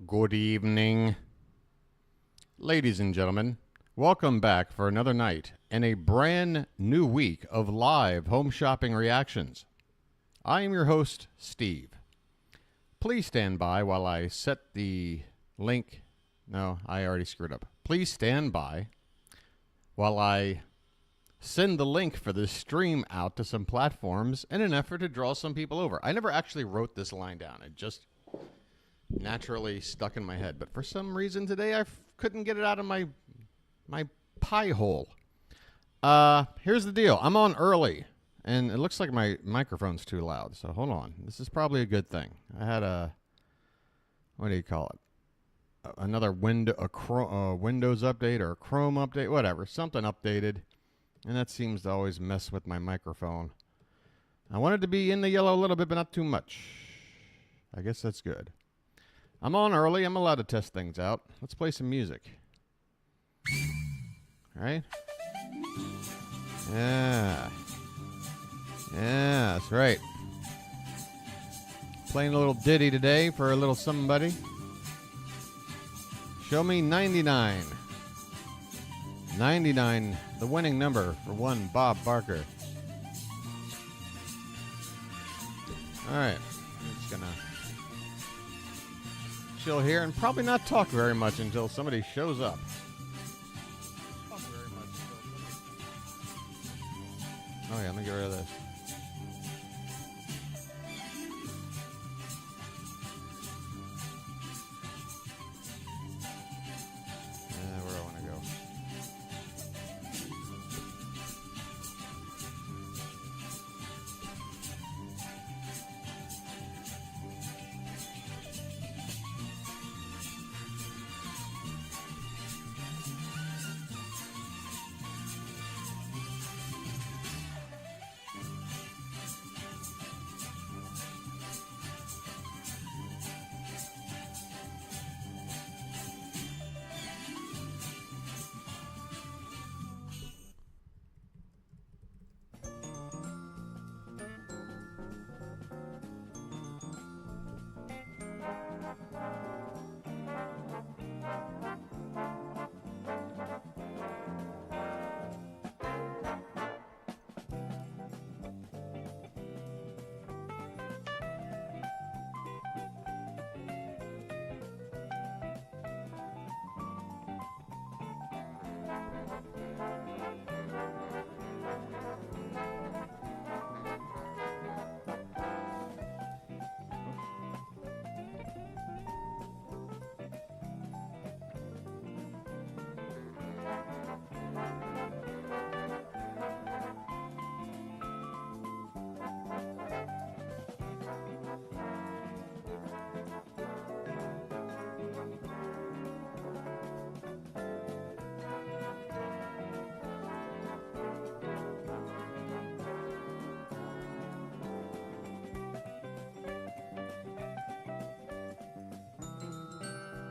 Good evening. Ladies and gentlemen, welcome back for another night and a brand new week of live home shopping reactions. I am your host, Steve. Please stand by while I set the link. No, I already screwed up. Please stand by while I send the link for this stream out to some platforms in an effort to draw some people over. I never actually wrote this line down. It just naturally stuck in my head. But for some reason today, I couldn't get it out of my pie hole. Here's the deal. I'm on early, and it looks like my microphone's too loud. So hold on. This is probably a good thing. I had what do you call it? Another Windows update or a Chrome update, whatever. Something updated, and that seems to always mess with my microphone. I wanted to be in the yellow a little bit, but not too much. I guess that's good. I'm on early. I'm allowed to test things out. Let's play some music. All right? Yeah. Yeah, that's right. Playing a little ditty today for a little somebody. Show me 99. 99, the winning number for one Bob Barker. All right. I'm just going to chill here and probably not talk very much until somebody shows up. Oh yeah, let me get rid of this. Where do I want to go?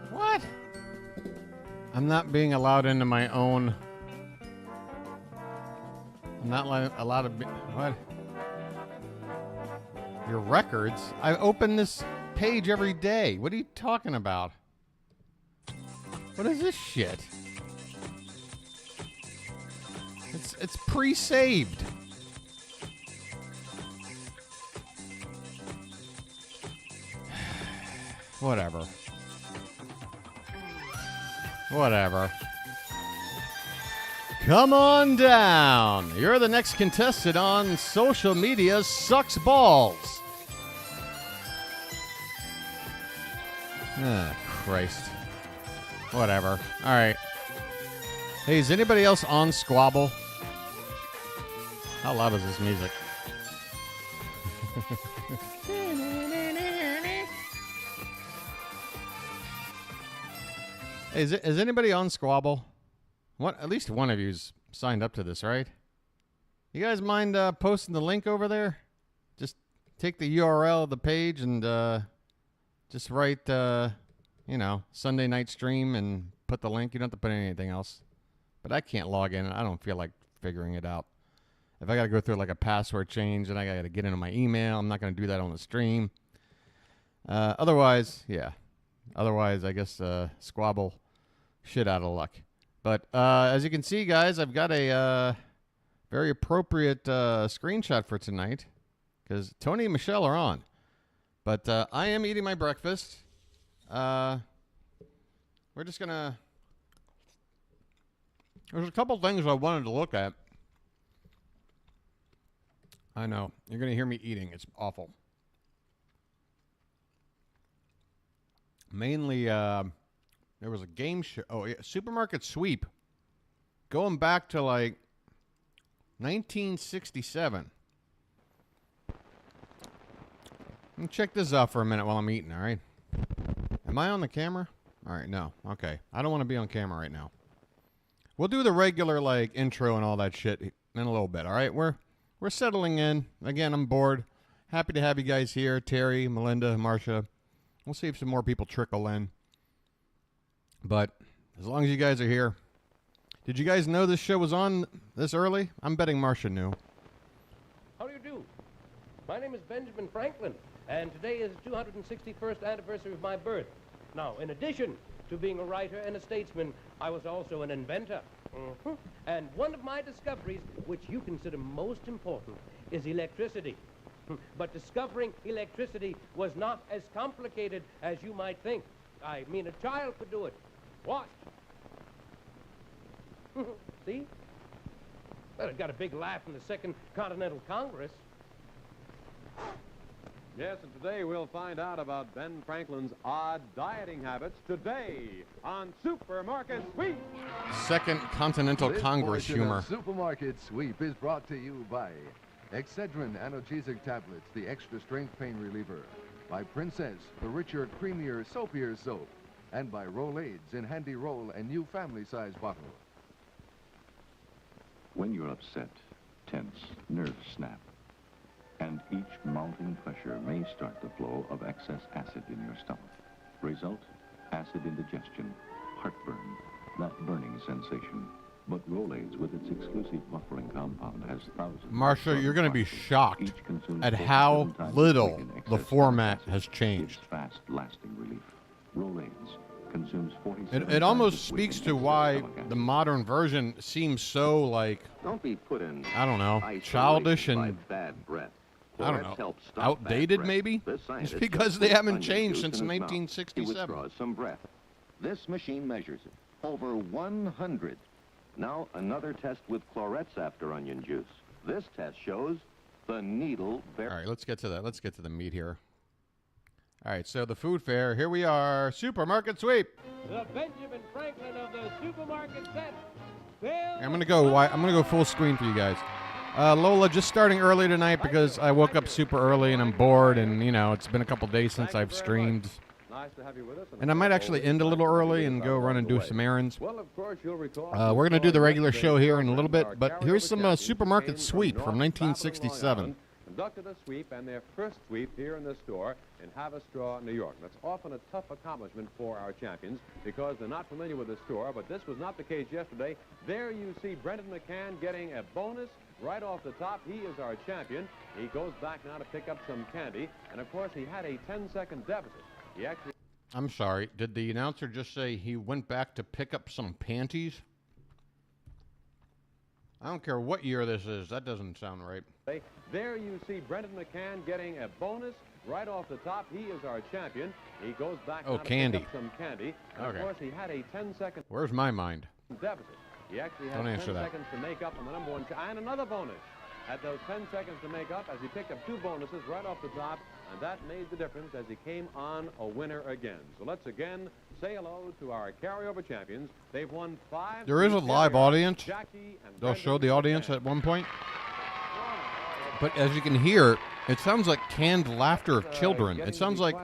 What? I'm not being allowed into my own. I'm not allowed to be. What? Your records? I open this page every day. What are you talking about? What is this shit? It's pre-saved. Whatever. Whatever. Come on down. You're the next contestant on social media Sucks Balls. Ah, Christ. Whatever. All right. Hey, is anybody else on Squabble? How loud is this music? Is anybody on Squabble? What? At least one of you's signed up to this, right? You guys mind posting the link over there? Just take the URL of the page and just write, Sunday night stream and put the link. You don't have to put anything else. But I can't log in. I don't feel like figuring it out. If I got to go through like a password change and I got to get into my email, I'm not going to do that on the stream. Otherwise, yeah. Otherwise, I guess squabble shit out of luck. But as you can see, guys, I've got a very appropriate screenshot for tonight because Tony and Michelle are on. But I am eating my breakfast. We're just going to... There's a couple things I wanted to look at. I know. You're going to hear me eating. It's awful. Mainly, there was a game show. Oh, yeah, Supermarket Sweep. Going back to, like, 1967. Let me check this out for a minute while I'm eating, all right? Am I on the camera? All right, no. Okay. I don't want to be on camera right now. We'll do the regular, like, intro and all that shit in a little bit, all right? We're settling in. Again, I'm bored. Happy to have you guys here. Terry, Melinda, Marcia. We'll see if some more people trickle in. But as long as you guys are here. Did you guys know this show was on this early? I'm betting Marcia knew. How do you do? My name is Benjamin Franklin, and today is the 261st anniversary of my birth. Now, in addition to being a writer and a statesman, I was also an inventor. And one of my discoveries, which you consider most important, is electricity. But discovering electricity was not as complicated as you might think. I mean, a child could do it. Watch. See? Well, it got a big laugh in the Second Continental Congress. Yes, and today we'll find out about Ben Franklin's odd dieting habits today on Supermarket Sweep. Second Continental This Congress portion humor. of Supermarket Sweep is brought to you by Excedrin Analgesic Tablets, the extra strength pain reliever. By Princess, the richer, creamier, soapier soap. And by Rolaids in handy roll and new family size bottle. When you're upset, tense, nerves snap, and each mounting pressure may start the flow of excess acid in your stomach. Result, acid indigestion, heartburn, that burning sensation. But Rolaids, with its exclusive buffering compound, has thousands... Marcia, you're going to be shocked Each consumes at 47 how times little in excess the format acid has gives changed. fast, lasting relief. Rolaids consumes 47 It almost times weight speaks in to excess why stomach acid. the modern version seems so, like, Don't be put in I don't know, isolation childish by and, bad breath. I don't Chlorets know, help stop outdated bad breath. maybe? This It's scientist because just they puts haven't onion changed juice since in his mouth. He 1967. withdraws some breath. This machine measures it. Over 100. Now another test with chlorets after onion juice. This test shows the needle All right, let's get to that. Let's get to the meat here. All right, so the food fair. Here we are. Supermarket Sweep. The Benjamin Franklin of the supermarket set. I'm gonna go full screen for you guys. Lola, just starting early tonight because I woke up super early and I'm bored, and you know it's been a couple days since I've streamed. Nice to have you with us. And I might actually end a little early and go run and do some errands. Well, of course, you'll recall We're going to do the regular yesterday's show here in a program. little bit, Our but here's carryover some champions Supermarket came Sweep North from Babylon, Long 1967. Island, conducted a sweep and their first sweep here in this store in Haverstraw, New York. That's often a tough accomplishment for our champions because they're not familiar with the store, but this was not the case yesterday. There you see Brendan McCann getting a bonus right off the top. He is our champion. He goes back now to pick up some candy, and of course he had a 10-second deficit. He actually... I'm sorry, did the announcer just say he went back to pick up some panties? I don't care what year this is. That doesn't sound right. There you see Brendan McCann getting a bonus right off the top. He is our champion. He goes back now to candy. pick up some candy. And Okay. of course, he had a 10-second Where's my mind? deficit. He actually had Don't 10 answer that. seconds to make up on the number one, and another bonus. Had those 10 seconds to make up as he picked up two bonuses right off the top, and that made the difference as he came on a winner again. So let's again say hello to our carryover champions. They've won 5. There is a live audience. Jackie and They'll Brendan show the audience McCann. at one point. But as you can hear, it sounds like canned laughter of children. It sounds like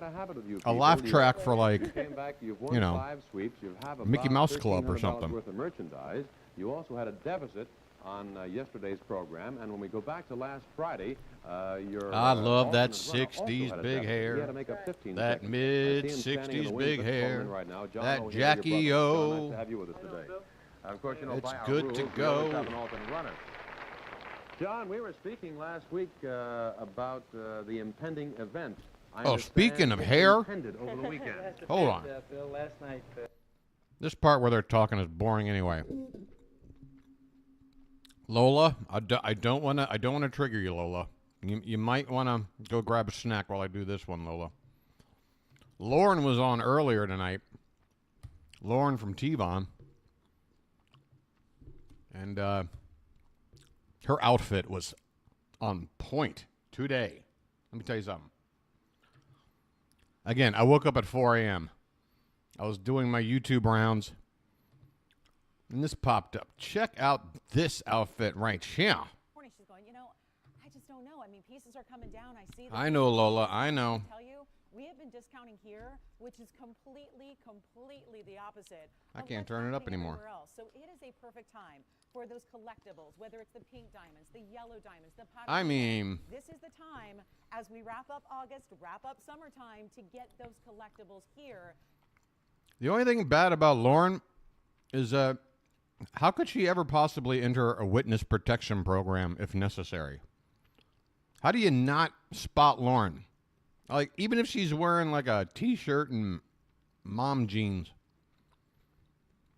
a laugh track for, like, you know, Mickey Mouse Club or something. Worth of merchandise. You also had a deficit on yesterday's program, and when we go back to last Friday, your I love that alternate runner also 60s had a big deficit. hair, He had to make up 15 that seconds. I see him standing in mid-60s the wings big of the hair, phone right now. John that O'Hare, your Jackie brother. O. John, nice to have you with us today. Of course, you know, It's by our good rules, to we always go. have an alternate runner. John, we were speaking last week about the impending event I Oh, understand speaking of it hair. intended over the weekend. Hold on. Bill, last night. This part where they're talking is boring anyway. Lola, I don't want to trigger you, Lola. You might want to go grab a snack while I do this one, Lola. Lauren was on earlier tonight. Lauren from T-Von. And her outfit was on point today. Let me tell you something. Again, I woke up at 4 a.m. I was doing my YouTube rounds. And this popped up. Check out this outfit right here. Morning, she's going, I just don't know. I mean, pieces are coming down. I see that. I know, Lola. I know. I tell you, we have been discounting here, which is completely the opposite. I can't turn it up anymore. Else. So it is a perfect time for those collectibles, whether it's the pink diamonds, the yellow diamonds, the powder. I mean, this is the time as we wrap up August, wrap up summertime to get those collectibles here. the only thing bad about Lauren is how could she ever possibly enter a witness protection program if necessary? How do you not spot Lauren? Like, even if she's wearing like a t-shirt and mom jeans.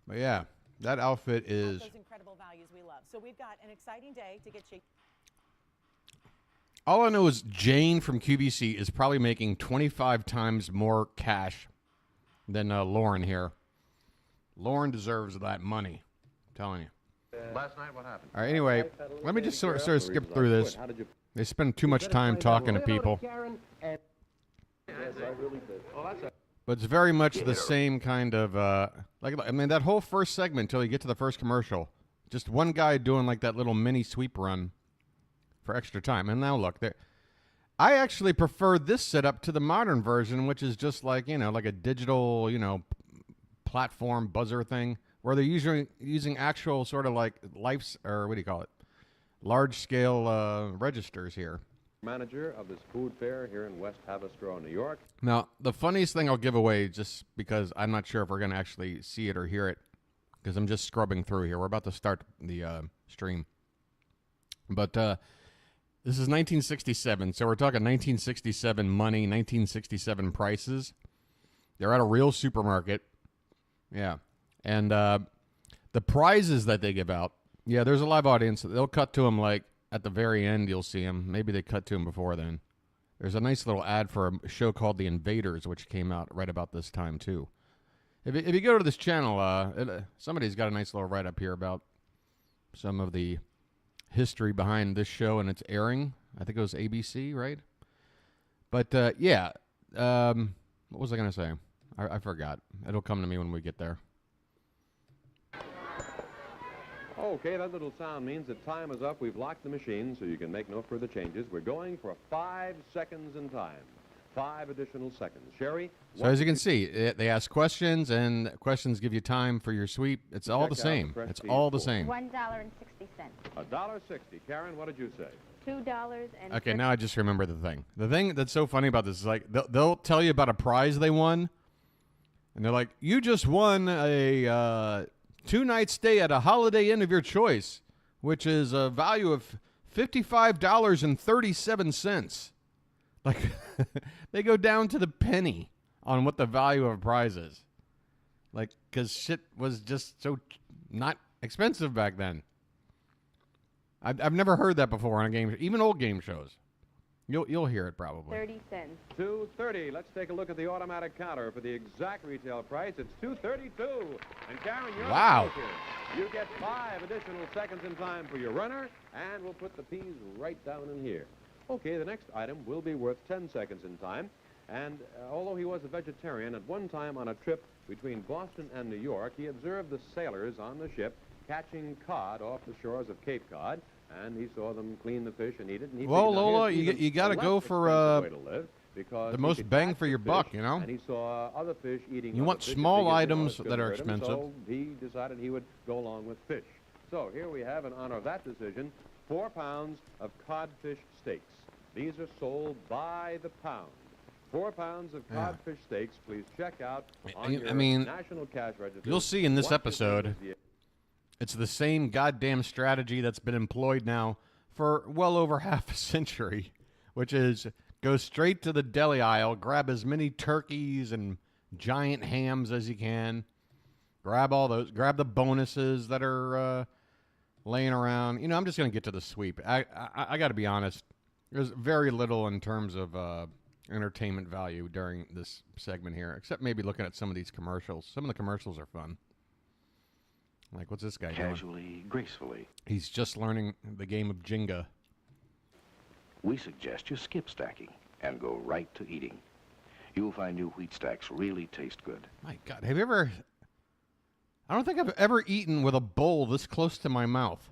But yeah, that outfit is... Those incredible values we love. So we've got an exciting day to get you... All I know is Jane from QVC is probably making 25 times more cash than Lauren here. Lauren deserves that money. I'm telling you. Last night, what happened? All right, anyway, let me just sort of skip through this. They spend too much time talking to people. But it's very much the same kind of, that whole first segment until you get to the first commercial. Just one guy doing like that little mini sweep run for extra time. And now look, I actually prefer this setup to the modern version, which is just like, like a digital, platform buzzer thing where they're usually using actual sort of like large scale registers here. Manager of this food fair here in West Haverstraw, New York. Now, the funniest thing I'll give away, just because I'm not sure if we're going to actually see it or hear it, because I'm just scrubbing through here. We're about to start the stream. But this is 1967, so we're talking 1967 money, 1967 prices. They're at a real supermarket. Yeah. And the prizes that they give out, yeah, there's a live audience. They'll cut to them like at the very end, you'll see them. Maybe they cut to them before then. There's a nice little ad for a show called The Invaders, which came out right about this time, too. If you go to this channel, somebody's got a nice little write-up here about some of the history behind this show and its airing. I think it was ABC, right? But, yeah. What was I going to say? I forgot. It'll come to me when we get there. Okay, that little sound means that time is up. We've locked the machine so you can make no further changes. We're going for 5 seconds in time. 5 additional seconds. Sherry? So as you can see, they ask questions, and questions give you time for your sweep. It's all the same. It's all the same. $1.60. $1.60. Karen, what did you say? $2 and... Okay, now I just remember the thing. The thing that's so funny about this is like they'll tell you about a prize they won, and they're like, you just won a 2-night stay at a Holiday Inn of your choice, which is a value of $55.37. Like, they go down to the penny on what the value of a prize is. Like, because shit was just so not expensive back then. I've never heard that before on a game, even old game shows. You'll hear it probably. 30 cents. $2.30. Let's take a look at the automatic counter for the exact retail price. It's $2.32. And Karen, you're wow. the closer. You get 5 additional seconds in time for your runner, and we'll put the peas right down in here. Okay, the next item will be worth 10 seconds in time. And although he was a vegetarian, at one time on a trip between Boston and New York, he observed the sailors on the ship catching cod off the shores of Cape Cod. And he saw them clean the fish and eat it. And he well, Lola, you got to go for the most bang for your buck, you know? And he saw other fish eating. You want small items that are expensive. So he decided he would go along with fish. So here we have, in honor of that decision, 4 pounds of codfish steaks. These are sold by the pound. 4 pounds of codfish steaks. Please check out on your National Cash Register. You'll see in this episode, it's the same goddamn strategy that's been employed now for well over half a century, which is Go straight to the deli aisle, grab as many turkeys and giant hams as you can. Grab all those. Grab the bonuses that are laying around. You know, I'm just going to get to the sweep. I got to be honest. There's very little in terms of entertainment value during this segment here, except maybe looking at some of these commercials. Some of the commercials are fun. Like, what's this guy doing? Casually, gracefully. He's just learning the game of Jenga. We suggest you skip stacking and go right to eating. You'll find new wheat stacks really taste good. My God, have you ever... I don't think I've ever eaten with a bowl this close to my mouth.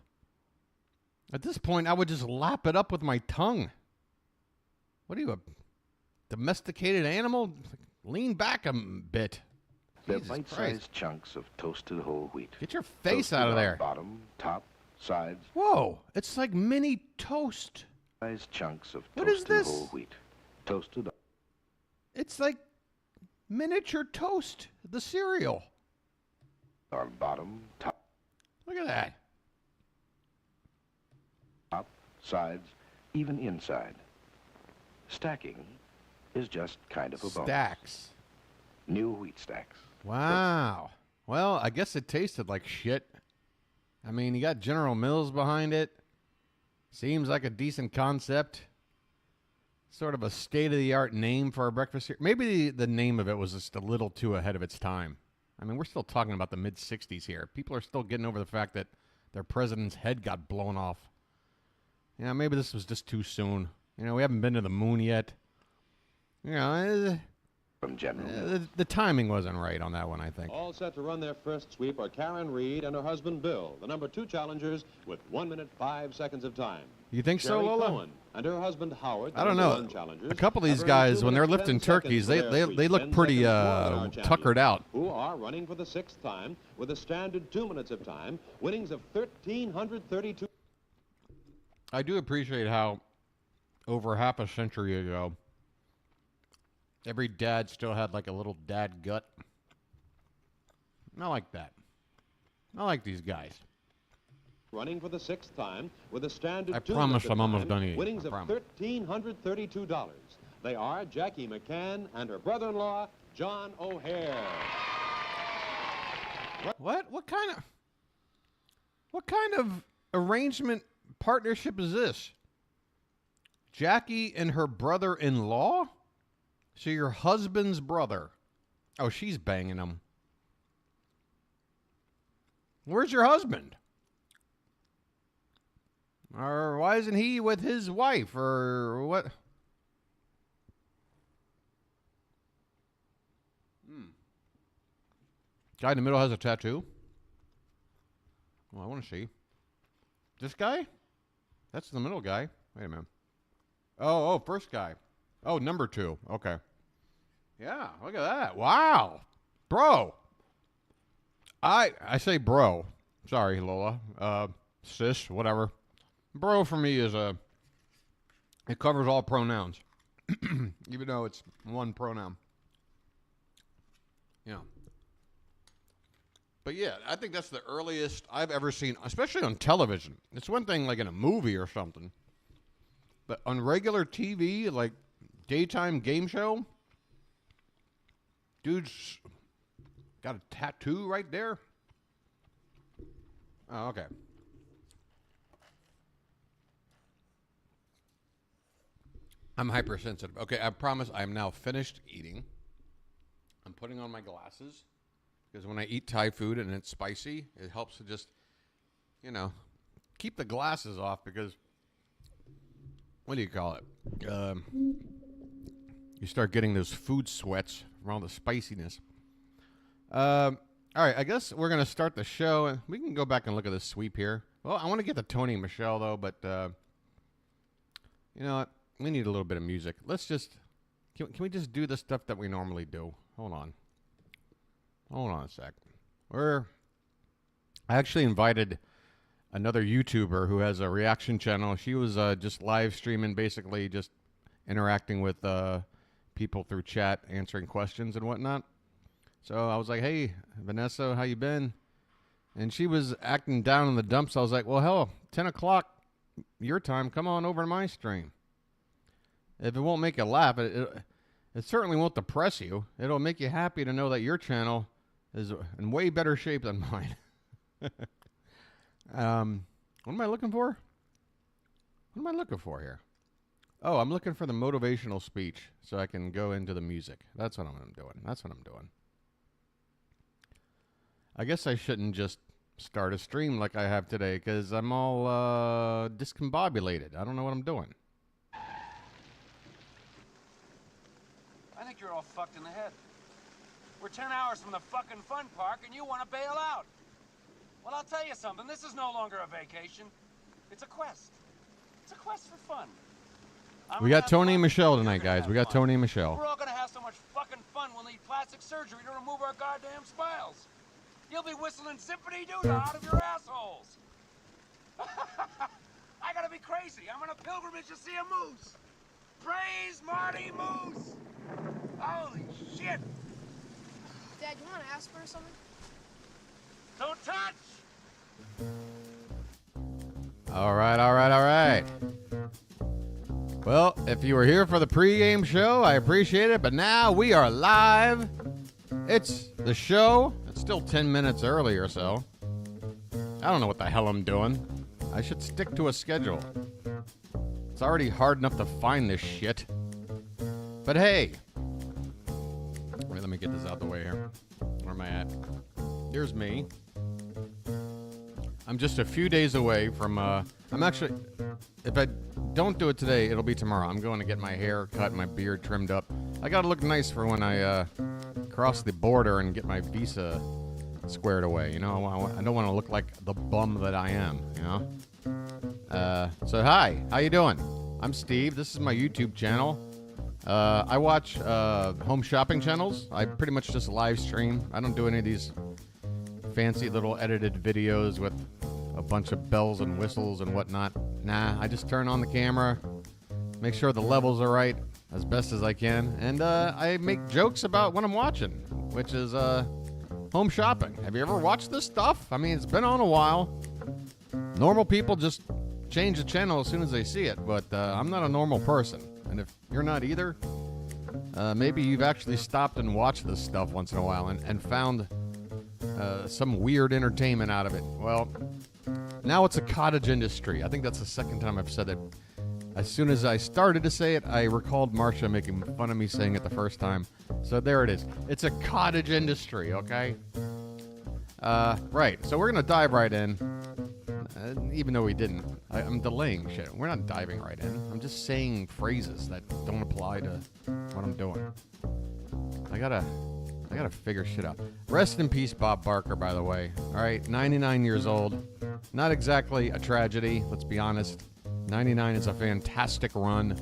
At this point, I would just lap it up with my tongue. What are you, a domesticated animal? Lean back a bit. They're Jesus bite-sized Christ. chunks of toasted whole wheat. Get your face Toasted out of on there. Bottom, top, sides. Whoa, it's like mini toast. Sized chunks of What is toasted this? whole wheat. Toasted It's like miniature toast, the cereal. on bottom, top, Look at that. sides, even inside. Stacking is just kind of a bonus. Stacks. New wheat stacks. Wow. Well, I guess it tasted like shit. I mean, you got General Mills behind it. Seems like a decent concept. Sort of a state-of-the-art name for a breakfast here. Maybe the name of it was just a little too ahead of its time. I mean, we're still talking about the mid-'60s here. People are still getting over the fact that their president's head got blown off. Yeah, maybe this was just too soon. You know, we haven't been to the moon yet. You know, From General Mills. the timing wasn't right on that one, I think. All set to run their first sweep are Karen Reed and her husband Bill, the number 2 challengers with 1 minute 5 seconds of time. You think so, Sherry Lola? Cohen and her husband Howard, the I don't number know. 1 challengers, A couple of these have earned guys, 2 when they're minutes, lifting 10 seconds turkeys, for they their sweep, look 10 pretty seconds more than our tuckered champions, out. who are running for the 6th time with a standard 2 minutes of time, winnings of 1,332. I do appreciate how over half a century ago, every dad still had like a little dad gut. I like that. I like these guys. Running for the 6th time with a standard I 2 promise minutes of I'm almost time, done eating. winnings I of promise. $1,332. They are Jackie McCann and her brother-in-law, John O'Hare. What kind of arrangement partnership is this? Jackie and her brother-in-law? So your husband's brother. Oh, she's banging him. Where's your husband? Or why isn't he with his wife? Or what? Guy in the middle has a tattoo? Well, I want to see. This guy? That's the middle guy. Wait a minute. Oh, first guy. Oh, number 2. Okay. Yeah, look at that. Wow. Bro. I say bro. Sorry, Lola. Sis, whatever. Bro for me is it covers all pronouns. Even though it's one pronoun. Yeah. But yeah, I think that's the earliest I've ever seen, especially on television. It's one thing like in a movie or something. But on regular TV, like daytime game show, dude's got a tattoo right there. Oh, okay. I'm hypersensitive. Okay, I promise I'm now finished eating. I'm putting on my glasses because when I eat Thai food and it's spicy, it helps to just, you know, keep the glasses off because, what do you call it? You start getting those food sweats from all the spiciness. All right, I guess we're going to start the show. And we can go back and look at this sweep here. Well, I want to get to Tony and Michelle, though, but you know what? We need a little bit of music. Let's just, can we just do the stuff that we normally do? Hold on a sec. I actually invited another YouTuber who has a reaction channel. She was just live streaming, basically just interacting with people through chat, answering questions and whatnot. So I was like, hey, Vanessa, how you been? And she was acting down in the dumps. I was like, well, hell, 10 o'clock your time, come on over to my stream. If it won't make you laugh, it certainly won't depress you. It'll make you happy to know that your channel is in way better shape than mine. What am I looking for? What am I looking for here? Oh, I'm looking for the motivational speech so I can go into the music. That's what I'm doing. That's what I'm doing. I guess I shouldn't just start a stream like I have today because I'm all discombobulated. I don't know what I'm doing. I think you're all fucked in the head. We're 10 hours from the fucking fun park and you want to bail out. Well, I'll tell you something. This is no longer a vacation. It's a quest. It's a quest for fun. We got Tony and Michelle tonight, guys. We got Tony and Michelle. We're all gonna have so much fucking fun we'll need plastic surgery to remove our goddamn smiles. You'll be whistling zippity-doo out of your assholes. I gotta be crazy. I'm on a pilgrimage to see a moose. Praise Marty Moose! Holy shit! Dad, you want to ask for something? Don't touch! All right, all right, all right. Well, if you were here for the pregame show, I appreciate it, but now we are live. It's the show. It's still 10 minutes early or so. I don't know what the hell I'm doing. I should stick to a schedule. It's already hard enough to find this shit. But hey. Wait, let me get this out the way here. Where am I at? Here's me. I'm just a few days away from, I'm actually, if I don't do it today, it'll be tomorrow. I'm going to get my hair cut, my beard trimmed up. I gotta look nice for when I, cross the border and get my visa squared away, you know? I don't want to look like the bum that I am, you know? So hi, how you doing? I'm Steve. This is my YouTube channel. I watch, home shopping channels. I pretty much just live stream. I don't do any of these fancy little edited videos with a bunch of bells and whistles and whatnot. Nah, I just turn on the camera, make sure the levels are right as best as I can, and I make jokes about what I'm watching, which is home shopping. Have you ever watched this stuff? I mean, it's been on a while. Normal people just change the channel as soon as they see it, but I'm not a normal person, and if you're not either, maybe you've actually stopped and watched this stuff once in a while and found some weird entertainment out of it. Well, now it's a cottage industry. I think that's the second time I've said it. As soon as I started to say it, I recalled Marcia making fun of me saying it the first time. So there it is. It's a cottage industry, okay? Right. So we're going to dive right in. Even though we didn't. I'm delaying shit. We're not diving right in. I'm just saying phrases that don't apply to what I'm doing. I gotta figure shit out. Rest in peace, Bob Barker, by the way. All right, 99 years old. Not exactly a tragedy, let's be honest. 99 is a fantastic run.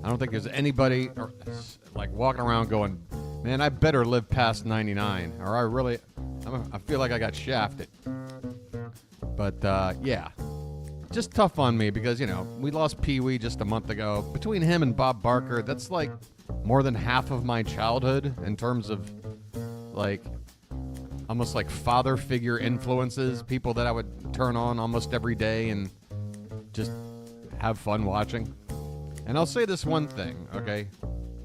I don't think there's anybody like walking around going, man, I better live past 99, or I feel like I got shafted. But yeah, just tough on me because, you know, we lost Pee-wee just a month ago. Between him and Bob Barker, that's like more than half of my childhood in terms of like almost like father figure influences, people that I would turn on almost every day and just have fun watching. And I'll say this one thing, okay,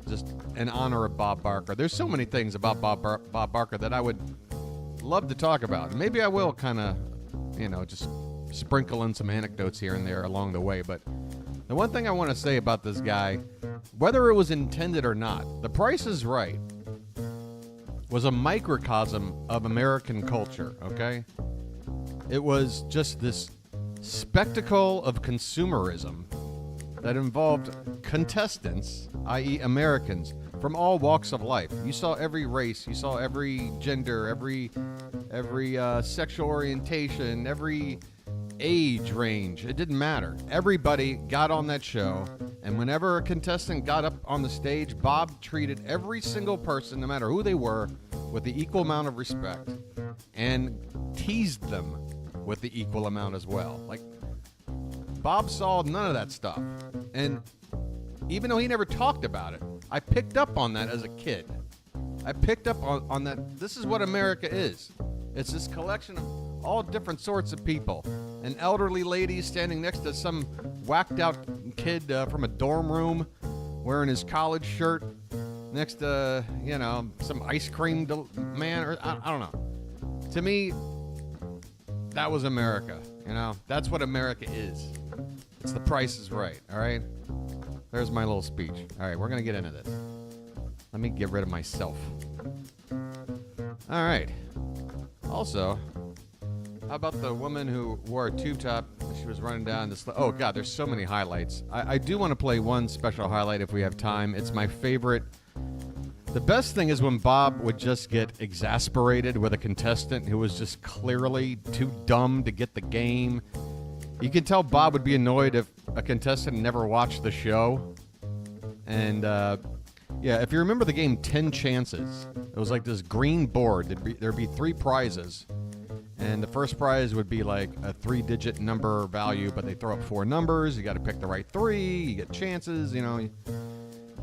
just in honor of Bob Barker. There's so many things about Bob Barker that I would love to talk about. Maybe I will kind of, you know, just sprinkle in some anecdotes here and there along the way. But the one thing I want to say about this guy, whether it was intended or not, The Price is Right was a microcosm of American culture, okay? It was just this spectacle of consumerism that involved contestants, i.e. Americans, from all walks of life. You saw every race, you saw every gender, every sexual orientation, every age range. It didn't matter. Everybody got on that show, and whenever a contestant got up on the stage, Bob treated every single person, no matter who they were, with the equal amount of respect and teased them with the equal amount as well. Like, Bob saw none of that stuff. And even though he never talked about it, I picked up on that as a kid. I picked up on that. This is what America is. It's this collection of all different sorts of people. An elderly lady standing next to some whacked out kid from a dorm room wearing his college shirt next to, you know, some ice cream man, or I don't know. To me, that was America, you know? That's what America is. It's The Price is Right, all right? There's my little speech. All right, we're going to get into this. Let me get rid of myself. All right. Also, how about the woman who wore a tube top? She was running down this. Oh, God, there's so many highlights. I do want to play one special highlight if we have time. It's my favorite. The best thing is when Bob would just get exasperated with a contestant who was just clearly too dumb to get the game. You can tell Bob would be annoyed if a contestant never watched the show. And, yeah, if you remember the game 10 Chances, it was like this green board. There'd be 3 prizes. And the first prize would be like a 3-digit number value, but they throw up 4 numbers. You got to pick the right 3. You get chances, you know.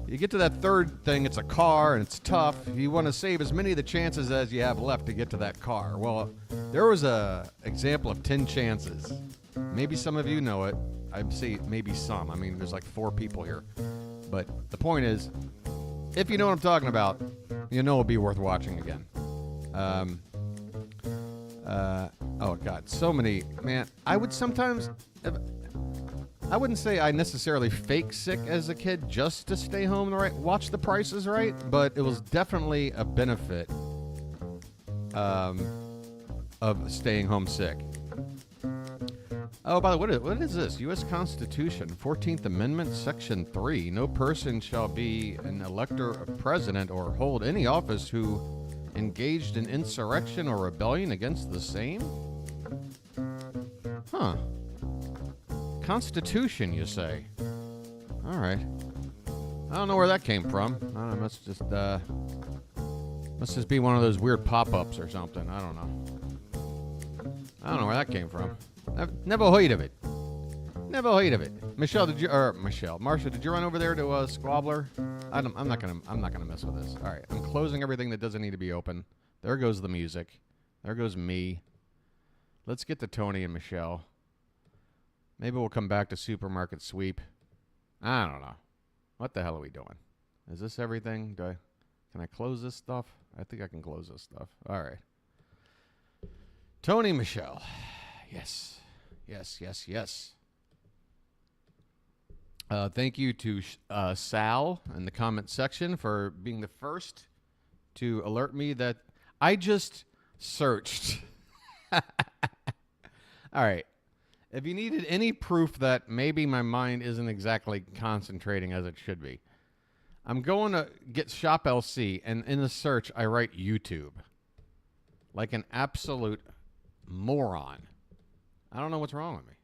You get to that third thing, it's a car, and it's tough. You want to save as many of the chances as you have left to get to that car. Well, there was a example of 10 chances. Maybe some of you know it. I'd say maybe some. I mean, there's like 4 people here. But the point is, if you know what I'm talking about, you know it'll be worth watching again. Oh, God, so many. Man, I would sometimes... I wouldn't say I necessarily fake sick as a kid just to stay home and watch The Price is Right, but it was definitely a benefit of staying home sick. Oh, by the way, what is this? U.S. Constitution, 14th Amendment, Section 3. No person shall be an elector of president or hold any office who engaged in insurrection or rebellion against the same? Huh. Constitution, you say? All right. I don't know where that came from. I don't know. Must just be one of those weird pop-ups or something. I don't know. I don't know where that came from. I've never heard of it. Never heard of it. Marsha, did you run over there to Squabbler? I'm not gonna mess with this. All right. I'm closing everything that doesn't need to be open. There goes the music. There goes me. Let's get to Tony and Michelle. Maybe we'll come back to Supermarket Sweep. I don't know. What the hell are we doing? Is this everything? Can I close this stuff? I think I can close this stuff. All right. Tony, Michelle. Yes. Yes, yes, yes. Thank you to Sal in the comment section for being the first to alert me that I just searched. All right. If you needed any proof that maybe my mind isn't exactly concentrating as it should be, I'm going to get ShopLC, and in the search, I write YouTube. Like an absolute moron. I don't know what's wrong with me.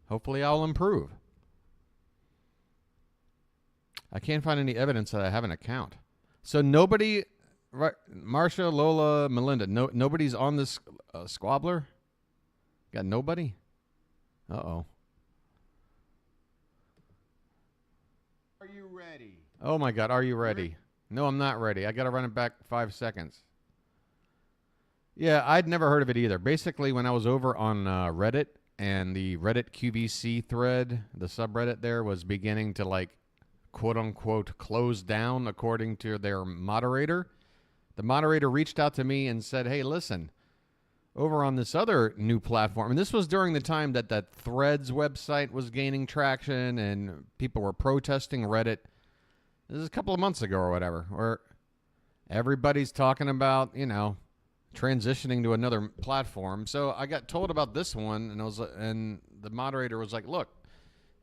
Hopefully I'll improve. I can't find any evidence that I have an account. So nobody... Right, Marsha, Lola, Melinda. Nobody's on this Squabbler. Got nobody. Uh-oh. Are you ready? Oh my God, are you ready? No, I'm not ready. I got to run it back 5 seconds. Yeah, I'd never heard of it either. Basically, when I was over on Reddit and the Reddit QVC thread, the subreddit there was beginning to like quote unquote close down according to their moderator. The moderator reached out to me and said, hey, listen, over on this other new platform, and this was during the time that that Threads website was gaining traction and people were protesting Reddit. This is a couple of months ago or whatever, where everybody's talking about, you know, transitioning to another platform. So I got told about this one, and the moderator was like, look,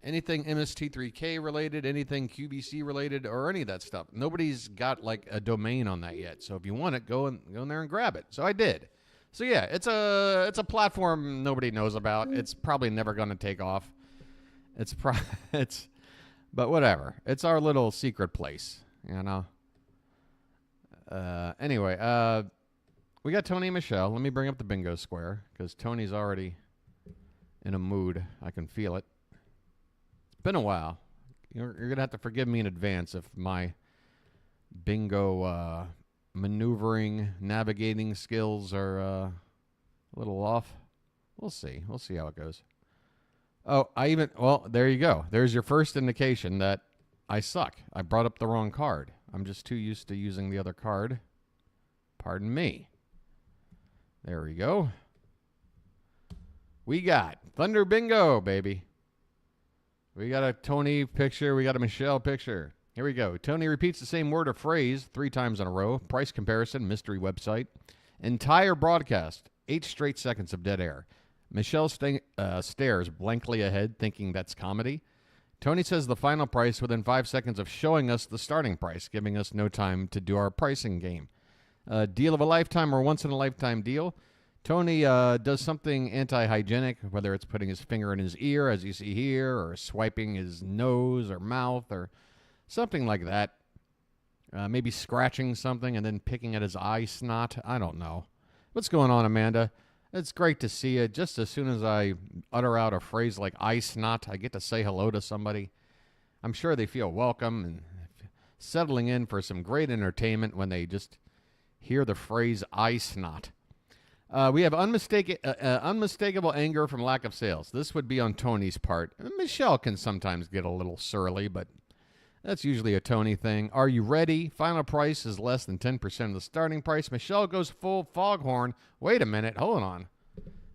anything MST3K related, anything QVC related, or any of that stuff. Nobody's got like a domain on that yet. So if you want it, go in there and grab it. So I did. So yeah, it's a platform nobody knows about. It's probably never going to take off. But whatever. It's our little secret place, you know. Anyway, we got Tony and Michelle. Let me bring up the bingo square because Tony's already in a mood. I can feel it. Been a while. You're gonna have to forgive me in advance if my bingo maneuvering, navigating skills are a little off. We'll see how it goes. Oh, well, there you go. There's your first indication that I suck. I brought up the wrong card. I'm just too used to using the other card. Pardon me. There we go. We got Thunder Bingo, baby. We got a Tony picture. We got a Michelle picture. Here we go. Tony repeats the same word or phrase 3 times in a row. Price comparison, mystery website. Entire broadcast, 8 straight seconds of dead air. Michelle stares blankly ahead, thinking that's comedy. Tony says the final price within 5 seconds of showing us the starting price, giving us no time to do our pricing game. Deal of a lifetime or once-in-a-lifetime deal. Tony does something anti-hygienic, whether it's putting his finger in his ear, as you see here, or swiping his nose or mouth, or something like that. Maybe scratching something and then picking at his eye snot. I don't know. What's going on, Amanda? It's great to see you. Just as soon as I utter out a phrase like eye snot, I get to say hello to somebody. I'm sure they feel welcome and settling in for some great entertainment when they just hear the phrase eye snot. We have unmistakable anger from lack of sales. This would be on Tony's part. Michelle can sometimes get a little surly, but that's usually a Tony thing. Are you ready? Final price is less than 10% of the starting price. Michelle goes full foghorn. Wait a minute. Hold on.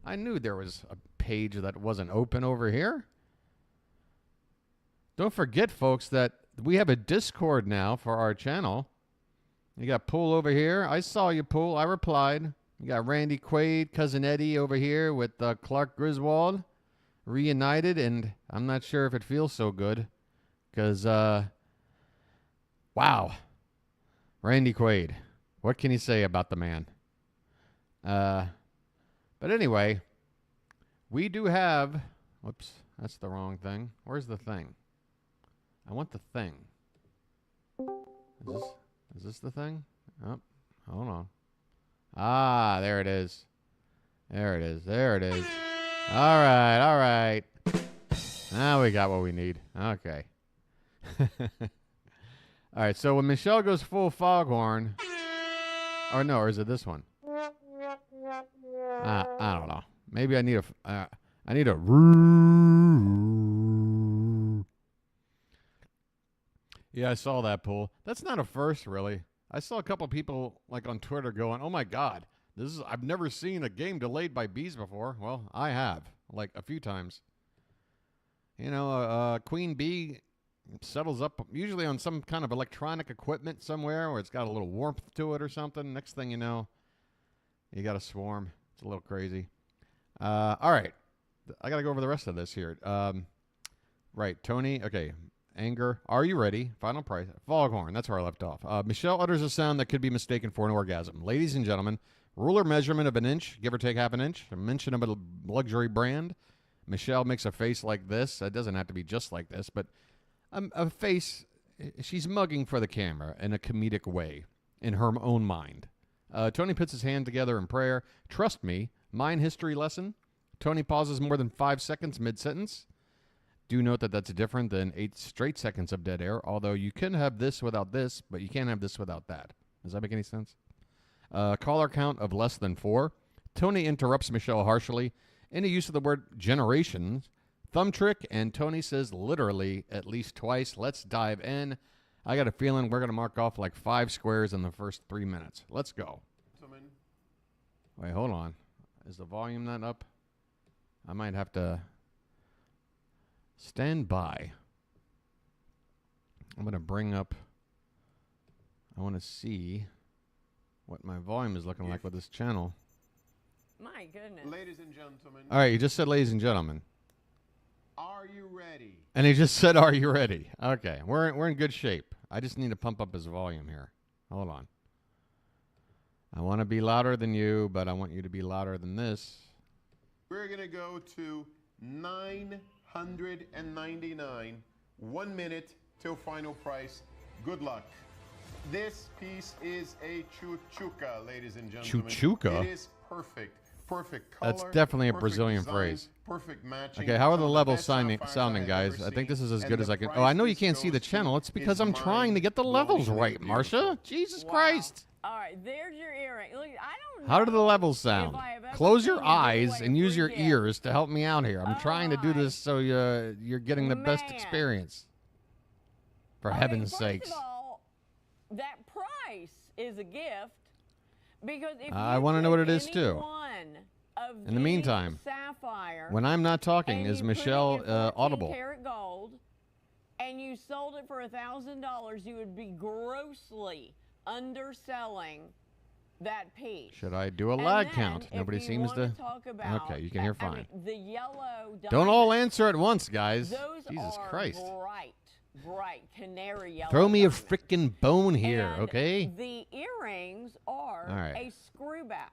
I knew there was a page that wasn't open over here. Don't forget, folks, that we have a Discord now for our channel. You got Pool over here. I saw you, Pool. I replied. You got Randy Quaid, Cousin Eddie over here with Clark Griswold. Reunited, and I'm not sure if it feels so good. Because, wow. Randy Quaid. What can you say about the man? But anyway, we do have... Whoops, that's the wrong thing. Where's the thing? I want the thing. Is this the thing? Oh, hold on. Ah, there it is. There it is. There it is. All right, all right. Now we got what we need. Okay. All right, so when Michelle goes full foghorn, or no, or is it this one? I don't know. Maybe I need a Yeah, I saw that, Pool. That's not a first, really. I saw a couple people like on Twitter going, "Oh my God, I've never seen a game delayed by bees before." Well, I have, like a few times. You know, queen bee settles up usually on some kind of electronic equipment somewhere where it's got a little warmth to it or something. Next thing you know, you got a swarm. It's a little crazy. All right, I got to go over the rest of this here. Right, Tony. Okay. Anger. Are you ready? Final price. Foghorn. That's where I left off. Michelle utters a sound that could be mistaken for an orgasm. Ladies and gentlemen, ruler measurement of an inch, give or take half an inch. A mention of a luxury brand. Michelle makes a face like this. It doesn't have to be just like this, but a face. She's mugging for the camera in a comedic way in her own mind. Tony puts his hand together in prayer. Trust me. Mine history lesson. Tony pauses more than 5 seconds mid-sentence. Do note that that's different than 8 straight seconds of dead air, although you can have this without this, but you can't have this without that. Does that make any sense? Caller count of less than 4. Tony interrupts Michelle harshly. Any use of the word generations. Thumb trick, and Tony says literally at least twice. Let's dive in. I got a feeling we're going to mark off like 5 squares in the first 3 minutes. Let's go. Wait, hold on. Is the volume not up? I might have to... Stand by. I'm going to bring up... I want to see what my volume is looking like with this channel. My goodness. Ladies and gentlemen. All right, you just said ladies and gentlemen. Are you ready? And he just said, are you ready? Okay, we're in good shape. I just need to pump up his volume here. Hold on. I want to be louder than you, but I want you to be louder than this. We're going to go to 999. 1 minute till final price. Good luck. This piece is a chuchuca, ladies and gentlemen. Chuchuca? It is perfect. Perfect color. That's definitely a perfect Brazilian design, phrase. Perfect matching. Okay, how are the levels best sounding, sapphires guys? I've I ever think this is as seen, good and as I the can. Oh, I know you price can't this see the goes channel. to It's because is I'm trying to get the levels right, mind-blowingly Marcia. beautiful. Jesus Wow. Christ. All right, there's your earring. Look, I don't know. How do the levels sound? Close your eyes and use your gift. ears to help me out here. I'm trying to do this so you're getting the best Man. experience. For Okay, heaven's sakes. First of all, that price is a gift because if I you want to know what it took is too. any one of In the these meantime, sapphire when I'm not talking, and is you put it Michelle in 14 audible? karat gold, and you sold it for $1,000, you would be grossly underselling that piece. Should I do a And lag then, count? if Nobody you seems wanna to. talk about, Okay, you can hear I fine. mean, the yellow Don't all diamonds, answer at once, guys. those Jesus are Christ. bright canary yellow. Throw me a diamonds. freaking bone here, And okay? The earrings are All right. a screw back.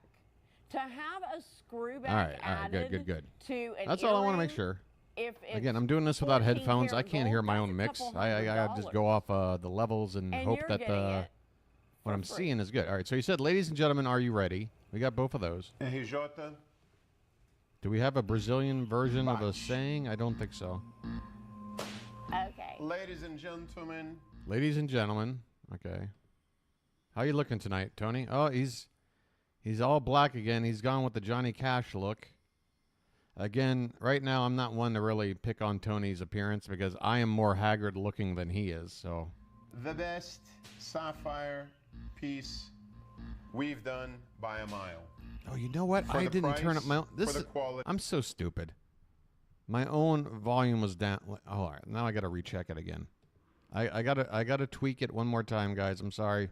To have a screw back All right, added good. to an That's all I want to make earring, sure. If it's Again, I'm doing this without 14 headphones. I karat can't hear gold, my that's own a mix. couple I $100. just go off the levels and And hope you're that getting it what for I'm free. seeing is good. All right, so you said, ladies and gentlemen, are you ready? We got both of those. RJ, Do we have a Brazilian version of a saying? I don't think so. Okay. ladies and gentlemen, Ladies and gentlemen, okay. How you looking tonight, Tony? Oh, he's all black again. He's gone with the Johnny Cash look. Again, right now I'm not one to really pick on Tony's appearance because I am more haggard looking than he is. So the best sapphire piece we've done by a mile. oh, you know what? For I the didn't turn up price, my own. This for the is, quality. I'm so stupid. My own volume was down. Oh, all right. Now I got to recheck it again. I gotta tweak it one more time, guys. I'm sorry.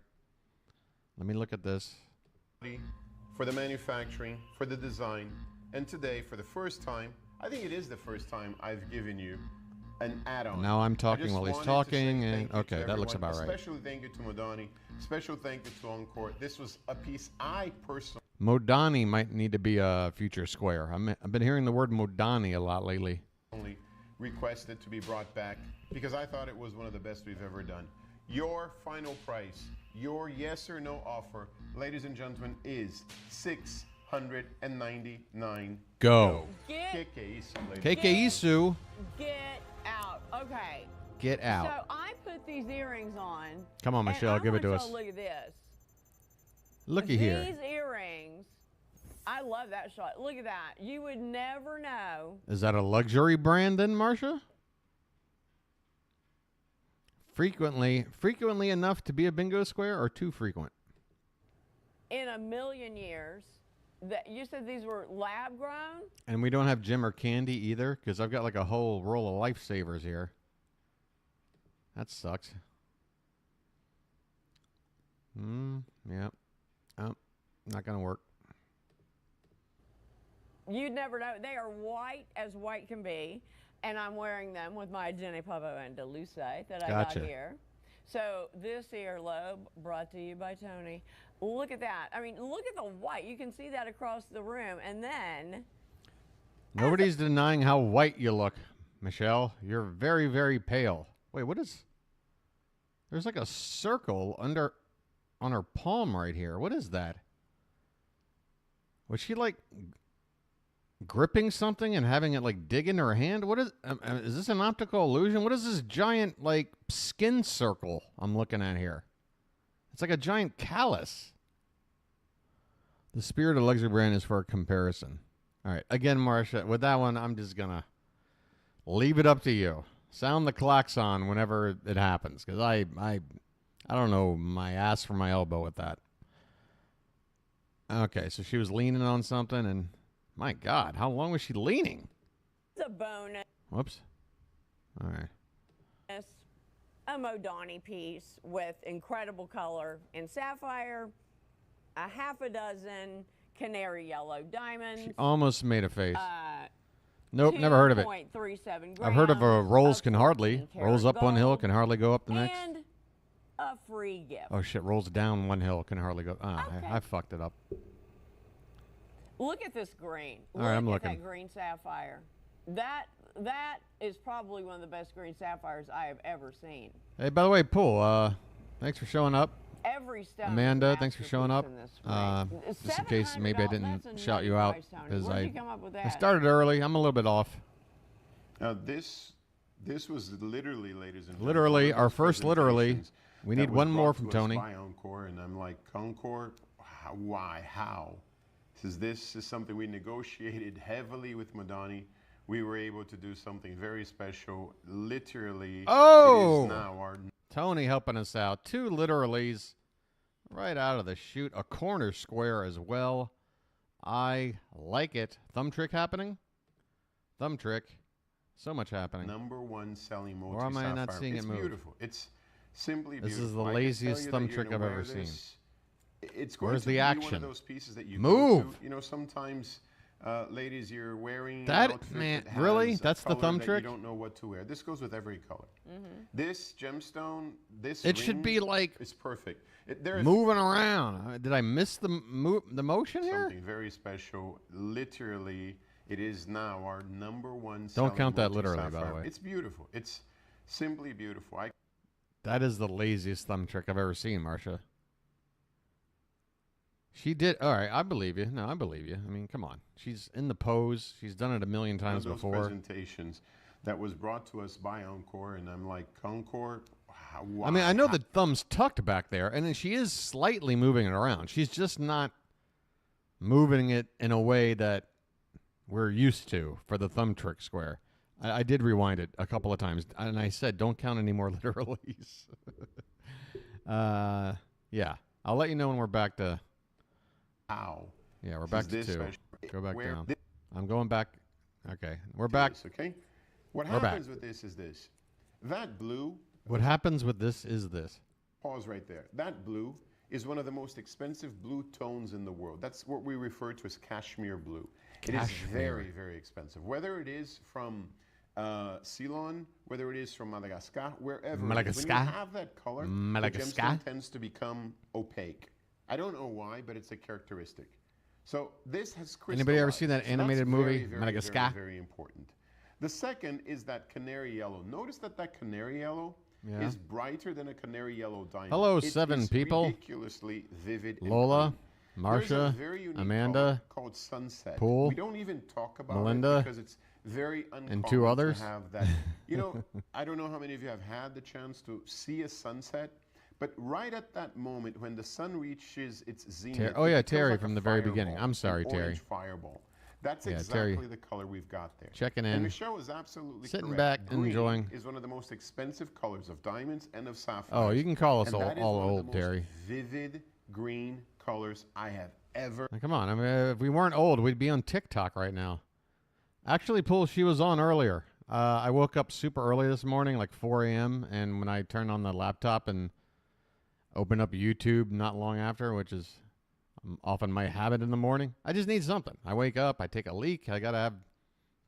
Let me look at this. For the manufacturing, for the design, and today, for the first time, I think it is the first time I've given you an add-on. Now I'm I talking just while he's wanted to talking, say and thank you okay, to that looks everyone. about right. Special thank you to Modani. Special thank you to Encore. This was a piece I personally Modani might need to be a future square. I've been hearing the word Modani a lot lately. requested to be brought back because I thought it was one of the best we've ever done. Your final price, your yes or no offer, ladies and gentlemen, is $699. Go. Get Isu. Get out. Okay. Get out. So I put these earrings on. Come on, Michelle, and I give it to want us. y'all to look at this. Looky here. These earrings. I love that shot. Look at that. You would never know. Is that a luxury brand then, Marcia? Frequently enough to be a bingo square, or too frequent? In a million years, that you said these were lab grown? And we don't have Jim or Candy either, because I've got like a whole roll of lifesavers here. That sucks. Yep. Oh, not gonna work. You'd never know. They are white as white can be, and I'm wearing them with my Jenny Pavo and Deluce that I Gotcha. got here. So this earlobe brought to you by Tony. Look at that. I mean, look at the white. You can see that across the room. And then Nobody's denying how white you look, Michelle. You're very, very pale. Wait, what is... There's like a circle on her palm right here. What is that? Was she like gripping something and having it like dig into her hand? What is this an optical illusion? What is this giant like skin circle I'm looking at here? It's like a giant callus. The spirit of luxury brand is for a comparison. All right, again, Marcia, with that one, I'm just gonna leave it up to you. Sound the klaxon whenever it happens, because I don't know my ass from my elbow with that. Okay, so she was leaning on something, and my God, how long was she leaning? it's a bonus, Whoops. All right. a Modani piece with incredible color in sapphire, a half a dozen canary yellow diamonds. She almost made a face. Nope, never heard of it. 2.37 I've heard of rolls can hardly. 14 karat Rolls up one hill, gold, can hardly go up the next. and a free gift. Oh, shit, rolls down one hill, can hardly go. Okay. I fucked it up. Look at this green. All right, I'm Look at looking. that green sapphire. That is probably one of the best green sapphires I have ever seen. Hey, by the way, Pool, thanks for showing up. Every stone. Amanda, is a thanks for showing up. masterpiece in this ring. Just in case maybe I didn't That's a shout you nutty out, price, Tony. because Where'd I you come up with that? started early. I'm a little bit off. Now this was literally, ladies and gentlemen, Literally, one of our those first literally. presentations We that need was one more brought from to us Tony. by Encore, and I'm like, Concord? Why? How? This is something we negotiated heavily with Madani. We were able to do something very special. Literally, oh! It is now our... Tony helping us out. 2 literallys right out of the chute. A corner square as well. I like it. Thumb trick happening? Thumb trick. So much happening. #1 selling multi-sapphire. Or am I not seeing it move? It's beautiful. It's simply beautiful. This is the laziest thumb trick I've ever seen. It's going Where's to the be action? one of those pieces that you move. Go to. You know, sometimes, ladies, you're wearing that an outfit man. that has Really? a That's the color thumb that trick. You don't know what to wear. This goes with every color. Mm-hmm. This gemstone, this it should be like it's perfect. Moving around. Did I miss the motion here? Something very special. Literally, it is now our #1. Don't count that literally, by the way. It's beautiful. It's simply beautiful. That is the laziest thumb trick I've ever seen, Marcia. She did. All right, I believe you. No, I believe you. I mean, come on. She's in the pose. She's done it a million times one of those before. Presentations that was brought to us by Encore, and I'm like, Encore? Why? I mean, I know the thumb's tucked back there, and then she is slightly moving it around. She's just not moving it in a way that we're used to for the thumb trick square. I did rewind it a couple of times, and I said, don't count any more literallys. Yeah. I'll let you know when we're back to... How? Yeah, we're back to 2. Go back down. I'm going back. Okay. We're back. Okay. What happens with this is this. That blue... What happens with this is this. Pause right there. That blue is one of the most expensive blue tones in the world. That's what we refer to as cashmere blue. It is very, very expensive. Whether it is from Ceylon, whether it is from Madagascar, wherever. Madagascar. When you have that color, Madagascar. the gemstone tends to become opaque. I don't know why, but it's a characteristic. So this has crystallized. Anybody ever seen that animated movie, very, Madagascar? Very, very important. The second is that canary yellow. Notice that canary yellow is brighter than a canary yellow diamond. Hello, it 7 is people. Ridiculously vivid. Lola, and Marcia, Amanda, called Sunset. Pool, we don't even talk about Melinda, it because it's very uncommon and 2 others. to have that. You know, I don't know how many of you have had the chance to see a sunset, but right at that moment when the sun reaches its zenith, oh yeah, it feels Terry like from a the very fireball, beginning. I'm sorry, an Terry. orange fireball. That's Yeah, exactly Terry. the color we've got there. Checking in. And Michelle is absolutely Sitting correct. back, Green enjoying. is one of the most expensive colors of diamonds and of sapphires. Oh, you can call us And all that is one of the old, most Terry. vivid green colors I have ever. Now, come on. I mean, if we weren't old, we'd be on TikTok right now. Actually, Pool, she was on earlier. I woke up super early this morning, like 4 a.m., and when I turned on the laptop and opened up YouTube not long after, which is often my habit in the morning, I just need something. I wake up, I take a leak, I got to have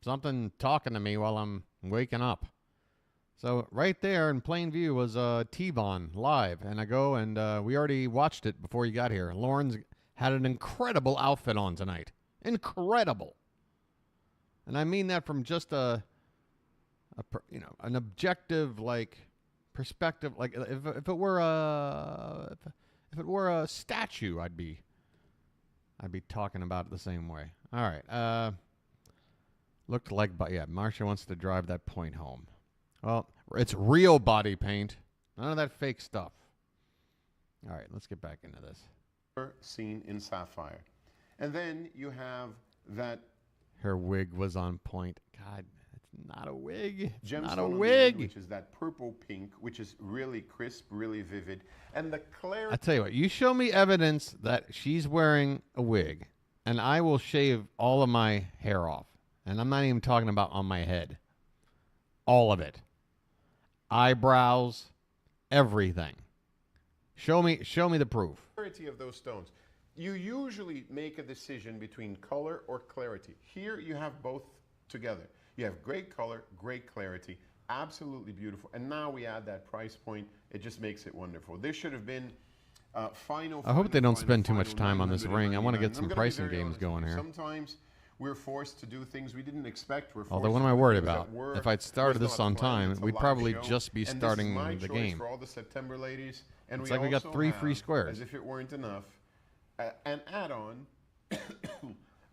something talking to me while I'm waking up. So right there in plain view was T-Von live, and I go and we already watched it before you got here. Lauren's had an incredible outfit on tonight. Incredible. And I mean that from just an objective perspective. Like if it were a statue, I'd be talking about it the same way. All right. Looked like, but yeah, Marcia wants to drive that point home. Well, it's real body paint. None of that fake stuff. All right, let's get back into this. Seen in sapphire. And then you have that. Her wig was on point. God, it's not a wig. It's not a Gemstone on the wig. end, which is that purple pink, which is really crisp, really vivid. And the clarity. I tell you what, you show me evidence that she's wearing a wig, and I will shave all of my hair off. And I'm not even talking about on my head. All of it. Eyebrows, everything. Show me the proof. Clarity of those stones. You usually make a decision between color or clarity. Here you have both together. You have great color, great clarity, absolutely beautiful. And now we add that price point. It just makes it wonderful. This should have been final. I hope they don't spend too much final time on this ring. I want to get $999. some I'm gonna be pricing very games honest with going you. here. Sometimes we're forced to do things we didn't expect. Although what am I worried about? If I'd started this on time, we'd probably just be starting the game. For all the September ladies. And It's like we got also 3 free have, squares. As if it weren't enough, an add-on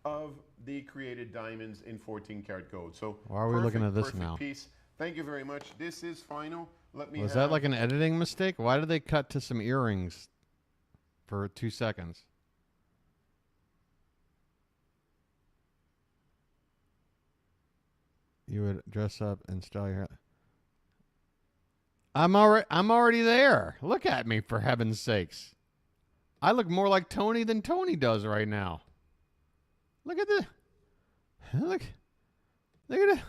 of the created diamonds in 14 karat gold. So why are we looking at this perfect now? piece. Thank you very much. This is final. Let me. Was that like an editing mistake? Why did they cut to some earrings? for 2 seconds. You would dress up and style your hair. I'm already there. Look at me, for heaven's sakes. I look more like Tony than Tony does right now. Look at this. Look at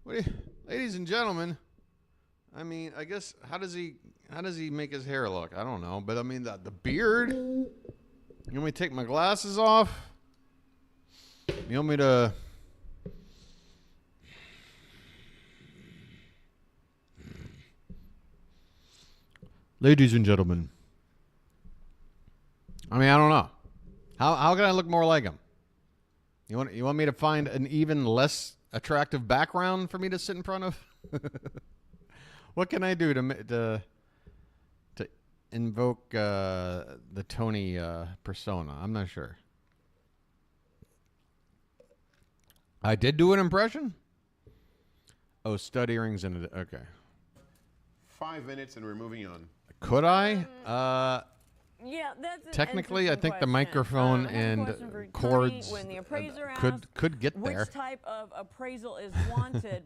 it. Ladies and gentlemen, I mean, I guess how does he make his hair look? I don't know, but I mean the beard. You want me to take my glasses off? You want me to? Ladies and gentlemen, I mean, I don't know. How can I look more like him? You want me to find an even less attractive background for me to sit in front of? What can I do to invoke the Tony persona? I'm not sure. I did do an impression. Oh, stud earrings and okay. 5 minutes and we're moving on. Could I? Yeah, that's an technically, I think question. the microphone and cords when the appraiser could get there. Which type of appraisal is wanted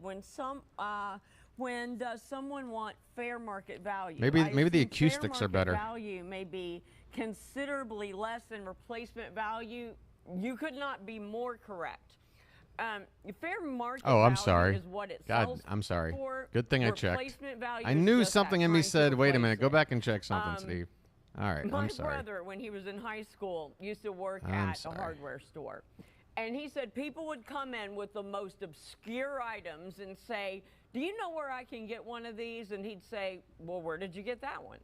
when does someone want fair market value? Maybe the acoustics are better. Value may be considerably less than replacement value. You could not be more correct. Fair market value is what it sells God, I'm sorry. for. Good thing I checked. Replacement value I is knew just something that, in me trying to said, wait a minute, replace go it. back and check something, Steve. All right, My I'm sorry. brother, when he was in high school, used to work I'm at sorry. a hardware store. And he said people would come in with the most obscure items and say, do you know where I can get one of these? And he'd say, well, where did you get that one?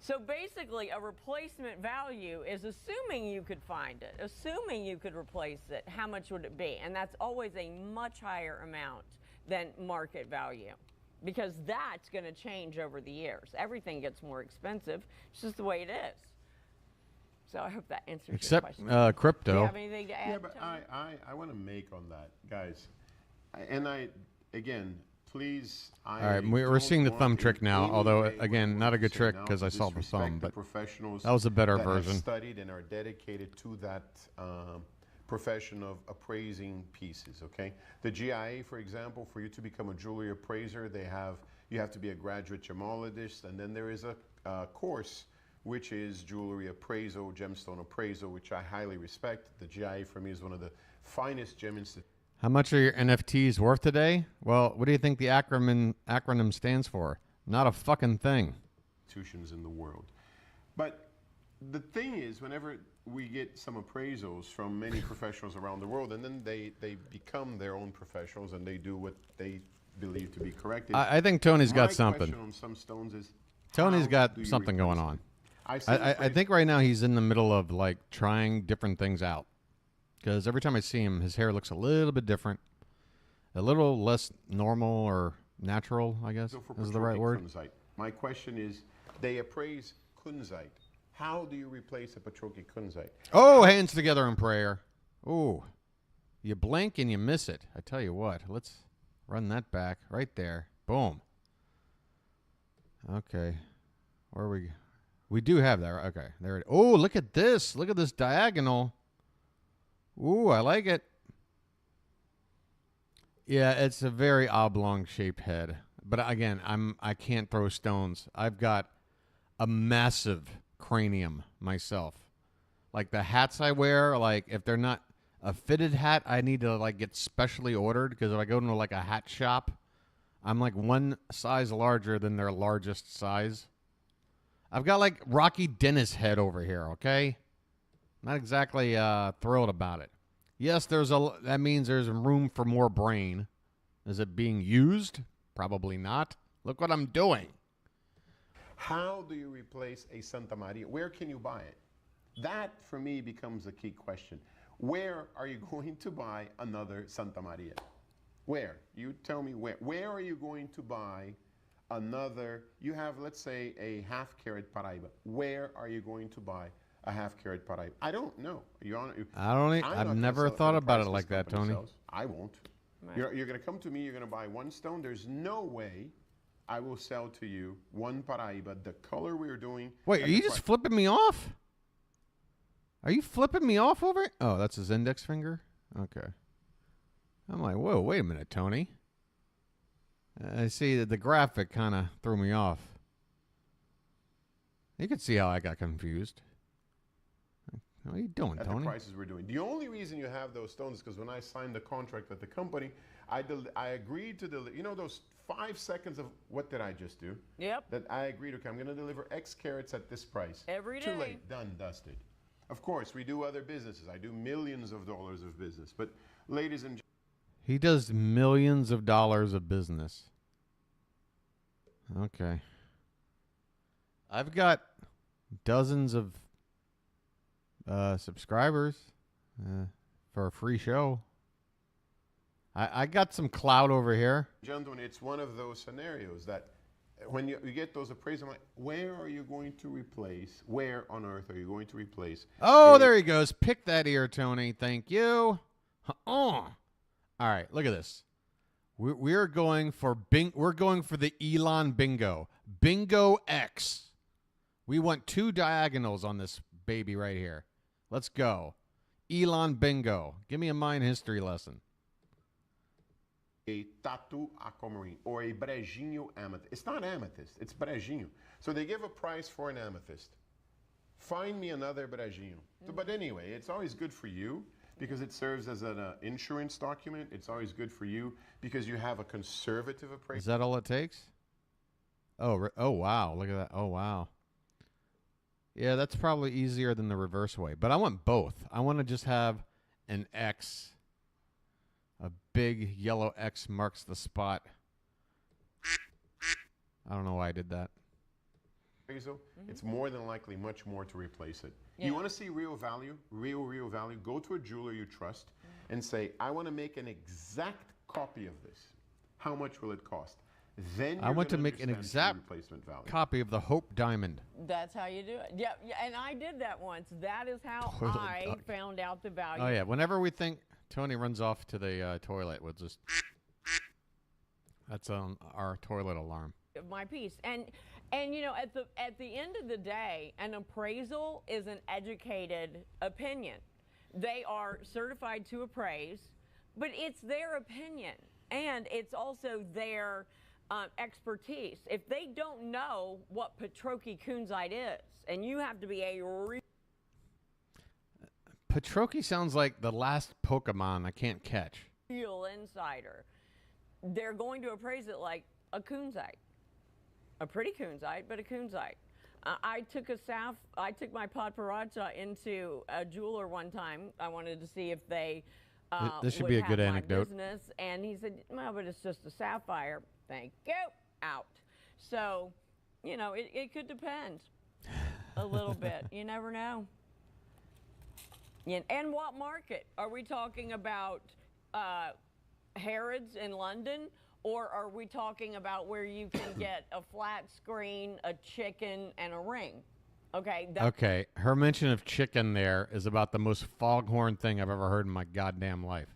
So basically, a replacement value is assuming you could find it, assuming you could replace it. How much would it be? And that's always a much higher amount than market value, because that's going to change over the years. Everything gets more expensive. It's just the way it is. So I hope that answers your question. Except crypto. Do you have anything to add? Yeah, but I want to make on that, guys. Again, please. All right, we're seeing the thumb trick now, although, again, not a good trick because I saw the thumb, but that was a better version. Have studied and are dedicated to that profession of appraising pieces, okay? The GIA, for example, for you to become a jewelry appraiser, you have to be a graduate gemologist, and then there is a course which is jewelry appraisal, gemstone appraisal, which I highly respect. The GIA for me is one of the finest gem institutes. How much are your NFTs worth today? Well, what do you think the acronym stands for? Not a fucking thing. Institutions in the world. But the thing is, whenever we get some appraisals from many professionals around the world, and then they become their own professionals and they do what they believe to be correct. I think Tony's got something. My question on some stones is, Tony's got something going on. I think right now he's in the middle of like trying different things out. Because every time I see him, his hair looks a little bit different. A little less normal or natural, I guess, is the right word. Kunzite. My question is, they appraise kunzite. How do you replace a Petroki kunzite? Oh, hands together in prayer. Oh, you blink and you miss it. I tell you what, let's run that back right there. Boom. Okay. Where are we? We do have that. Okay. There it is. Oh, look at this. Look at this diagonal. Ooh, I like it. Yeah, it's a very oblong-shaped head. But again, I can't throw stones. I've got a massive cranium myself. Like the hats I wear, like if they're not a fitted hat, I need to like get specially ordered, because if I go into like a hat shop, I'm like one size larger than their largest size. I've got like Rocky Dennis head over here, okay? Not exactly thrilled about it. Yes, that means there's room for more brain. Is it being used? Probably not. Look what I'm doing. How do you replace a Santa Maria? Where can you buy it? That, for me, becomes a key question. Where are you going to buy another Santa Maria? Where? You tell me where. Where are you going to buy another? You have, let's say, a half-carat Paraiba. Where are you going to buy a half-carat Paraiba? I don't know. I've never thought about it like that, Tony. I won't. Right. You're going to come to me, you're going to buy one stone. There's no way I will sell to you one Paraíba, the color we're doing. Wait, are you just flipping me off? Are you flipping me off over it? Oh, that's his index finger? Okay. I'm like, whoa, wait a minute, Tony. I see that the graphic kind of threw me off. You can see how I got confused. What are you doing, At Tony? the prices we're doing. The only reason you have those stones is because when I signed the contract with the company, I agreed to deliver. You know those 5 seconds of what did I just do? Yep. That I agreed, okay, I'm going to deliver X carats at this price. Every day. Too late. Done, dusted. Of course, we do other businesses. I do millions of dollars of business. But ladies and gentlemen. He does millions of dollars of business. Okay. I've got dozens of subscribers for a free show. I got some clout over here. Gentlemen, it's one of those scenarios that when you get those appraisals, I'm like, where are you going to replace? Where on earth are you going to replace? Oh, there he goes. Pick that ear, Tony. Thank you. All right, look at this. We're going for We're going for the Elon Bingo. Bingo X. We want 2 diagonals on this baby right here. Let's go. Elon Bingo. Give me a mind history lesson. A tatu aquamarine or a brejinho amethyst. It's not amethyst, it's brejinho. So they give a price for an amethyst. Find me another brejinho. But anyway, it's always good for you because it serves as an insurance document. It's always good for you because you have a conservative appraisal. Is that all it takes? Oh, wow. Look at that. Oh, wow. Yeah, that's probably easier than the reverse way. But I want both. I want to just have an X. A big yellow X marks the spot. I don't know why I did that. It's more than likely much more to replace it. Yeah. You want to see real value, real value, go to a jeweler you trust and say, I want to make an exact copy of this. How much will it cost? Then I want to make an exact replacement value. copy of the Hope Diamond. That's how you do it. Yeah, and I did that once. That is how Toilet I dog. found out the value. Oh, yeah. Whenever we think Tony runs off to the toilet, we'll just... That's our toilet alarm. Of my piece. And you know, at the end of the day, an appraisal is an educated opinion. They are certified to appraise, but it's their opinion, and it's also their expertise. If they don't know what Petroki kunzite is, and you have to be a Petroki sounds like the last Pokemon I can't catch. real insider, they're going to appraise it like a kunzite. A pretty kunzite, but a kunzite. I took my paparazza into a jeweler one time. I wanted to see if they this should would be a have good my anecdote. business, and he said, "Well, but it's just a sapphire." Thank you. Out. So, you know, it could depend a little bit. You never know. Yeah, and what market are we talking about? Harrods in London? Or are we talking about where you can get a flat screen, a chicken, and a ring? Okay. Okay. Her mention of chicken there is about the most foghorn thing I've ever heard in my goddamn life.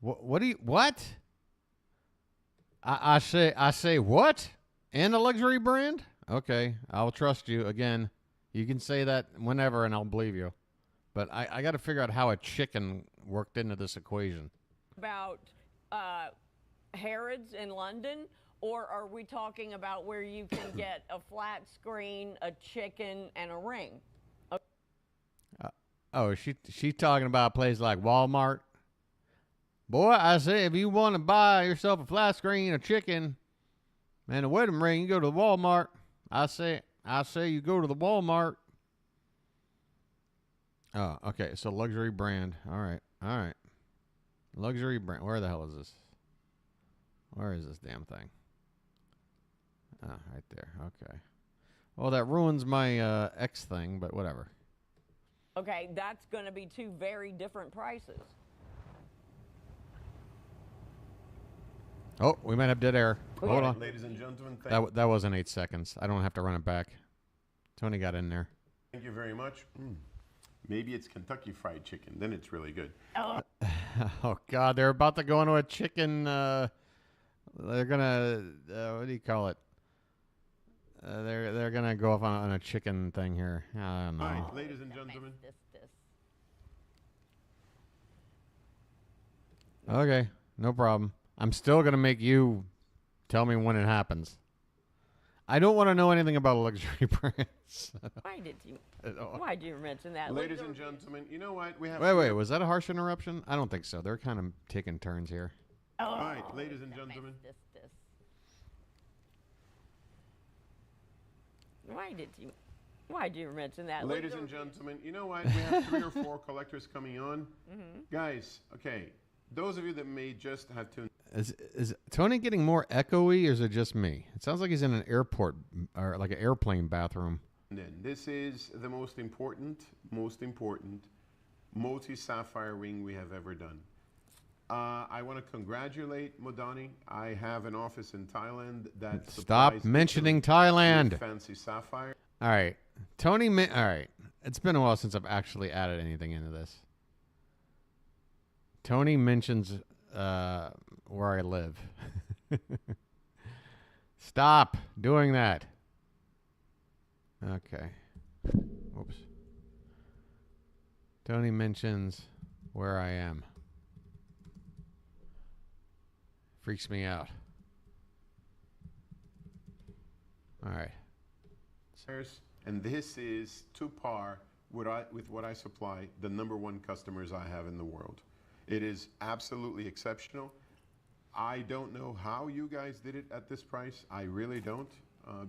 What? I say what? And a luxury brand? Okay. I'll trust you. Again, you can say that whenever and I'll believe you. But I got to figure out how a chicken worked into this equation. About Harrods in London, or are we talking about where you can get a flat screen, a chicken, and a ring? She talking about a place like Walmart. Boy, I say if you want to buy yourself a flat screen, a chicken, and a wedding ring, you go to the Walmart. I say you go to the Walmart. Oh, okay. So luxury brand. All right. Luxury brand. Where the hell is this? Where is this damn thing? Ah, right there. Okay. Well, that ruins my X thing, but whatever. Okay, that's going to be 2 very different prices. Oh, we might have dead air. Hold on. Ladies and gentlemen, That wasn't 8 seconds. I don't have to run it back. Tony got in there. thank you very much. Maybe it's Kentucky Fried Chicken. Then it's really good. Oh, God. They're about to go into a chicken They're gonna what do you call it? They're gonna go off on a chicken thing here. I don't know. All right, ladies and gentlemen. Okay, no problem. I'm still gonna make you tell me when it happens. I don't want to know anything about luxury brands. Why did you mention that? Ladies and gentlemen, you know what? We have. Wait, was that a harsh interruption? I don't think so. They're kind of taking turns here. Oh, all right, ladies and gentlemen. Why did you mention that? Ladies and gentlemen, you know what? We have 3 or 4 collectors coming on. Guys, okay. Those of you that may just have tuned. Is Tony getting more echoey, or is it just me? It sounds like he's in an airport or like an airplane bathroom. This is the most important multi-sapphire ring we have ever done. I want to congratulate Modani. I have an office in Thailand that Stop mentioning Thailand. Fancy sapphire. All right, Tony. All right, it's been a while since I've actually added anything into this. Tony mentions where I live. Stop doing that. Okay. Whoops. Tony mentions where I am. Freaks me out. All right. And this is to par with what I supply the #1 customers I have in the world. It is absolutely exceptional. I don't know how you guys did it at this price. I really don't,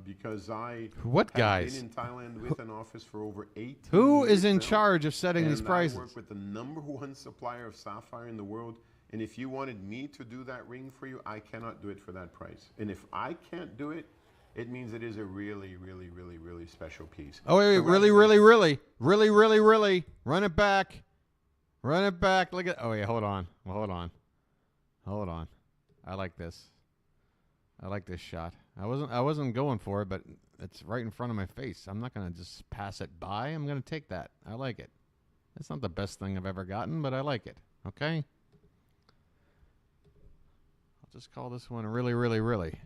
because I have been in Thailand with an office for over 8 years. Who is in charge of setting these prices? I work with the #1 supplier of sapphire in the world. And if you wanted me to do that ring for you, I cannot do it for that price. And if I can't do it, it means it is a really, really, really, really special piece. Oh, wait, really, really, really, really, really, really. Run it back. Run it back. Look at. Oh, wait, hold on. Hold on. Hold on. I like this. I like this shot. I wasn't going for it, but it's right in front of my face. I'm not going to just pass it by. I'm going to take that. I like it. It's not the best thing I've ever gotten, but I like it. Okay? I'll just call this one really, really, really.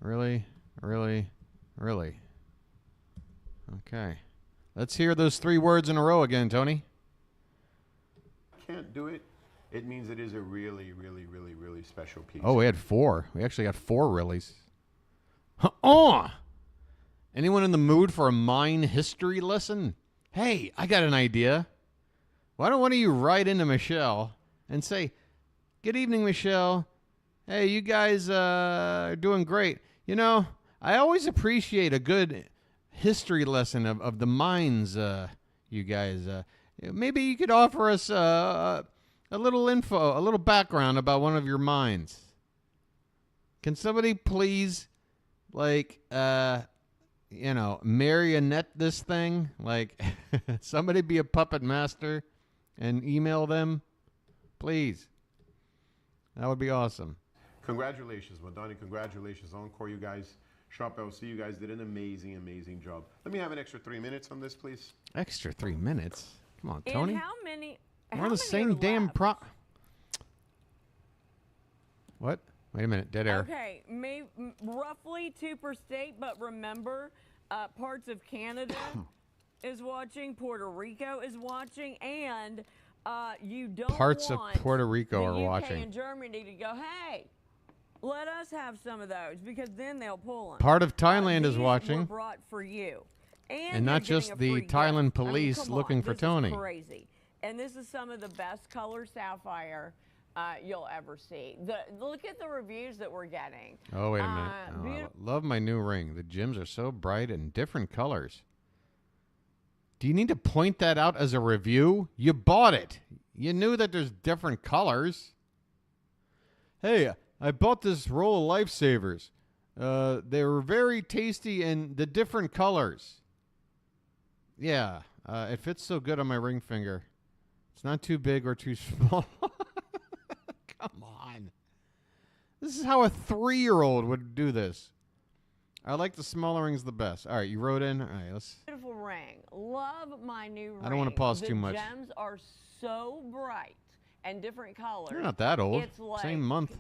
Really, really, really. Okay. Let's hear those 3 words in a row again, Tony. Can't do it, it means it is a really, really, really, really special piece. Oh, we had 4. We actually got 4 reallys. Anyone in the mood for a mine history lesson? Hey, I got an idea. Why don't one of you write into Michelle and say, "Good evening, Michelle. Hey, you guys are doing great. You know, I always appreciate a good history lesson of the mines, you guys. Maybe you could offer us a little info, a little background about one of your mines. Can somebody please, like, marionette this thing? Like, somebody be a puppet master and email them, please. That would be awesome." Congratulations, Madonna. Congratulations, Encore. You guys, ShopLC, you guys did an amazing, amazing job. Let me have an extra 3 minutes on this, please. Extra 3 minutes? Come on, Tony. And how many? We're on the same damn What? Wait a minute. Dead air. Okay, roughly 2 per state, but remember, parts of Canada is watching, Puerto Rico is watching, and you don't Parts of want Puerto Rico the are UK watching. and Germany to go, hey, let us have some of those, because then they'll pull them. Part of Thailand is These watching. were brought for you. And not just the Thailand police looking for Tony. This is crazy. And this is some of the best color sapphire you'll ever see. Look at the reviews that we're getting. Oh, wait a minute. I love my new ring. The gems are so bright and different colors. Do you need to point that out as a review? You bought it. You knew that there's different colors. Hey, I bought this roll of Lifesavers. They were very tasty and the different colors. Yeah, it fits so good on my ring finger. It's not too big or too small. Come on. This is how a 3-year-old would do this. I like the smaller rings the best. All right, you wrote in. All right, let's. Beautiful ring. Love my new ring. I don't want to pause too much. The gems are so bright and different colors. You're not that old. It's like, same month.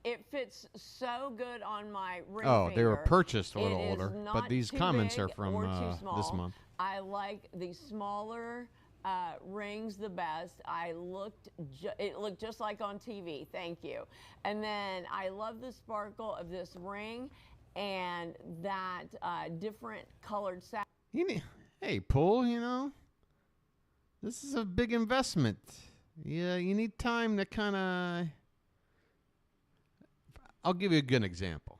It fits so good on my ring Oh, finger. they were purchased a little It is older, but not these too comments big are from or too small. this month. I like the smaller rings the best. It looked just like on TV. Thank you. And then I love the sparkle of this ring and that different colored satin. Hey, Pool, you know, this is a big investment. Yeah, you need time to kind of... I'll give you a good example.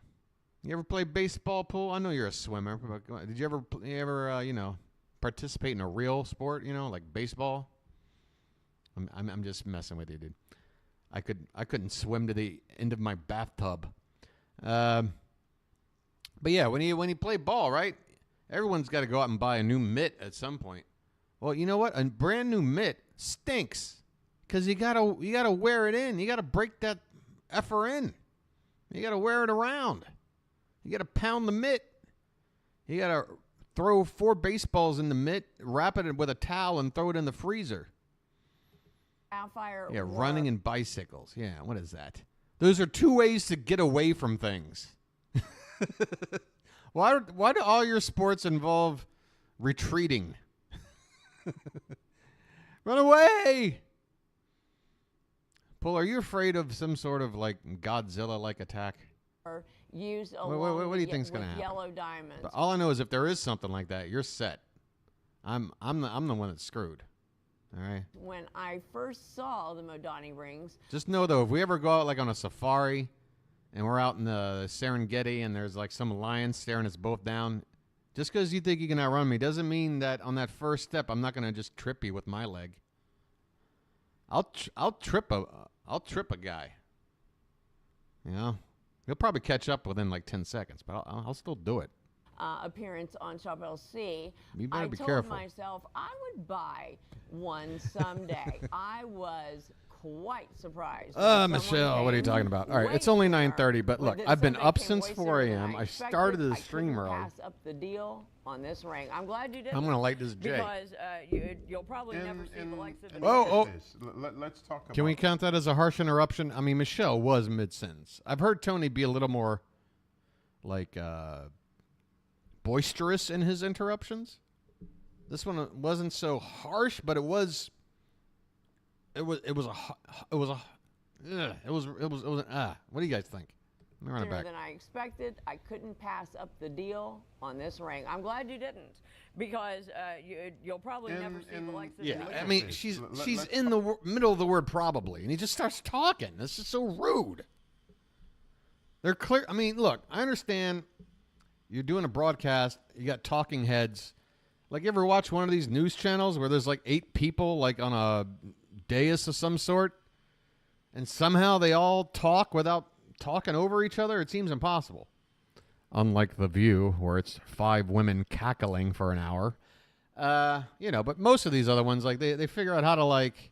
You ever play baseball, Pool? I know you're a swimmer, but did you ever, you know, participate in a real sport, you know, like baseball? I'm just messing with you, dude. I couldn't swim to the end of my bathtub. But yeah, when you play ball, right? Everyone's got to go out and buy a new mitt at some point. Well, you know what? A brand new mitt stinks because you gotta wear it in. You gotta break that effer in. You gotta wear it around. You gotta pound the mitt. You gotta throw 4 baseballs in the mitt, wrap it with a towel, and throw it in the freezer. Sapphire. Yeah, running and bicycles. Yeah, what is that? Those are 2 ways to get away from things. Why do all your sports involve retreating? Run away! Paul, are you afraid of some sort of like Godzilla-like attack? Use what do you think's going to happen? Yellow diamonds. But all I know is if there is something like that, you're set. I'm the one that's screwed. All right. When I first saw the Modani rings, just know though, if we ever go out like on a safari, and we're out in the Serengeti, and there's like some lion staring us both down, just because you think you can outrun me doesn't mean that on that first step I'm not going to just trip you with my leg. I'll trip a guy. You know, he'll probably catch up within like 10 seconds, but I'll still do it. Appearance on ShopLC, You better I be told careful. myself I would buy one someday. I was quite surprised. Michelle, what are you talking about? All right, it's only 9:30, but look, I've been up since 4 a.m. I started the stream early. Pass up the deal on this ring. I'm glad you did. I'm going to light this J. Because you'll probably never see the likes of it. Let's talk about... Can we count that as a harsh interruption? I mean, Michelle was mid-sentence. I've heard Tony be a little more, like, boisterous in his interruptions. This one wasn't so harsh, but it was what do you guys think? Let me run it back. Than I expected. I couldn't pass up the deal on this ring. I'm glad you didn't, because you'll probably never see the likes of it. Yeah, I mean, she's in the middle of the word probably, and he just starts talking. This is so rude. They're clear. I mean, look, I understand you're doing a broadcast. You got talking heads. Like, you ever watch one of these news channels where there's like 8 people like on a dais of some sort, and somehow they all talk without talking over each other? It seems impossible. Unlike The View, where it's 5 women cackling for an hour. You know, but most of these other ones, like, they figure out how to, like,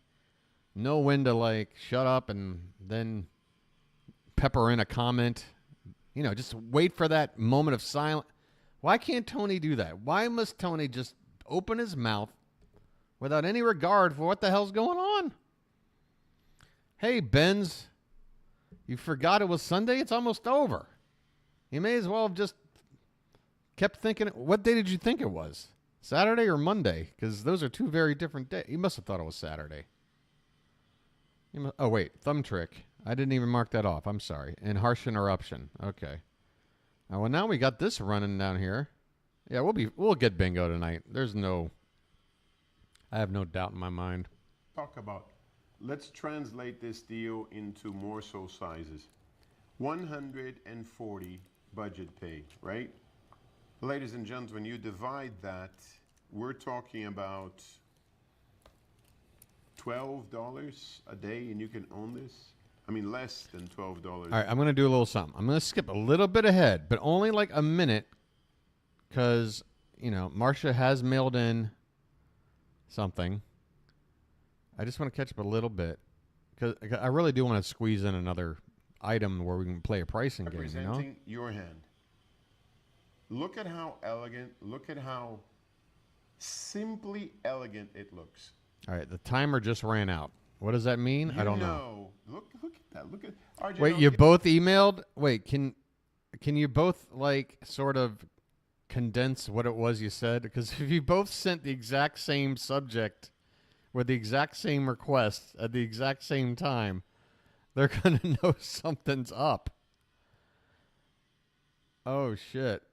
know when to, like, shut up and then pepper in a comment. You know, just wait for that moment of silence. Why can't Tony do that? Why must Tony just open his mouth without any regard for what the hell's going on? Hey, Benz, you forgot it was Sunday? It's almost over. You may as well have just kept thinking. What day did you think it was? Saturday or Monday? Because those are 2 very different days. You must have thought it was Saturday. Oh, wait. Thumb trick. I didn't even mark that off. I'm sorry. And harsh interruption. Okay. Well, now we got this running down here. Yeah, we'll get bingo tonight. I have no doubt in my mind. Talk about, let's translate this deal into more so sizes. 140 budget pay, right? Ladies and gentlemen, when you divide that, we're talking about $12 a day, and you can own this. I mean, less than $12. All right, I'm going to do a little something. I'm going to skip a little bit ahead, but only like a minute, because, you know, Marcia has mailed in something. I just want to catch up a little bit, because I really do want to squeeze in another item where we can play a pricing game, you know? Representing your hand. Look at how elegant, look at how simply elegant it looks. All right, the timer just ran out. What does that mean? I don't know. Look at that. Look at RJ. Wait, you both emailed? Wait, can you both like sort of condense what it was you said? Because if you both sent the exact same subject with the exact same request at the exact same time, they're gonna know something's up. Oh shit.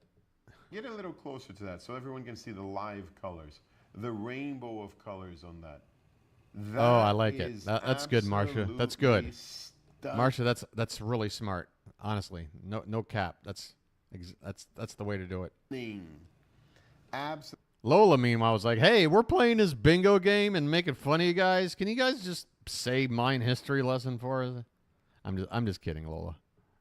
Get a little closer to that so everyone can see the live colors, the rainbow of colors on that. Oh, I like it. That's good, Marcia. That's good. Marcia, that's really smart. Honestly, no cap. That's the way to do it. Absolutely. Lola, meanwhile, was like, "Hey, we're playing this bingo game and making fun of you guys. Can you guys just say mine history lesson for us?" I'm just kidding, Lola.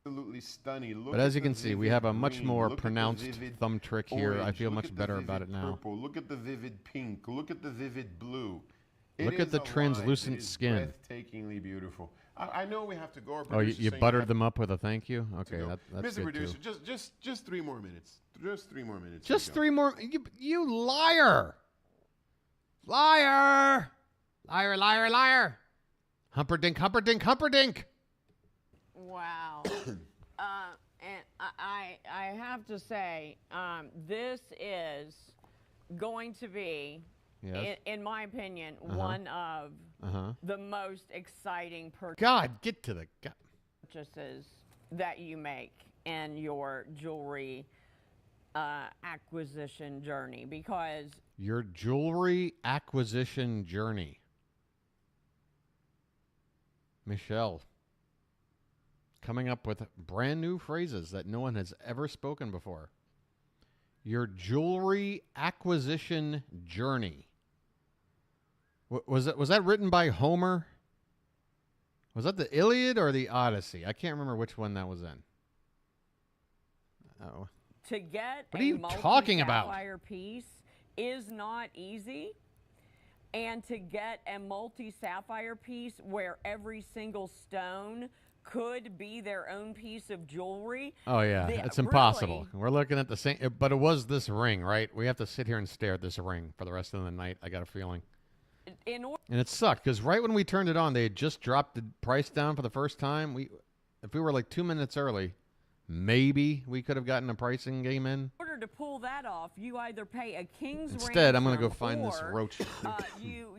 Absolutely stunning. But as you can see, we have a much more pronounced thumb trick here. I feel much better about it now. Purple. Look at the vivid pink. Look at the vivid blue. Look at the translucent skin. Breathtakingly beautiful. I know we have to go. Oh, you buttered them up with a thank you? Okay, that's Mr. good Producer, too. just 3 more minutes. Just 3 more minutes. Just 3 more. You liar! Liar! Liar! Liar! Liar! Humperdink! Humperdink! Humperdink! Wow. And I have to say, this is going to be, yes, in my opinion, one of the most exciting get to the purchases that you make in your jewelry acquisition journey, because your jewelry acquisition journey. Michelle. Coming up with brand new phrases that no one has ever spoken before. Your jewelry acquisition journey. Was that written by Homer? Was that the Iliad or the Odyssey? I can't remember which one that was in. Oh. To get what are you talking about? Sapphire piece is not easy. And to get a multi-sapphire piece where every single stone could be their own piece of jewelry. Oh, yeah. It's impossible. We're looking at the same, but it was this ring, right? We have to sit here and stare at this ring for the rest of the night, I got a feeling. And it sucked, because right when we turned it on, they had just dropped the price down for the first time. If we were like 2 minutes early, maybe we could have gotten a pricing game in. In order to pull that off, you either pay a king's Instead, I'm going to go find this roach.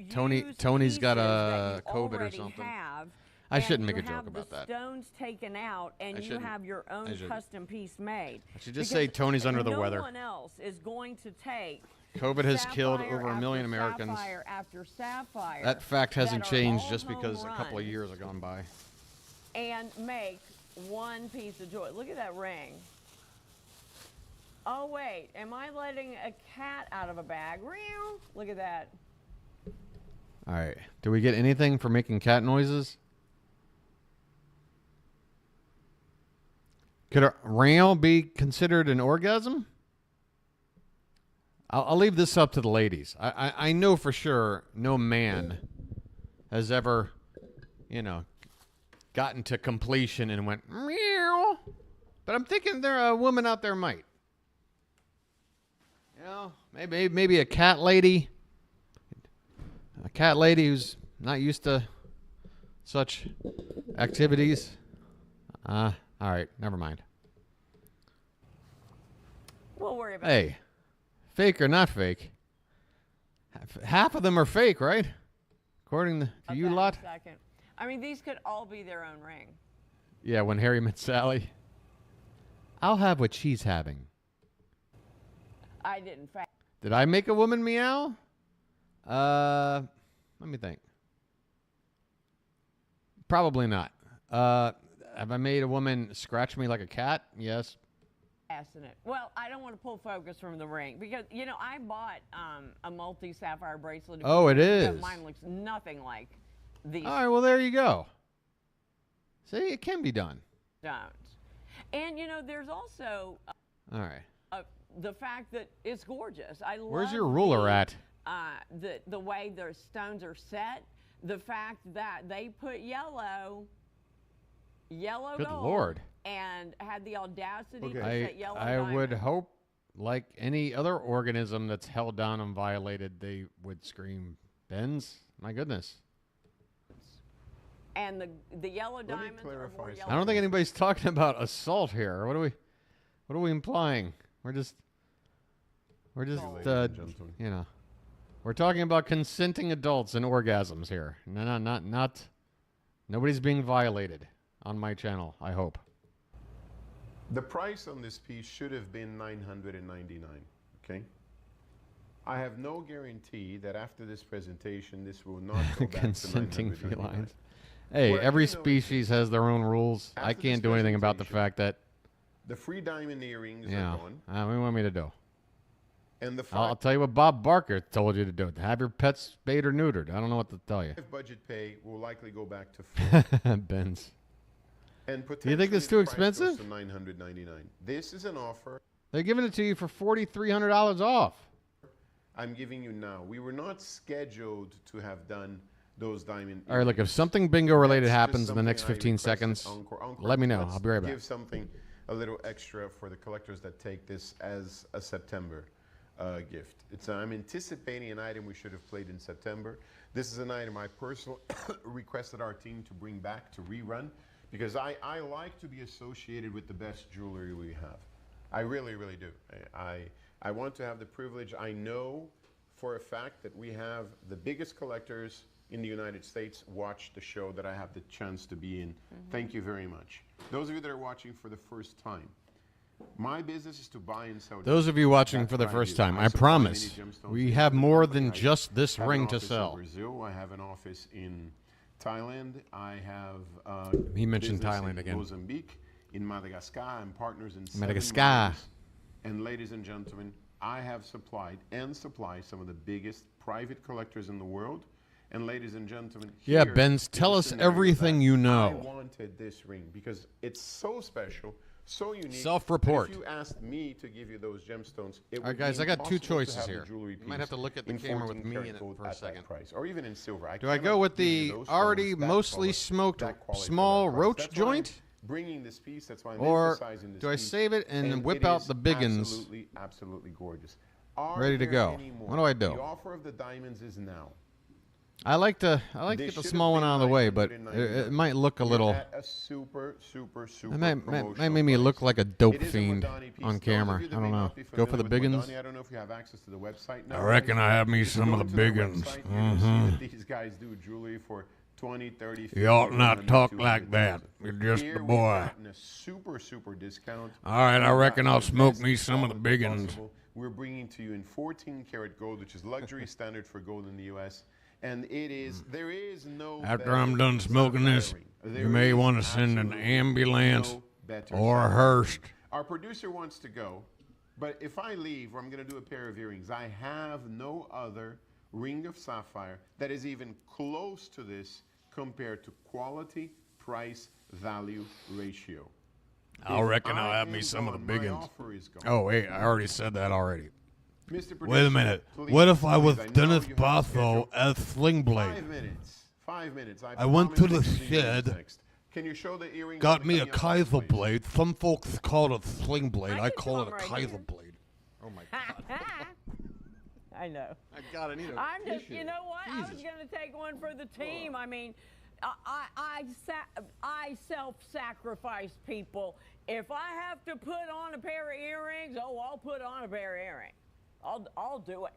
Tony's got a COVID or something. I shouldn't make a joke about that. Stones taken out, and you have your own custom piece made. I should just say Tony's under the weather. No one else is going to take. COVID has killed over 1 million Americans. Sapphire after sapphire. That fact hasn't changed just because a couple of years have gone by. And make one piece of jewelry. Look at that ring. Oh wait, am I letting a cat out of a bag? Look at that. All right. Do we get anything for making cat noises? Could a rail be considered an orgasm? I'll leave this up to the ladies. I know for sure no man has ever, gotten to completion and went meow. But I'm thinking a woman out there might. Maybe a cat lady. A cat lady who's not used to such activities. All right, never mind. We'll worry about it. Hey, fake or not fake, half of them are fake, right? According to you lot. Second. I mean, these could all be their own ring. Yeah, when Harry met Sally. I'll have what she's having. I didn't. Did I make a woman meow? Let me think. Probably not. Have I made a woman scratch me like a cat? Yes. Well, I don't want to pull focus from the ring because, I bought a multi-sapphire bracelet. Oh, it is. Mine looks nothing like these. All right, well, there you go. See, it can be done. Don't. And, there's also all right. The fact that it's gorgeous. I love Where's your ruler at? The way the stones are set. The fact that they put yellow Good gold, Lord. and had the audacity to I set yellow would diamond. hope, like any other organism that's held down and violated, they would scream, Benz, my goodness. And the yellow diamonds are more yellow. I don't think anybody's talking about assault here. What are we implying? We're just you know, we're talking about consenting adults and orgasms here. Not nobody's being violated on my channel, I hope. The price on this piece should have been $999, okay? I have no guarantee that after this presentation, this will not go back consenting to $999. felines. Hey, What I every do know species has their own rules. I after can't this do anything about the presentation, fact that. the free diamond earrings Yeah. are gone. What do you want me to do? And the I'll tell you what Bob Barker told you to do. Have your pets spayed or neutered. I don't know what to tell you. budget pay will likely go back to full. Benz. And Do you think it's too expensive? To $999. This is an offer They're giving it to you for $4,300 off. I'm giving you now. We were not scheduled to have done those diamond. All right, look, if something bingo related happens in the next 15 seconds, let me know. I'll be right back. Give something a little extra for the collectors that take this as a September gift. I'm anticipating an item we should have played in September. This is an item I personally requested our team to bring back to rerun because I like to be associated with the best jewelry we have. I really, really do. I want to have the privilege. I know for a fact that we have the biggest collectors in the United States watch the show that I have the chance to be in. Thank you very much. Those of you that are watching for the first time, my business is to buy and sell. Those of you watching for the first time, I promise, we have more than just this ring to sell. Brazil. I have an office in Thailand. I have he mentioned business Thailand in again. Mozambique, in Madagascar. I'm partners in 7 Madagascar. mines. And ladies and gentlemen, I have supplied and supply some of the biggest private collectors in the world. And ladies and gentlemen, Yeah, here Benz, is tell a us scenario everything that you I know. wanted this ring because it's so special, so unique. Self-report. If you asked me to give you those gemstones, it All right, would guys, be I got two impossible to choices have the here. jewelry You might have to piece look at the in camera with 14 me in karat it gold for a at that second. price, or even in silver. Do I cannot go with give you the those already stones, that mostly color, smoked that quality for small that price. roach That's why I'm joint? bringing this piece. That's why I'm Or emphasizing this do I piece. save it and whip it out is the biggins? Absolutely, absolutely gorgeous. Are Ready to there go. any more? What do I do? The offer of the diamonds is now. I like to get the small one out of the way, but it might look a little. A super It might promotional make me look price. like a dope It is a fiend Madani piece. on Those camera. of you that I don't may know. not be Go for the familiar with biggins. Madani, I don't know if you have access to the website now. I reckon I have me If you some go of the to their biggins. website, you will see that these guys do jewelry for 20, 30, 50, You ought not 100, talk 200, like that. You're just Here the we've boy. gotten a super discount. All right, I We've reckon gotten I'll the smoke best me some of the quality biggins. possible. We're bringing to you in 14 karat gold, which is luxury standard for gold in the U.S. And it is, there is no After better I'm done smoking this, sapphire ring. you There may is want to send an absolutely ambulance no better or a sapphire hearse. ring. Our producer wants to go, but if I leave, I'm going to do a pair of earrings. I have no other ring of sapphire that is even close to this compared to quality, price, value ratio. I reckon I'll I have me am some of the gone, my biggins. offer is gone. Oh, wait, I already said that already. Mr. Wait a Producer, minute. please, What if I was please, know Dennis you have Botho scheduled as Sling Blade? 5 minutes. 5 minutes. I went to promise the to do earrings shed, next. Can you show the earrings? got on the me a coming up, Kaiser please? blade. Some folks call it a sling blade. I can call do it a 'em right Kaiser here. blade. Oh my God. I know. I got it. I'm just, you know what? I was going to take one for the team. I mean, I self-sacrifice people. If I have to put on a pair of earrings, I'll put on a pair of earrings. I'll do it.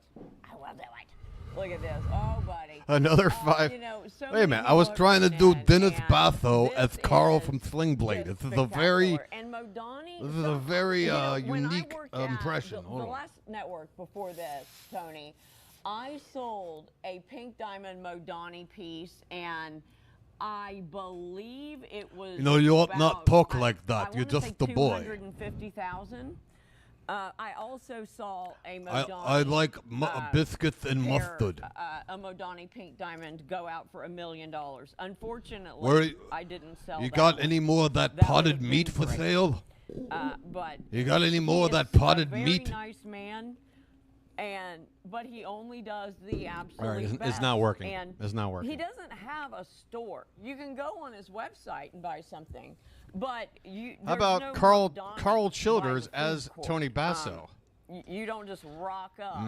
I will do it. Look at this. Oh, buddy. Another 5. You know, so Wait a many minute. I was people trying to are do saying, Dennis and Botho as this Carl is from Sling Blade. just This is a very, spectacular. And Modani, this is a very when I unique worked at impression. The Hold on. last network before this, Tony, I sold a pink diamond Modani piece, and I believe it was. You know, you ought not about, talk like that. I You're wanna just say the boy. 250,000. I also saw a Modani. I like biscuits and pair, mustard. A Modani pink diamond go out for $1 million. Unfortunately, Where- I didn't sell. You that got one. any more of that That potted would've meat been for great. sale? But You got any more of he that is potted a very meat? nice man, but he only does the absolute All right, it's best. not working. And It's not working. He doesn't have a store. You can go on his website and buy something, but you. How there's about no Carl Madonna Carl by the Childers food as court. Tony Basso? You don't just rock up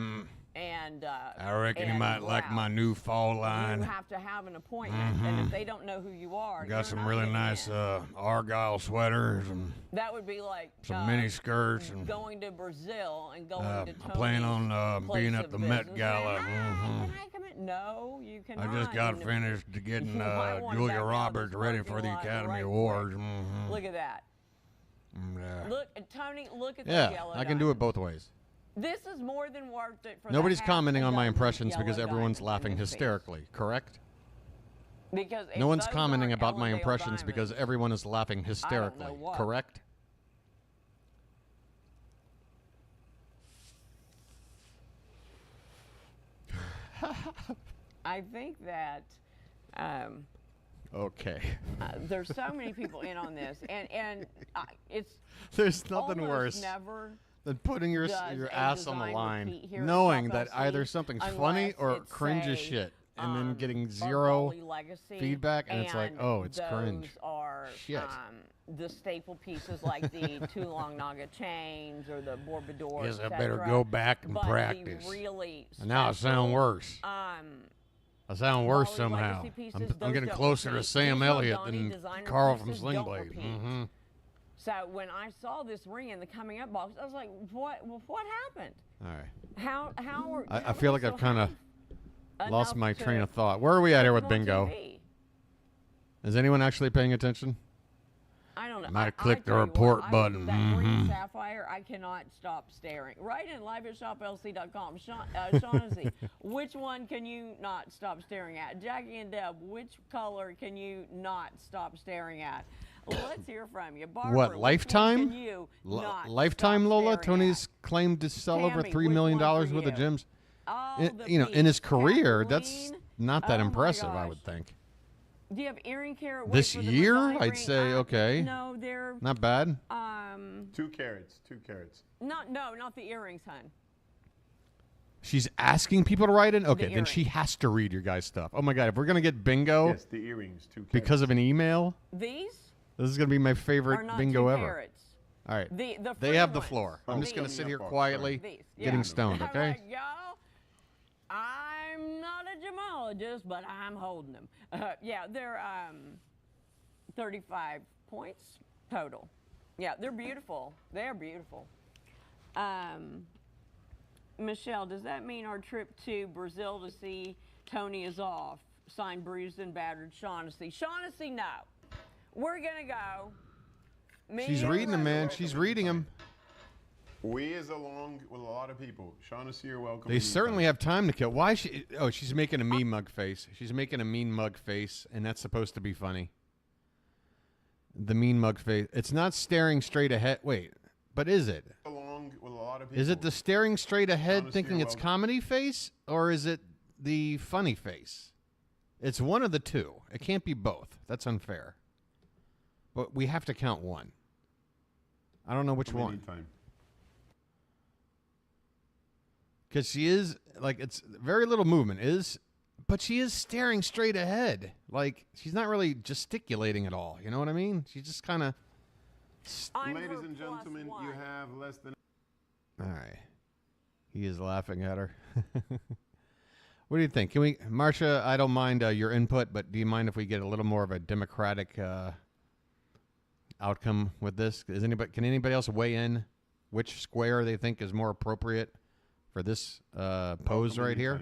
and. I reckon you might like my new fall line. You have to have an appointment, and if they don't know who you are, got some really nice Argyle sweaters and that would be like some mini skirts and going to Brazil and going to Tony's I plan on being at the Met Gala. Can I come in? No, you cannot. I just got finished getting Julia Roberts ready for the Academy Awards. Look at that. Look, Tony, look at the yellow. I can do it both ways. This is more than worth it for Nobody's commenting on my impressions because everyone's laughing hysterically, correct? Because no one's commenting about my impressions because everyone is laughing hysterically, correct? I think that okay. There's so many people in on this, and it's there's nothing worse than putting your ass on the line, knowing that either something's funny or cringe as shit, and then getting zero feedback, and it's like, oh, it's cringe. Are shit. The staple pieces like the two long naga chains or the Bourbador. Yes, I better go back and practice. And now I sound worse. I sound worse somehow. I'm getting closer to Sam Elliott than Carl from Sling Blade. So when I saw this ring in the coming up box, I was like, "What? Well, what happened? All right. How I feel like I've kind of lost my train of thought. Where are we at here with bingo? Is anyone actually paying attention? I don't know. Might have clicked the report button. That green sapphire, I cannot stop staring. Right in live at ShopLC.com. Shaughnessy, which one can you not stop staring at? Jackie and Deb, which color can you not stop staring at? Let's hear from you. Barbara, what, Lifetime? Can you Lifetime, Lola? Tony's claimed to sell over $3 million worth of gems. In his career, that's not that impressive, I would think. Do you have earring carat? This year, I'd say okay. No, they're not bad. 2 carats. 2 carats. Not the earrings, hon. She's asking people to write in. Okay, then she has to read your guys' stuff. Oh my God, if we're gonna get bingo, yes, the earrings, 2 carats. Because of an email. These. This is gonna be my favorite bingo ever. Carats. All right, they have the floor. I'm just gonna sit here quietly, getting stoned. Okay. I'm not a gemologist, but I'm holding them. Yeah, they're 35 points total. Yeah, they're beautiful. They're beautiful. Michelle, does that mean our trip to Brazil to see Tony is off? Signed, bruised, and battered Shaughnessy. Shaughnessy, no. We're going to go. She's reading them, man. She's reading them. We is along with a lot of people. Shaughnessy, you're welcome. They certainly have time to kill. Why is she? Oh, she's making a mean mug face. She's making a mean mug face, and that's supposed to be funny. The mean mug face. It's not staring straight ahead. Wait, but is it? Along with a lot of people. Is it the staring straight ahead, thinking it's comedy face, or is it the funny face? It's one of the two. It can't be both. That's unfair. But we have to count one. I don't know which one. Because she is, like, it's very little movement, but she is staring straight ahead. Like, she's not really gesticulating at all. You know what I mean? She's just kind of... Ladies and gentlemen, you have less than... All right. He is laughing at her. What do you think? Can we... Marcia, I don't mind your input, but do you mind if we get a little more of a democratic outcome with this? Can anybody else weigh in which square they think is more appropriate for this pose right here?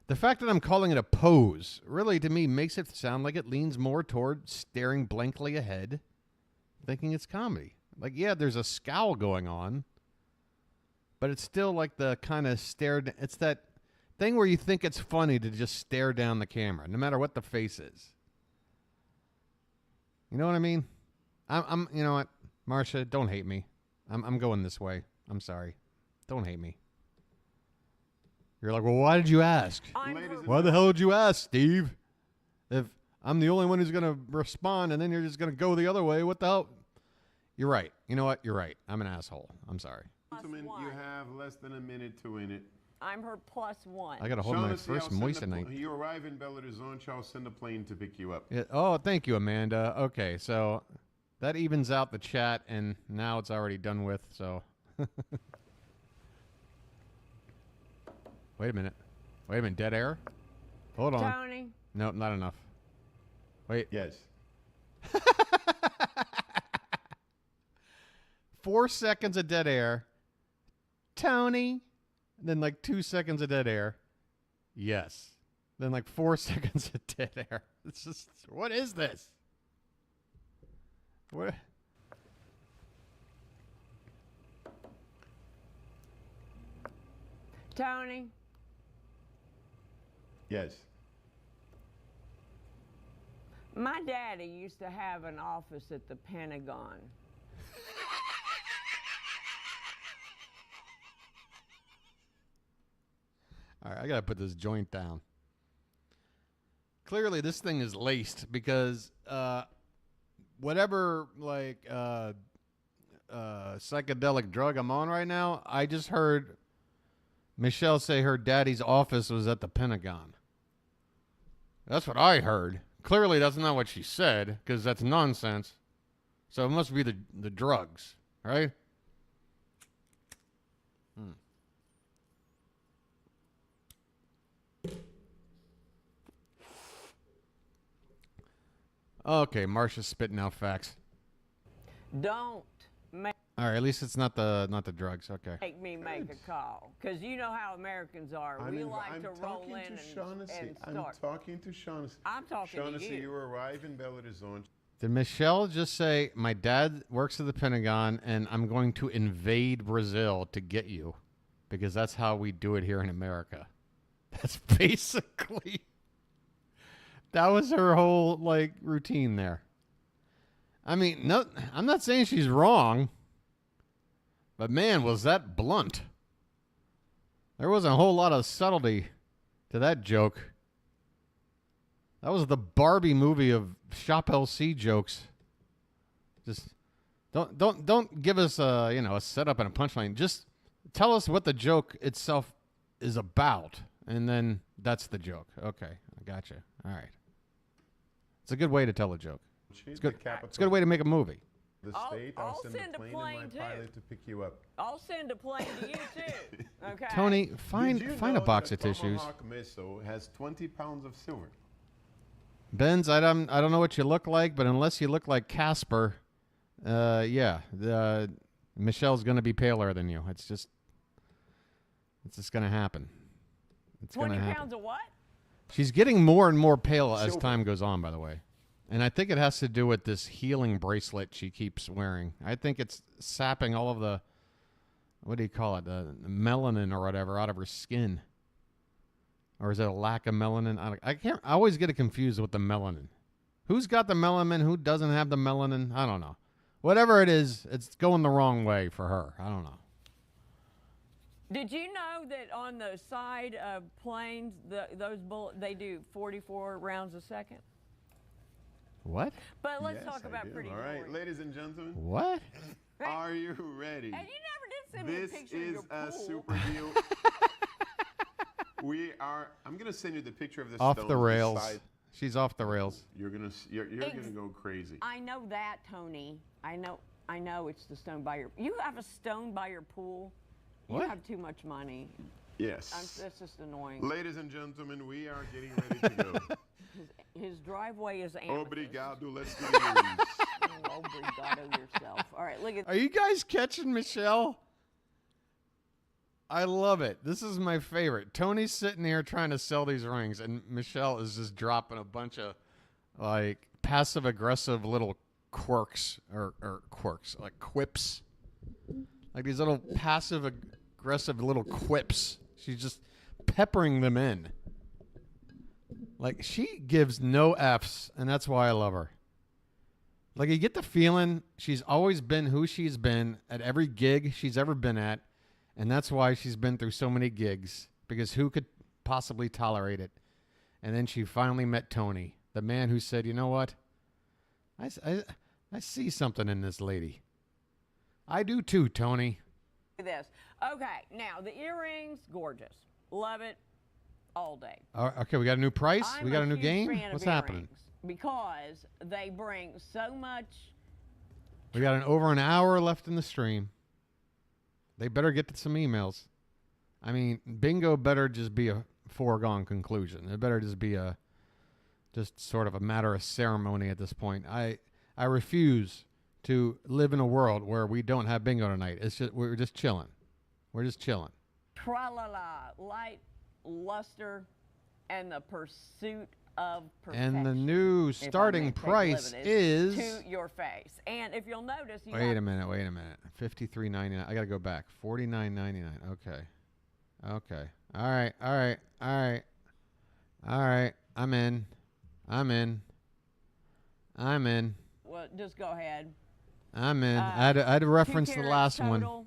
The fact that I'm calling it a pose really, to me, makes it sound like it leans more toward staring blankly ahead, thinking it's comedy. Like, yeah, there's a scowl going on, but it's still like the kind of it's that thing where you think it's funny to just stare down the camera, no matter what the face is. You know what I mean? You know what, Marcia, don't hate me. I'm going this way. I'm sorry. Don't hate me. You're like, well, why did you ask? Why the hell did you ask, Steve? If I'm the only one who's going to respond and then you're just going to go the other way, what the hell? You're right. You know what? You're right. I'm an asshole. I'm sorry. Gentlemen, you have less than a minute to win it. I'm her +1. I got to hold my first moissanite. You arrive in Belo Horizonte, I'll send a plane to pick you up. Yeah. Oh, thank you, Amanda. Okay, so that evens out the chat, and now it's already done with, so... Wait a minute. Wait a minute. Dead air? Hold on. Tony. Nope, not enough. Wait. Yes. 4 seconds of dead air. Tony. Then like 2 seconds of dead air. Yes. Then like 4 seconds of dead air. It's just, what is this? What? Tony. Yes. My daddy used to have an office at the Pentagon. All right, I gotta put this joint down. Clearly, this thing is laced because whatever like psychedelic drug I'm on right now, I just heard Michelle say her daddy's office was at the Pentagon. That's what I heard. Clearly, that's not what she said because that's nonsense. So it must be the drugs, right? Okay, Marsha's spitting out facts. Don't make All right, at least it's not the drugs. Okay. me make a call, because you know how Americans are. We like to roll in and start. I'm talking to Shaughnessy. I'm talking to Shaughnessy, you. you arrive in Belo Horizonte. Did Michelle just say, my dad works at the Pentagon and I'm going to invade Brazil to get you? Because that's how we do it here in America. That's basically... That was her whole, like, routine there. I mean, no, I'm not saying she's wrong. But, man, was that blunt. There wasn't a whole lot of subtlety to that joke. That was the Barbie movie of ShopLC jokes. Just don't give us a setup and a punchline. Just tell us what the joke itself is about, and then that's the joke. Okay, I gotcha. All right. It's a good way to tell a joke. It's good. It's a good way to make a movie. The state, I'll send a plane and my pilot to pick you up. I'll send a plane to you too. Okay. Tony, find a box of tissues. Tomahawk missile has 20 pounds of silver. Benz, I don't know what you look like, but unless you look like Casper, Michelle's going to be paler than you. It's just going to happen. It's 20 pounds of what? She's getting more and more pale as time goes on, by the way. And I think it has to do with this healing bracelet she keeps wearing. I think it's sapping all of the, what do you call it, the melanin or whatever out of her skin. Or is it a lack of melanin? I always get it confused with the melanin. Who's got the melanin? Who doesn't have the melanin? I don't know. Whatever it is, it's going the wrong way for her. I don't know. Did you know that on the side of planes, those bullets, they do 44 rounds a second? What? But let's talk about pretty. All right, ladies and gentlemen. What? Are you ready? And you never did send me a picture of your pool. This is a super deal. I'm gonna send you the picture of this. Off the rails. She's off the rails. You're gonna go crazy. I know that, Tony. I know it's the stone by your. You have a stone by your pool. What? You have too much money. Yes. That's just annoying. Ladies and gentlemen, we are getting ready to go. His driveway is amethyst. Obrigado. Let's do this. Obrigado yourself. All right, look at. Are you guys catching Michelle? I love it. This is my favorite. Tony's sitting here trying to sell these rings, and Michelle is just dropping a bunch of, like, passive-aggressive little quirks, or quirks, like quips. Like these little passive-aggressive little quips. She's just peppering them in. Like, she gives no Fs, and that's why I love her. Like, you get the feeling she's always been who she's been at every gig she's ever been at, and that's why she's been through so many gigs, because who could possibly tolerate it? And then she finally met Tony, the man who said, you know what? I see something in this lady. I do too, Tony. this. Okay, now the earrings, gorgeous. Love it all day. Okay, we got a new price? We got a new game? Fan What's of happening? Because they bring so much. We got over an hour left in the stream. They better get to some emails. I mean, bingo better just be a foregone conclusion. It better just be just sort of a matter of ceremony at this point. I refuse to live in a world where we don't have bingo tonight. We're just chilling. We're just chilling. Tra-la-la, light, luster, and the pursuit of perfection. And the new starting price is to your face. And if you'll notice, wait a minute. $53.99. I got to go back. $49.99. Okay. All right. I'm in. Well, just go ahead. I'm in. I had to reference the last one.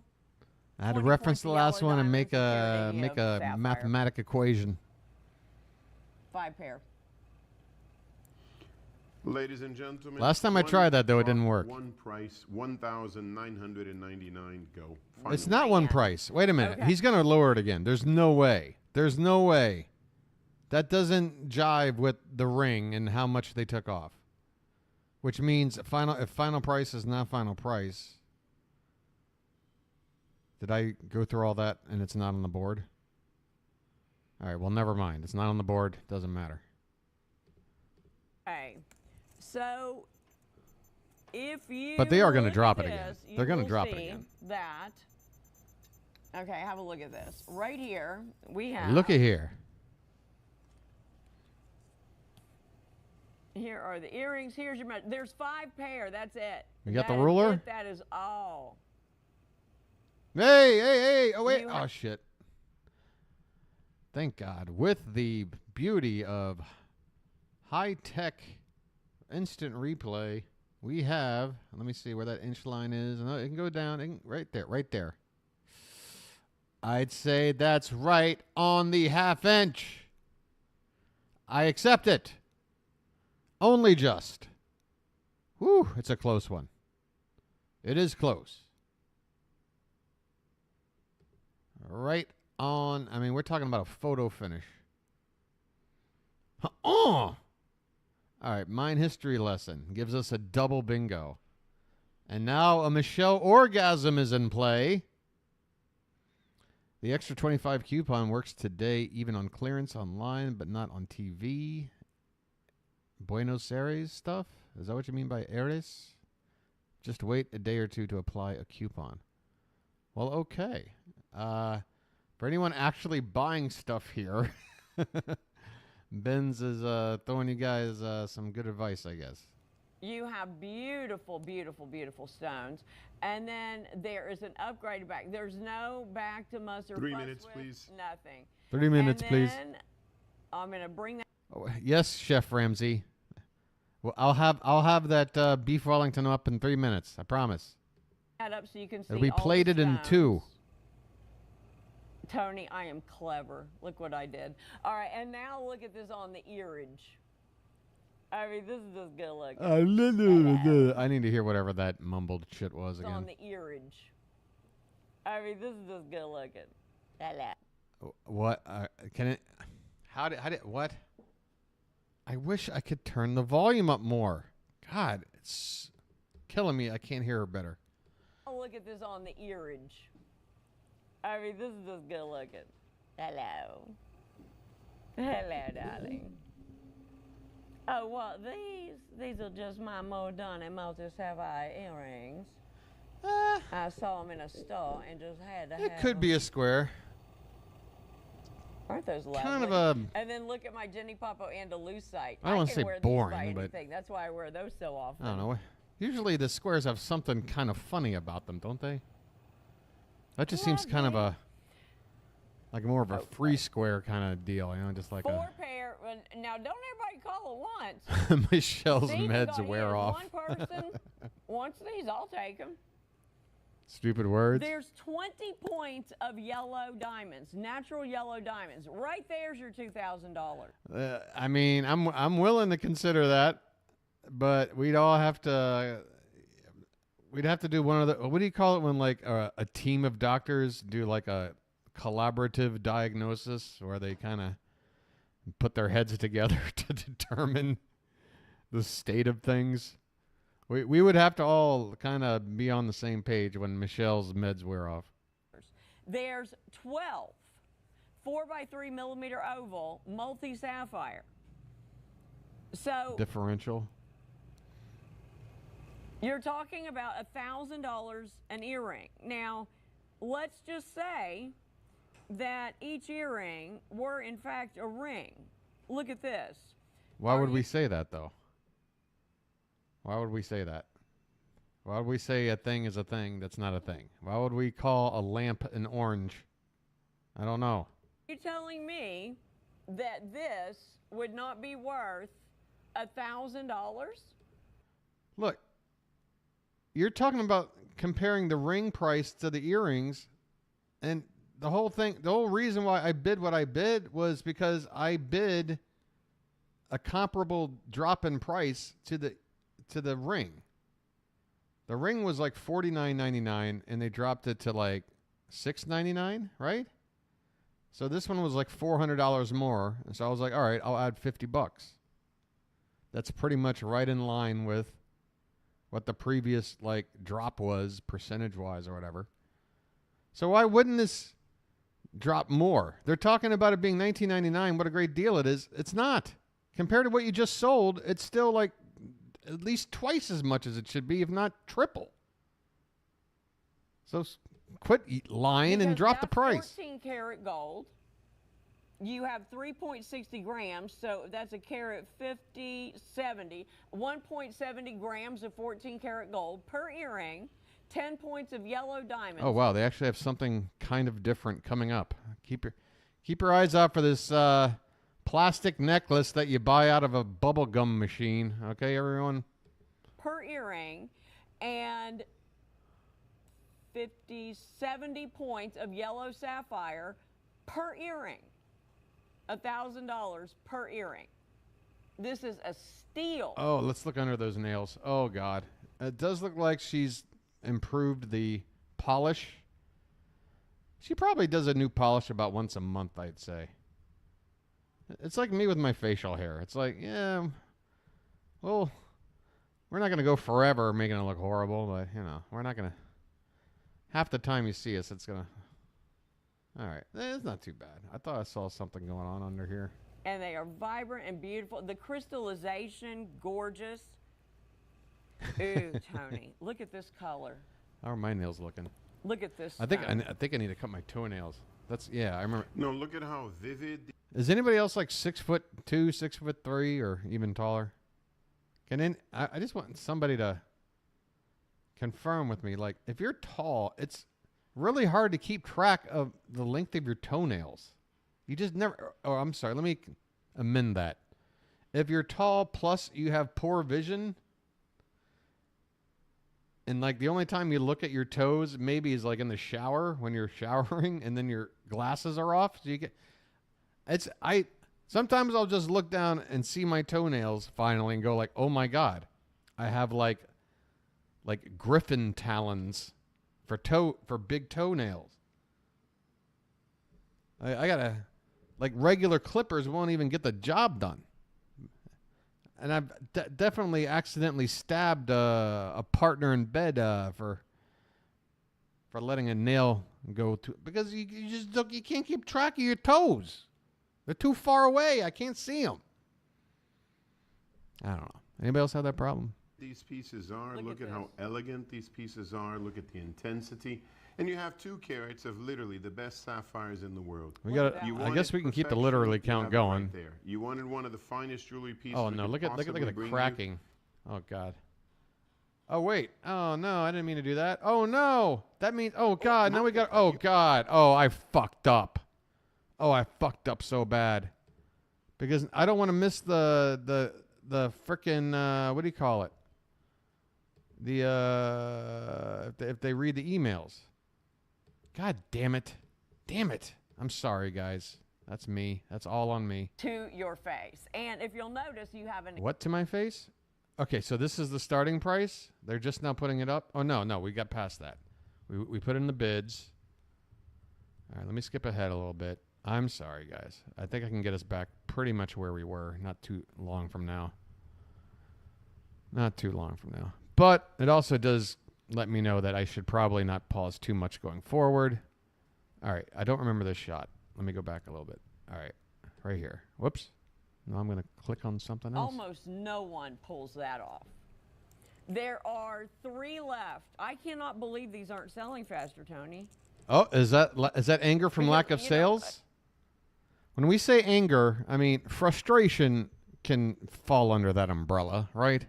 I had to reference the last one and make a mathematic equation. 5 pair. Ladies and gentlemen. Last time I tried that, though, it didn't work. One price, $1,999. Go. Final. It's not one price. Wait a minute. Okay. He's going to lower it again. There's no way. That doesn't jive with the ring and how much they took off. Which means if final price is not final price. Did I go through all that and it's not on the board? All right, well, never mind. It's not on the board. Doesn't matter. Okay. So, if you but they are going to drop it again. They're going to drop it again. That. Okay, have a look at this. Right here, we have. Look at here. Here are the earrings. Here's your. There's 5 pair. That's it. You got the ruler? That is all. Hey. Oh, wait. Oh, shit. Thank God. With the beauty of high-tech instant replay, we have, let me see where that inch line is. No, it can go down. Right there. I'd say that's right on the half-inch. I accept it. Only just. Whew, it's a close one. It is close. Right on. I mean, we're talking about a photo finish. All right, Mind History Lesson gives us a double bingo. And now a Michelle orgasm is in play. The extra 25 coupon works today, even on clearance online, but not on TV. Buenos Aires stuff? Is that what you mean by Aires? Just wait a day or two to apply a coupon. Well, okay. For anyone actually buying stuff here, Benz is throwing you guys some good advice, I guess. You have beautiful, beautiful, beautiful stones. And then there is an upgraded back. There's no back to mustard. 3 minutes, please. Nothing. 3 minutes, please. I'm going to bring that. Oh, yes, Chef Ramsay. Well, I'll have that beef Wellington up in 3 minutes. I promise. That up so you can see. It'll be plated in 2. Tony, I am clever. Look what I did. All right, and now look at this on the earage. I mean, this is just good looking. I need to hear whatever that mumbled shit was again. On the earage. I mean, this is just good looking. What? Can it? How did? What? I wish I could turn the volume up more. God, it's killing me. I can't hear her better. Oh, look at this on the earage. I mean, this is just good looking. Hello, darling. Oh, well, these are just my Modani Multi-Sapphire earrings. I saw them in a store and just had to have It could be a square. Aren't those lovely? Kind of a... And then look at my Jenny Popo Andalusite. I don't want to say boring, but... That's why I wear those so often. I don't know. Usually the squares have something kind of funny about them, don't they? That just seems kind of a... Like more of a free square kind of deal, you know, just like 4 pair. Now, don't everybody call at once. Michelle's meds wear off. One person wants these, I'll take them. Stupid words. There's 20 points of yellow diamonds, natural yellow diamonds. Right there's your $2,000. I mean, I'm willing to consider that, but we'd have to do one of the. What do you call it when like a team of doctors do like a collaborative diagnosis where they kind of put their heads together to determine the state of things? We would have to all kind of be on the same page when Michelle's meds wear off. There's 12 4x3 millimeter oval, multi-sapphire. So Differential. you're talking about $1,000 an earring. Now, let's just say that each earring were in fact a ring. Look at this. Why would we say that, though? Why would we say that? Why would we say a thing is a thing that's not a thing? Why would we call a lamp an orange? I don't know. You're telling me that this would not be worth $1,000? Look, you're talking about comparing the ring price to the earrings, and the whole reason why I bid what I bid was because I bid a comparable drop in price to the ring. The ring was like $49.99, and they dropped it to like $6.99, right? So this one was like $400 more, and so I was like, all right, I'll add $50. That's pretty much right in line with what the previous like drop was percentage-wise or whatever. So why wouldn't this drop more? They're talking about it being $19.99. What a great deal it is. It's not. Compared to what you just sold, it's still like at least twice as much as it should be, if not triple. So quit lying and drop the price. 14 karat gold. You have 3.60 grams, so that's a carat 70, 1.70 grams of 14 karat gold per earring, 10 points of yellow diamonds. Oh, wow. They actually have something kind of different coming up. Keep your eyes out for this plastic necklace that you buy out of a bubble gum machine. Okay, everyone? Per earring, and 70 points of yellow sapphire per earring. $1,000 per earring. This is a steal. Oh, let's look under those nails. Oh, God. It does look like she's improved the polish. She probably does a new polish about once a month, I'd say. It's like me with my facial hair. It's like, yeah, well, we're not going to go forever making it look horrible, but, you know, we're not going to. Half the time you see us, it's going to. All right. It's not too bad. I thought I saw something going on under here. And they are vibrant and beautiful. The crystallization, gorgeous. Ooh, Tony, look at this color. How are my nails looking? Look at this. I think I need to cut my toenails. Yeah, I remember. No, look at how vivid. Is anybody else like 6'2", 6'3", or even taller? I just want somebody to confirm with me. Like, if you're tall, it's really hard to keep track of the length of your toenails. You just never. Oh, I'm sorry. Let me amend that. If you're tall plus you have poor vision, and like the only time you look at your toes maybe is like in the shower when you're showering, and then your glasses are off, so you get. Sometimes I'll just look down and see my toenails finally and go like, oh my God, I have like griffin talons for big toenails. I gotta, like, regular clippers won't even get the job done. And I've definitely accidentally stabbed a partner in bed for letting a nail go to, because you can't keep track of your toes. They're too far away. I can't see them. I don't know. Anybody else have that problem? These pieces are. Look at how elegant these pieces are. Look at the intensity. And you have 2 carats of literally the best sapphires in the world. I guess we can keep the literally count going. Right there. You wanted one of the finest jewelry pieces. Oh no! Look at the cracking. Oh God. Oh wait. Oh no! I didn't mean to do that. Oh no! That means. Oh God! Now we got. Oh God! Oh, I fucked up. Oh, I fucked up so bad. Because I don't want to miss the frickin' what do you call it? If they read the emails. God damn it. Damn it. I'm sorry, guys. That's me. That's all on me. To your face. And if you'll notice, you have an... What to my face? Okay, so this is the starting price. They're just now putting it up. Oh, no, we got past that. We put in the bids. All right, let me skip ahead a little bit. I'm sorry, guys. I think I can get us back pretty much where we were, not too long from now. Not too long from now. But it also does let me know that I should probably not pause too much going forward. All right, I don't remember this shot. Let me go back a little bit. All right. Right here. Whoops. Now I'm going to click on something else. Almost no one pulls that off. There are 3 left. I cannot believe these aren't selling faster, Tony. Oh, is that anger from lack of sales? When we say anger, I mean frustration can fall under that umbrella, right?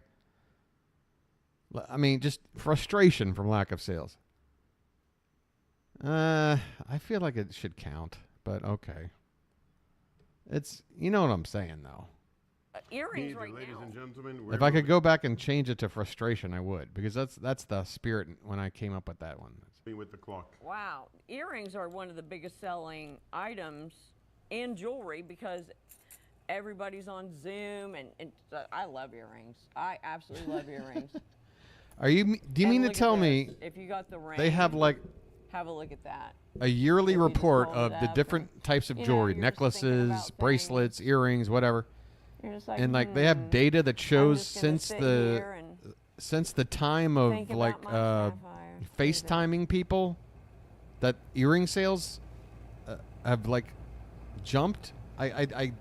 I mean, just frustration from lack of sales. I feel like it should count, but okay. It's, you know what I'm saying, though. Earrings right ladies now. and gentlemen, If I could go back and change it to frustration, I would, because that's the spirit when I came up with that one. With the clock. Wow. Earrings are one of the biggest selling items in jewelry because everybody's on Zoom, and I love earrings. I absolutely love earrings. Do you mean to tell me if you got the ring, they have like have a look at that. A yearly report of the different types of jewelry, necklaces, bracelets, earrings, whatever. Like, and like they have data that shows since the time of like FaceTiming people that earring sales have like jumped. I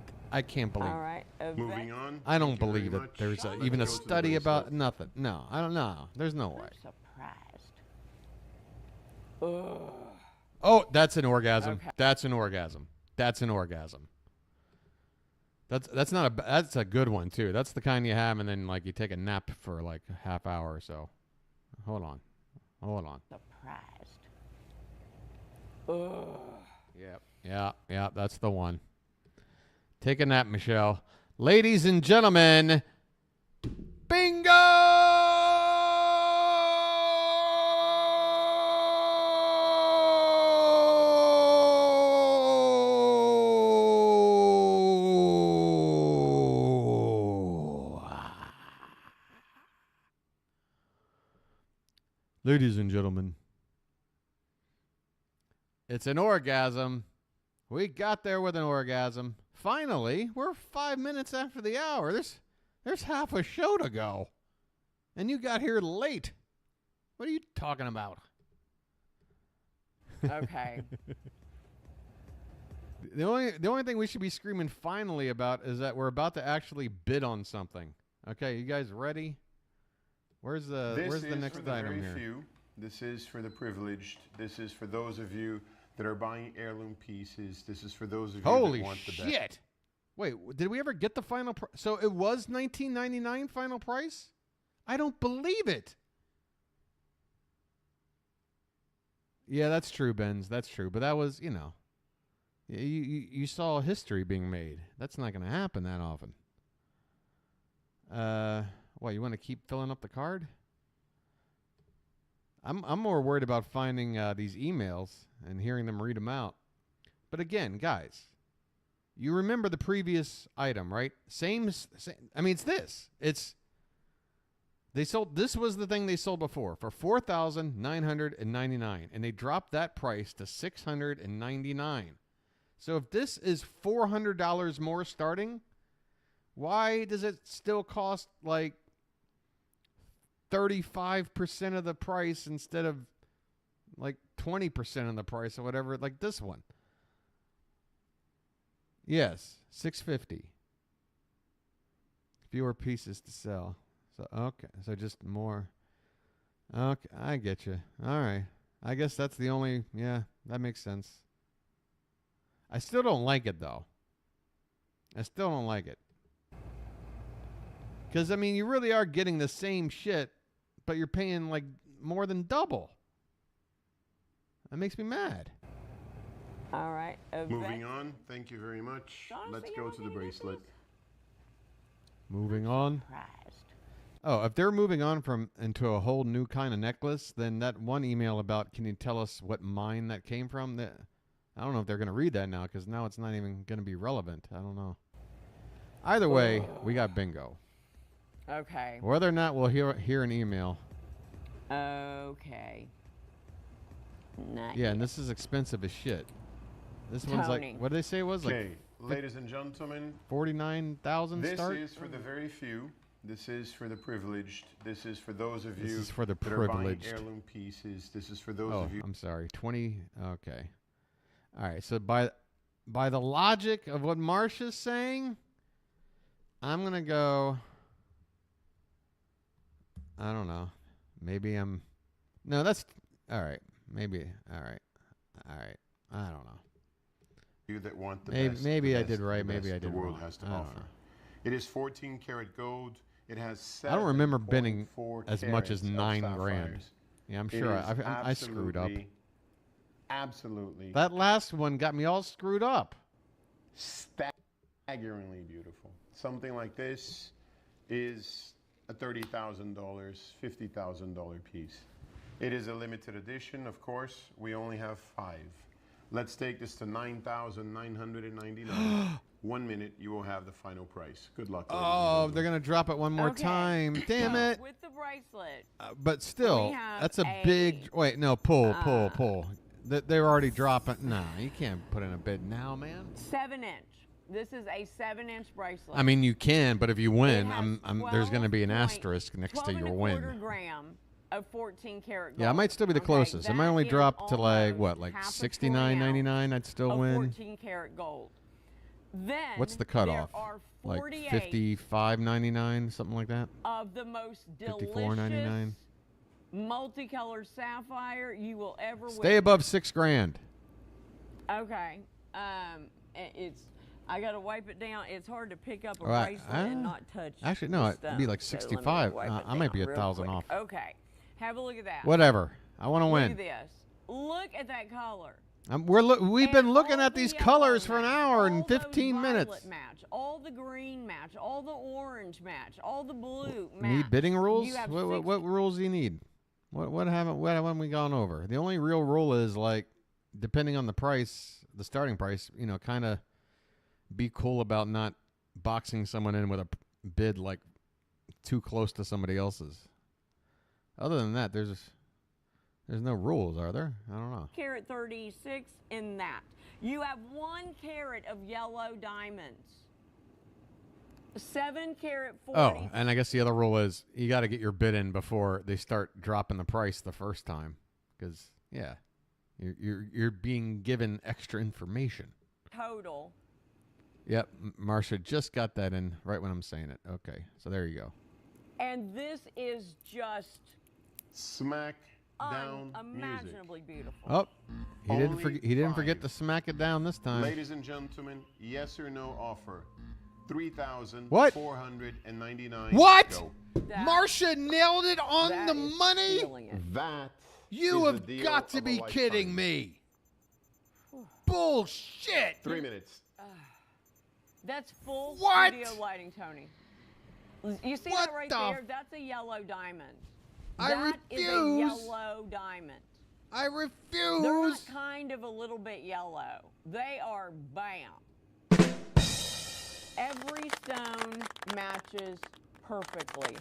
can't believe. All right. Moving on. I don't believe that there's even a study about nothing. No, I don't know. There's no way. Ugh. Oh, that's an orgasm. Okay. That's an orgasm. That's an orgasm. That's not that's a good one too. That's the kind you have, and then like you take a nap for like a half hour or so. Hold on. Surprised. Ugh. Yeah. That's the one. Take a nap, Michelle. Ladies and gentlemen, bingo! Ladies and gentlemen, it's an orgasm. We got there with an orgasm. Finally, we're 5 minutes after the hour. There's half a show to go. And you got here late. What are you talking about? Okay. The only thing we should be screaming finally about is that we're about to actually bid on something. Okay, you guys ready? Where's the next item here? Few. This is for the privileged. This is for those of you that are buying heirloom pieces. This is for those of you that want the best. Holy shit! Wait, did we ever get the final price? So it was $19.99 final price? I don't believe it. Yeah, that's true, Benz. That's true. But that was, you saw history being made. That's not going to happen that often. What, you want to keep filling up the card? I'm more worried about finding these emails and hearing them read them out. But again, guys, you remember the previous item, right? Same I mean, it's this. This was the thing they sold before for $4,999, and they dropped that price to $699. So if this is $400 more starting, why does it still cost like 35% of the price instead of like 20% of the price or whatever, like this one? Yes, $650. Fewer pieces to sell. So okay, so just more. Okay, I get you. All right. I guess that's the only, yeah, that makes sense. I still don't like it though. I still don't like it. Because, I mean, you really are getting the same shit, but you're paying like more than double. That makes me mad. All right. Moving on. Thank you very much. Let's go to the bracelet. Moving on. Oh, if they're moving on into a whole new kind of necklace, then that one email about, can you tell us what mine that came from? I don't know if they're going to read that now, because now it's not even going to be relevant. I don't know. Either way, we got bingo. Okay. Whether or not we'll hear an email. Okay. Not yeah, yet. and this is expensive as shit. This one's like, what did they say it was? Okay, like ladies and gentlemen. 49,000 start? This is for the very few. This is for the privileged. This is for those of you This is for the that are buying privileged. heirloom pieces. This is for those Oh, of you. I'm sorry. 20. Okay. All right. So by by the logic of what Marsha's saying, I'm going to go, I don't know. Maybe I'm, no, that's, all right. Maybe, all right. All right. I don't know. You that want the maybe, best. Maybe the I best, did right. the Maybe best I did the world wrong. has to I don't offer. know. It is 14 karat gold. It has I don't remember bidding 7.4 as much as carats of 9 grand. sapphires. Yeah, I'm It sure is I screwed up. Absolutely. That last one got me all screwed up. Staggeringly beautiful. Something like this is a $30,000, $50,000 piece. It is a limited edition, of course. We only have 5. Let's take this to $9,999. 1 minute, you will have the final price. Good luck. Oh, they're going to drop it one more time. Damn it. With the bracelet. But still, that's a big... Wait, no, pull. They're already dropping. Nah, you can't put in a bid now, man. 7-inch. This is a 7-inch bracelet. I mean, you can, but if you win, there's going to be an asterisk next to your win. 12.25 gram of 14 karat gold. Yeah, I might still be the closest. I might only drop to like, what, like $69.99? I'd still win. 14 karat gold. Then what's the cutoff? There are like 48 $55.99, something like that? of the most delicious $54.99. multicolored sapphire you will ever win. Stay above $6 grand. Okay. It's I gotta wipe it down. It's hard to pick up a bracelet and not touch. Actually, no, the it'd be like stone. So 65. let me wipe it I might be down real 1,000 quick. off. Okay. Have a look at that. Whatever. I want to Look win. at this. Look at that color. We've been looking at these colors for an hour and 15 minutes. Match, all the green match, all the orange match, all the blue match. Need bidding rules? You have What rules do you need? What haven't we gone over? The only real rule is, like, depending on the price, the starting price, you know, kind of be cool about not boxing someone in with a bid like too close to somebody else's. Other than that, there's no rules, are there? I don't know. Carat 36 in that. You have 1 carat of yellow diamonds. 7 carat 40. Oh, and I guess the other rule is you got to get your bid in before they start dropping the price the first time, because yeah, you're being given extra information. Total. Yep, Marcia just got that in right when I'm saying it. Okay, so there you go. And this is just smack down unimaginably beautiful. Oh, he didn't forget to smack it down this time. Ladies and gentlemen, yes or no offer. What? $3,499. What? Marcia nailed it on the money? That you have got to be kidding me. Bullshit. 3 minutes. That's full What? studio lighting, Tony. You see that right there? That's a yellow diamond. I That is a refuse. yellow diamond. I refuse. They're not kind of a little bit yellow. They are bam. Every stone matches perfectly.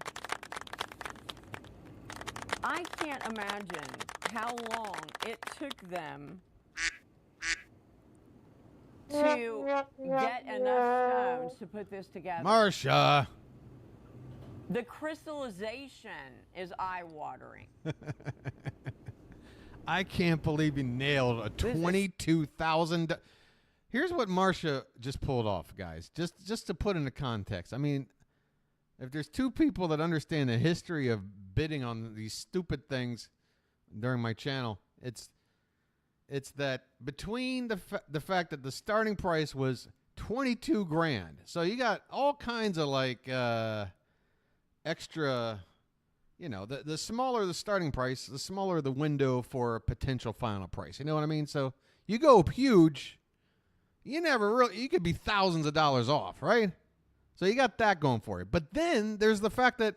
I can't imagine how long it took them to get enough stones to put this together. Marcia. The crystallization is eye-watering. I can't believe you nailed a $22,000. Here's what Marcia just pulled off, guys. Just to put into context. I mean, if there's two people that understand the history of bidding on these stupid things during my channel, it's that between the fact that the starting price was 22 grand. So you got all kinds of like extra, you know, the smaller the starting price, the smaller the window for a potential final price. You know what I mean? So you go huge, you could be thousands of dollars off, right? So you got that going for you. But then there's the fact that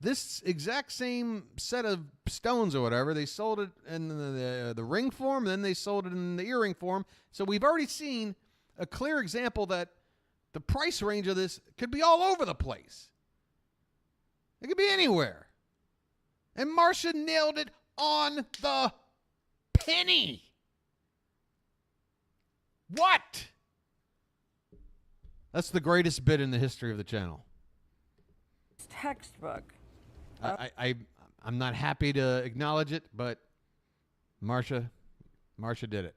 this exact same set of stones or whatever, they sold it in the ring form, then they sold it in the earring form. So we've already seen a clear example that the price range of this could be all over the place. It could be anywhere. And Marcia nailed it on the penny. What? That's the greatest bid in the history of the channel. It's textbook. I'm not happy to acknowledge it, but Marcia did it.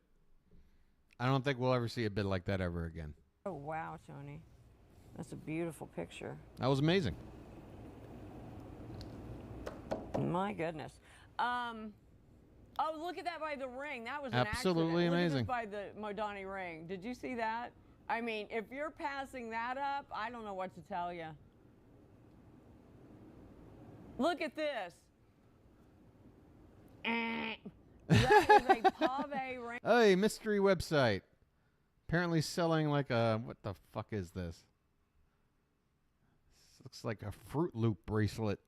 I don't think we'll ever see a bid like that ever again. Oh, wow, Tony. That's a beautiful picture. That was amazing. My goodness. Oh, look at that by the ring. That was absolutely an accident. amazing. Look at this by the Modani ring. Did you see that? I mean, if you're passing that up, I don't know what to tell you. Look at this. That is a pave ring. Hey, mystery website. Apparently selling like a, what the fuck is this? This looks like a Fruit Loop bracelet.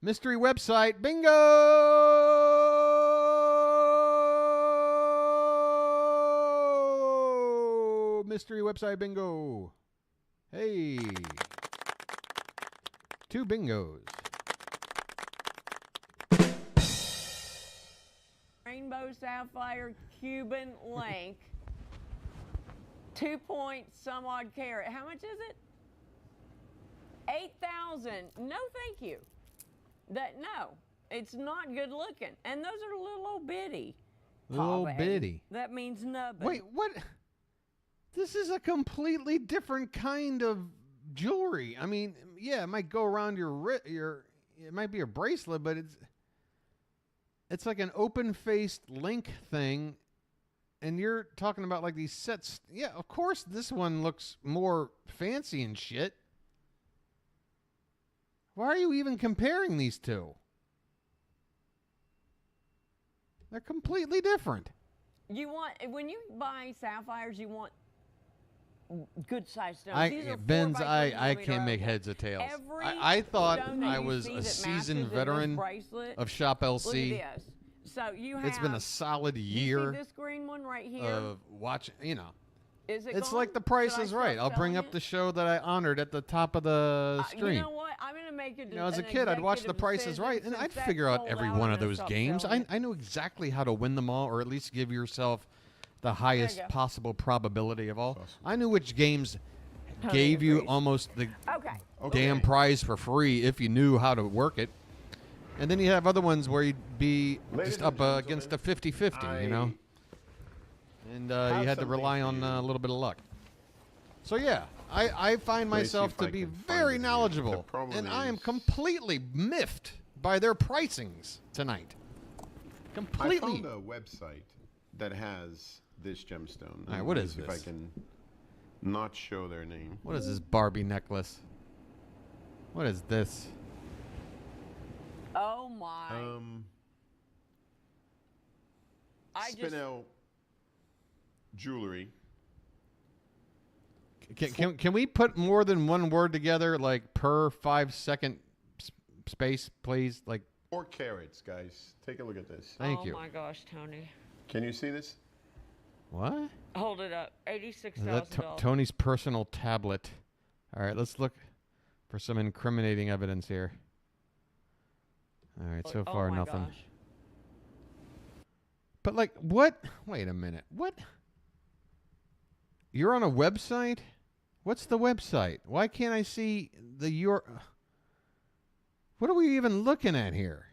Mystery website, bingo! Mystery website, bingo. Hey. 2 bingos. Rainbow sapphire Cuban link. 2 point some odd carat. How much is it? 8,000. No, thank you. No, it's not good looking. And those are little old bitty. Little bitty. That means nubbin. Wait, what? This is a completely different kind of jewelry. I mean, yeah, it might go around your it might be a bracelet, but it's like an open-faced link thing. And you're talking about like these sets. Yeah, of course this one looks more fancy and shit. Why are you even comparing these two? They're completely different. You want, when you buy sapphires, you want good sized stones. These are Benz, I can't make heads or tails. I thought I was a seasoned veteran of ShopLC. Look at this. So you have. It's been a solid year. You see this green one right here? Of watching, you know. Is it it's gone? like The Price Should is I Right. stop I'll bring selling up the show that I honored at the top of the stream. You know what? I'm going to make it. You know, as a kid, I'd watch The Price is Right, and I'd figure out every one of those games. I knew exactly how to win them all, or at least give yourself the highest possible probability of all. Awesome. I knew which games gave you almost the damn prize for free if you knew how to work it. And then you have other ones where you'd be just up against a 50-50, you know? And you had to rely on a little bit of luck. So, yeah, I find myself to be very knowledgeable. And I am completely miffed by their pricings tonight. Completely. I found a website that has this gemstone. All right, what is this? If I can not show their name. What is this Barbie necklace? What is this? Oh, my. Spinel jewelry. Can we put more than one word together, like per 5-second space, please? Like 4 carats, guys. Take a look at this. Thank you. Oh my gosh, Tony. Can you see this? What? Hold it up. $86,000. Is that Tony's personal tablet? All right, let's look for some incriminating evidence here. All right, so far nothing. Gosh. But like, what? Wait a minute. What? You're on a website? What's the website? Why can't I see what are we even looking at here?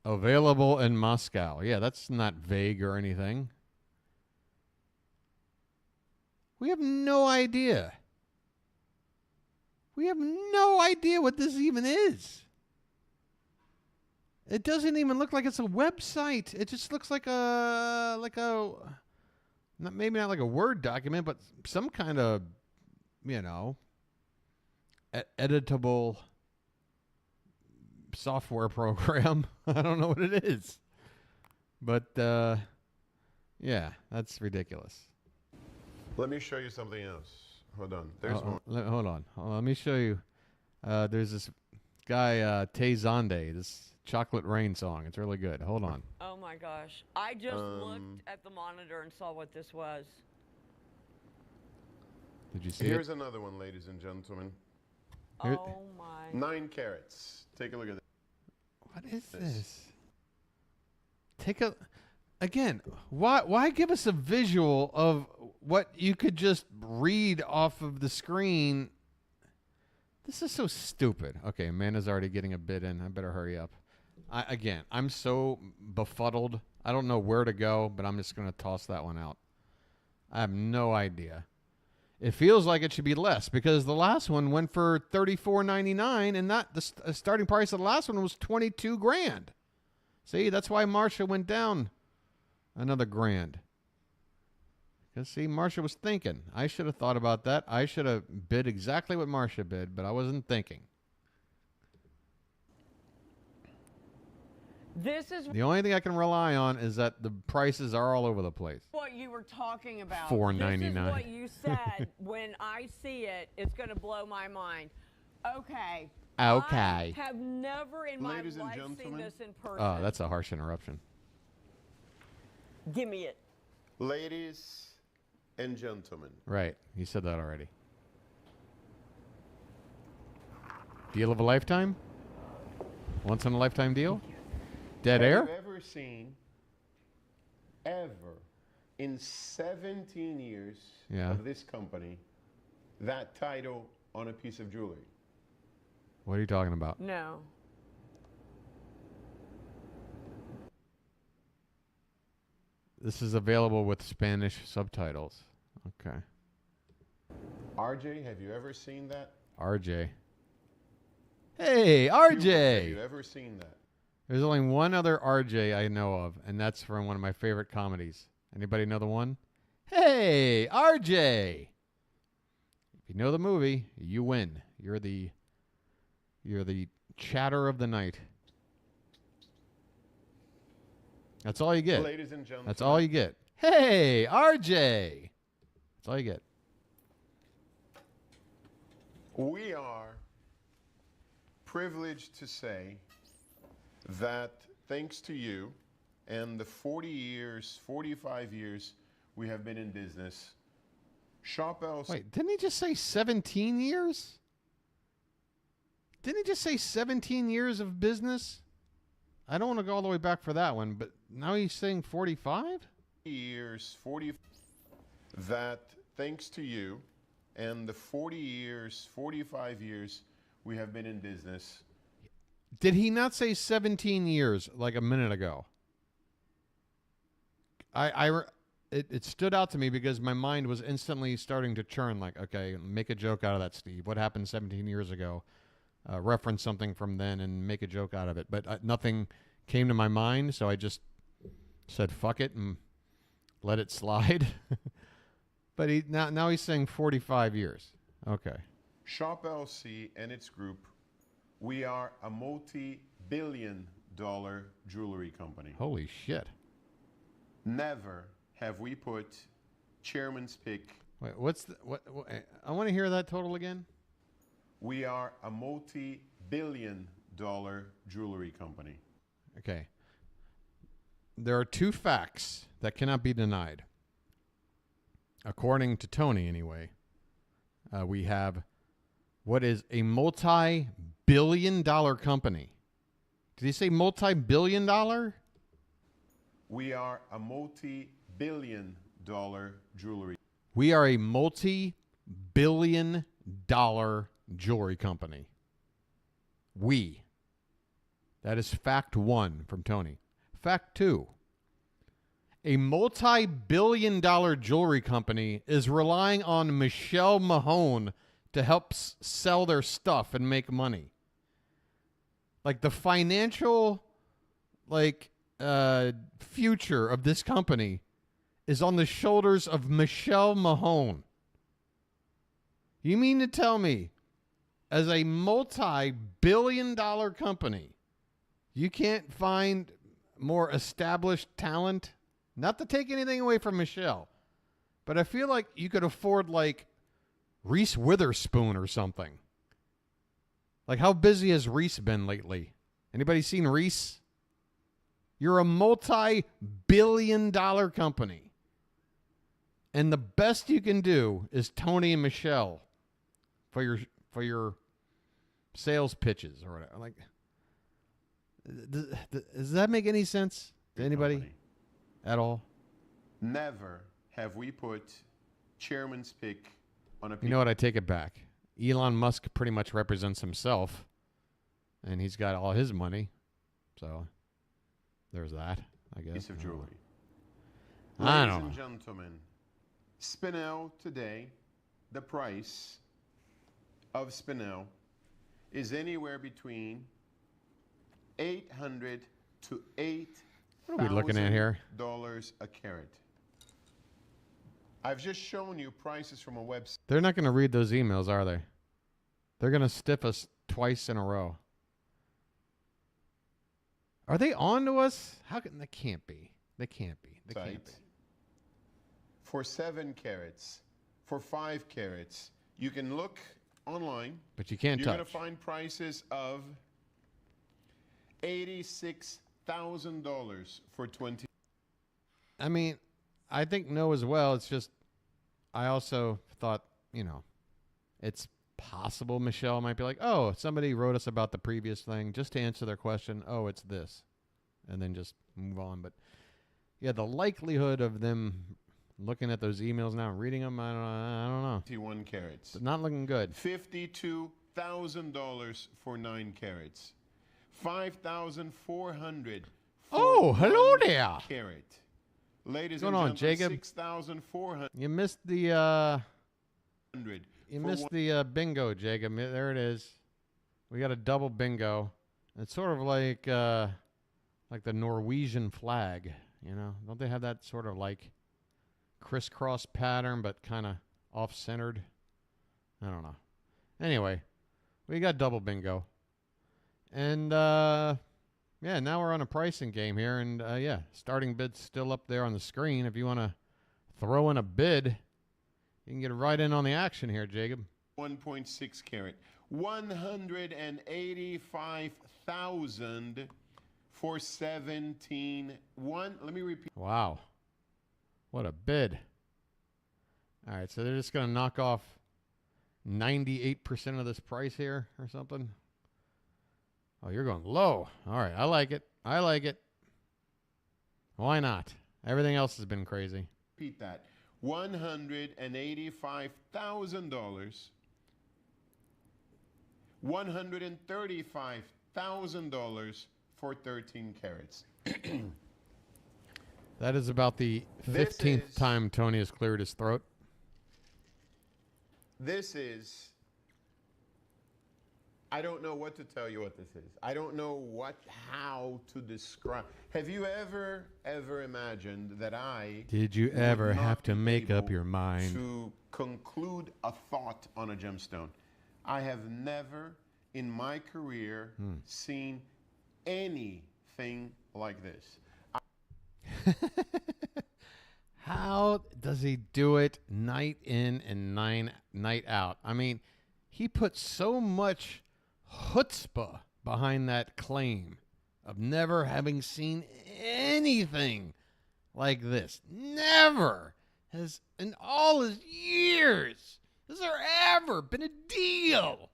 Available in Moscow. Yeah, that's not vague or anything. We have no idea. We have no idea what this even is. It doesn't even look like it's a website. It just looks like maybe not like a Word document, but some kind of, you know, editable software program. I don't know what it is. But, yeah, that's ridiculous. Let me show you something else. Hold on. There's one. Hold on. Let me show you. There's this guy, Tay Zonde, this Chocolate Rain song. It's really good. Hold on. Oh my gosh. I just looked at the monitor and saw what this was. Did you see Here's another one, ladies and gentlemen. Oh my. 9 carats. Take a look at it. What is this? Again, why give us a visual of what you could just read off of the screen? This is so stupid. Okay, Amanda's already getting a bid in. I better hurry up. I'm so befuddled. I don't know where to go, but I'm just going to toss that one out. I have no idea. It feels like it should be less because the last one went for $34.99, and the starting price of the last one was $22,000. See, that's why Marsha went down another grand. Because, see, Marsha was thinking. I should have thought about that. I should have bid exactly what Marsha bid, but I wasn't thinking. This is The only thing I can rely on is that the prices are all over the place. what you were talking about. $4.99. This is what you said. When I see it, it's going to blow my mind. Okay. Okay. I have never in my Ladies and life seen gentlemen. this in person. Oh, that's a harsh interruption. Give me it. Ladies and gentlemen. Right. You said that already. Deal of a lifetime? Once in a lifetime deal? Dead air? Have you ever seen, ever, in 17 years Yeah. of this company, that title on a piece of jewelry? What are you talking about? No. This is available with Spanish subtitles. Okay. RJ, have you ever seen that? RJ. Hey, Have you RJ! ever seen that? There's only one other RJ I know of, and that's from one of my favorite comedies. Anybody know the one? Hey, RJ! If you know the movie, you win. You're the chatter of the night. That's all you get. Ladies and gentlemen. That's all you get. Hey, RJ! That's all you get. We are privileged to say that thanks to you and the 40 years, 45 years we have been in business, ShopLC. Wait, didn't he just say 17 years? Didn't he just say 17 years of business? I don't want to go all the way back for that one, but now he's saying 45? Years, 40. That thanks to you and the 40 years, 45 years we have been in business. Did he not say 17 years like a minute ago? It stood out to me because my mind was instantly starting to churn like, okay, make a joke out of that, Steve. What happened 17 years ago? Reference something from then and make a joke out of it. But nothing came to my mind, so I just said, fuck it, and let it slide. But now he's saying 45 years. Okay. ShopLC and its group, we are a multi-billion-dollar jewelry company. Holy shit. Never have we put chairman's pick. Wait, what I want to hear that total again. We are a multi-billion-dollar jewelry company. Okay. There are two facts that cannot be denied. According to Tony, anyway, we have what is a multi-billion-dollar company. Did he say multi-billion-dollar? We are a multi-billion-dollar jewelry. We are a multi-billion-dollar jewelry company. We. That is fact one from Tony. Fact two. A multi-billion-dollar jewelry company is relying on Michelle Mahone to help sell their stuff and make money. Like the financial, future of this company is on the shoulders of Michelle Mahone. You mean to tell me, as a multi-billion-dollar company, you can't find more established talent? Not to take anything away from Michelle, but I feel like you could afford Reese Witherspoon or something. Like, how busy has Reese been lately? Anybody seen Reese? You're a multi-billion-dollar company. And the best you can do is Tony and Michelle for your sales pitches or whatever. Like, does that make any sense to anybody at all? Never have we put chairman's pick on a. You know what? I take it back. Elon Musk pretty much represents himself, and he's got all his money. So there's that. I guess. piece of jewelry. I Ladies don't and know. gentlemen, Spinel today, the price of Spinel is anywhere between $800 to What are we looking at here? $8,000 a carat. I've just shown you prices from a website. They're not going to read those emails, are they? They're going to stiff us twice in a row. Are they on to us? How can they can't be. They can't be. They can't be. For 7 carats, for 5 carats, you can look online. But you can't You're touch. going to find prices of $86,000 for 20. I mean, I think no as well. It's just, I also thought, you know, it's possible Michelle might be like, oh, somebody wrote us about the previous thing just to answer their question. Oh, it's this. And then just move on. But yeah, the likelihood of them looking at those emails now and reading them, I don't know. 21 carats. But not looking good. $52,000 for 9 carats. $5,400 for Oh, hello 1 there. carat. Ladies What's going and on, gentlemen, Jacob? $6,400. You missed the bingo, Jacob. There it is. We got a double bingo. It's sort of like the Norwegian flag, you know? Don't they have that sort of like crisscross pattern but kind of off-centered? I don't know. Anyway, we got double bingo. And yeah, now we're on a pricing game here, and yeah, starting bid's still up there on the screen. If you want to throw in a bid, you can get right in on the action here, Jacob. 1.6 carat. $185,000 for 17. Let me repeat. Wow. What a bid. All right, so they're just going to knock off 98% of this price here or something. Oh, you're going low. All right, I like it. I like it. Why not? Everything else has been crazy. Repeat that. $185,000. $135,000 for 13 carats. That is about the 15th time Tony has cleared his throat. This is, I don't know what to tell you what this is. I don't know how to describe. Have you ever imagined that I Did you would ever not have to be make up able your mind? to conclude a thought on a gemstone? I have never in my career seen anything like this. How does he do it night in and night out? I mean, he put so much chutzpah behind that claim of never having seen anything like this. Never has, in all his years, has there ever been a deal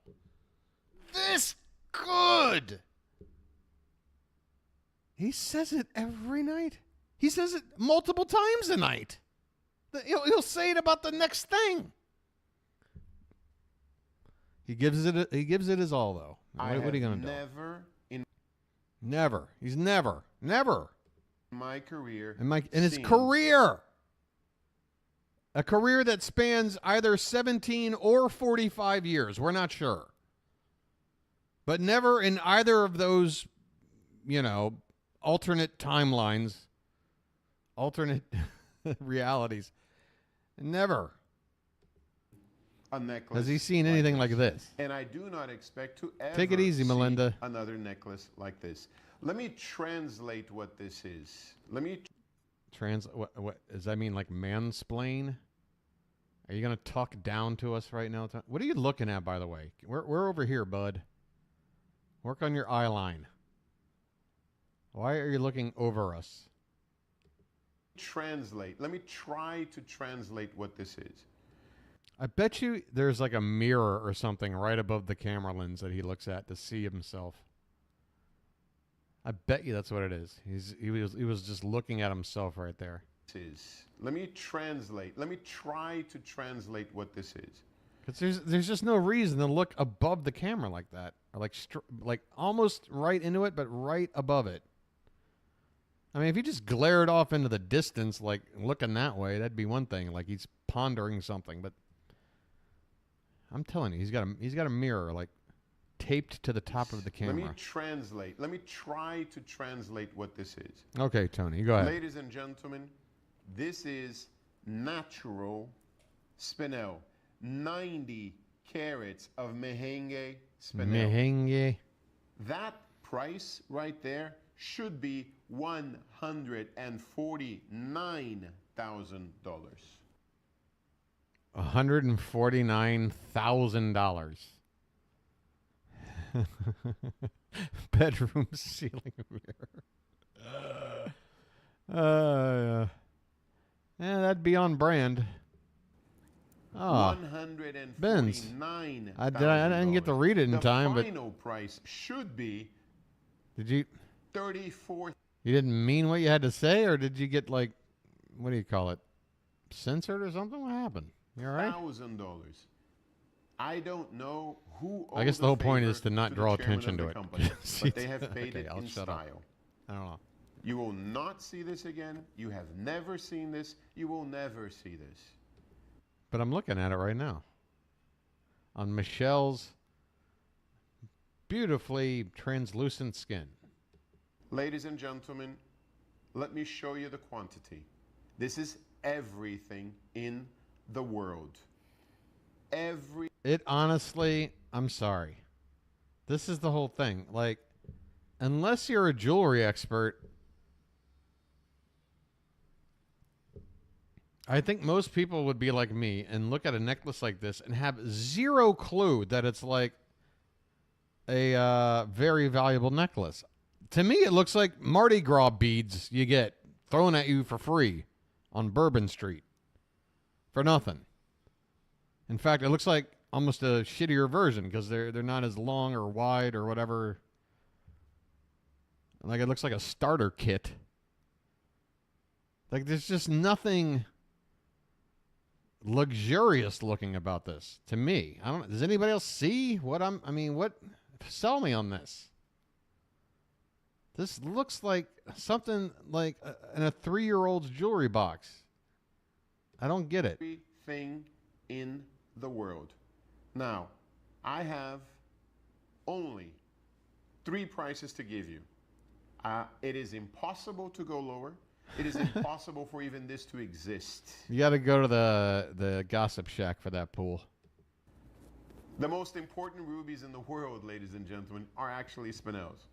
this good. He says it every night. He says it multiple times a night. He'll say it about the next thing. He gives it his all, though. What are you going to do? Never. He's never In my career. in his career. A career that spans either 17 or 45 years. We're not sure. But never in either of those, alternate timelines, alternate realities. Never. A necklace. Has he seen anything like this? And I do not expect to ever Take it easy, see Melinda. another necklace like this. Let me translate what this is. Let me What does that mean? Like mansplain? Are you gonna talk down to us right now? What are you looking at, by the way? We're over here, bud. Work on your eye line. Why are you looking over us? translate. Let me try to translate what this is. I bet you there's like a mirror or something right above the camera lens that he looks at to see himself. I bet you that's what it is. He was just looking at himself right there. Let me translate. Let me try to translate what this is. Because there's just no reason to look above the camera like that, or like almost right into it, but right above it. I mean, if he just glared off into the distance, like looking that way, that'd be one thing. Like he's pondering something. But I'm telling you, he's got a mirror like taped to the top of the camera. Let me translate. Let me try to translate what this is. Okay, Tony, go ahead. Ladies and gentlemen, this is natural spinel. 90 carats of merengue spinel. Merengue. That price right there should be $149,000. $149,000. Bedroom ceiling mirror. Yeah, that'd be on brand. Oh, Benz. I didn't get to read it in time, but the final price should be. Did you? 34. You didn't mean what you had to say, or did you get like, what do you call it, censored or something? What happened? You all right? $1,000. I don't know who. I guess the whole point is to not draw attention to it. Company, but they have paid it in shut style. Up. I don't know. You will not see this again. You have never seen this. You will never see this. But I'm looking at it right now. On Michelle's beautifully translucent skin. Ladies and gentlemen, let me show you the quantity. This is everything in the world. It honestly, I'm sorry. This is the whole thing. Like, unless you're a jewelry expert, I think most people would be like me and look at a necklace like this and have zero clue that it's like a very valuable necklace. To me, it looks like Mardi Gras beads you get thrown at you for free on Bourbon Street for nothing. In fact, it looks like almost a shittier version because they're not as long or wide or whatever. Like it looks like a starter kit. Like there's just nothing luxurious looking about this to me. I don't. Does anybody else see what what? Sell me on this. This looks like something like in a 3-year-old's jewelry box. I don't get it. Everything in the world. Now, I have only 3 prices to give you. It is impossible to go lower. It is impossible for even this to exist. You got to go to the gossip shack for that pool. The most important rubies in the world, ladies and gentlemen, are actually spinels.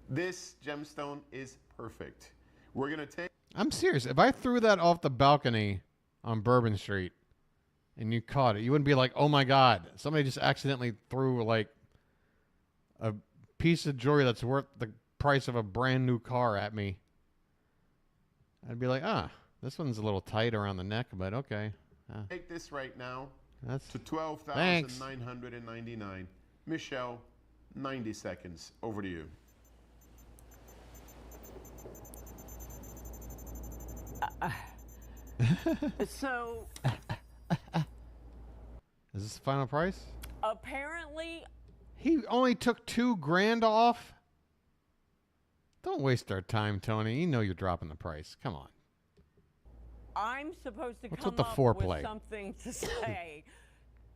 This gemstone is perfect. We're going to take... I'm serious. If I threw that off the balcony on Bourbon Street and you caught it, you wouldn't be like, oh my God, somebody just accidentally threw like a piece of jewelry that's worth the price of a brand new car at me. I'd be like, this one's a little tight around the neck, but okay. Take this right now to Thanks. $12,999. Michelle, 90 seconds. Over to you. So... Is this the final price? Apparently... He only took $2,000 off? Don't waste our time, Tony. You know you're dropping the price. Come on. I'm supposed to What's come with the up foreplay? with something to say.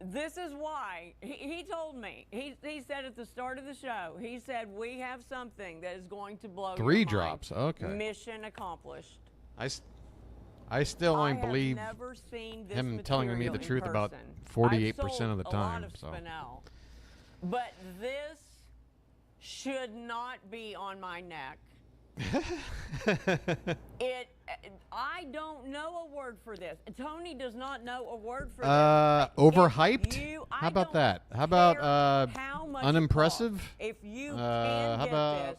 This is why. He told me. He said at the start of the show, he said, we have something that is going to blow 3 your drops. mind. Okay. Mission accomplished. I still only believe never seen this him telling me the truth about 48% of the time. I've sold a lot of spinel, but this should not be on my neck. I don't know a word for this. Tony does not know a word for this. Overhyped? How about that? How about unimpressive? If you can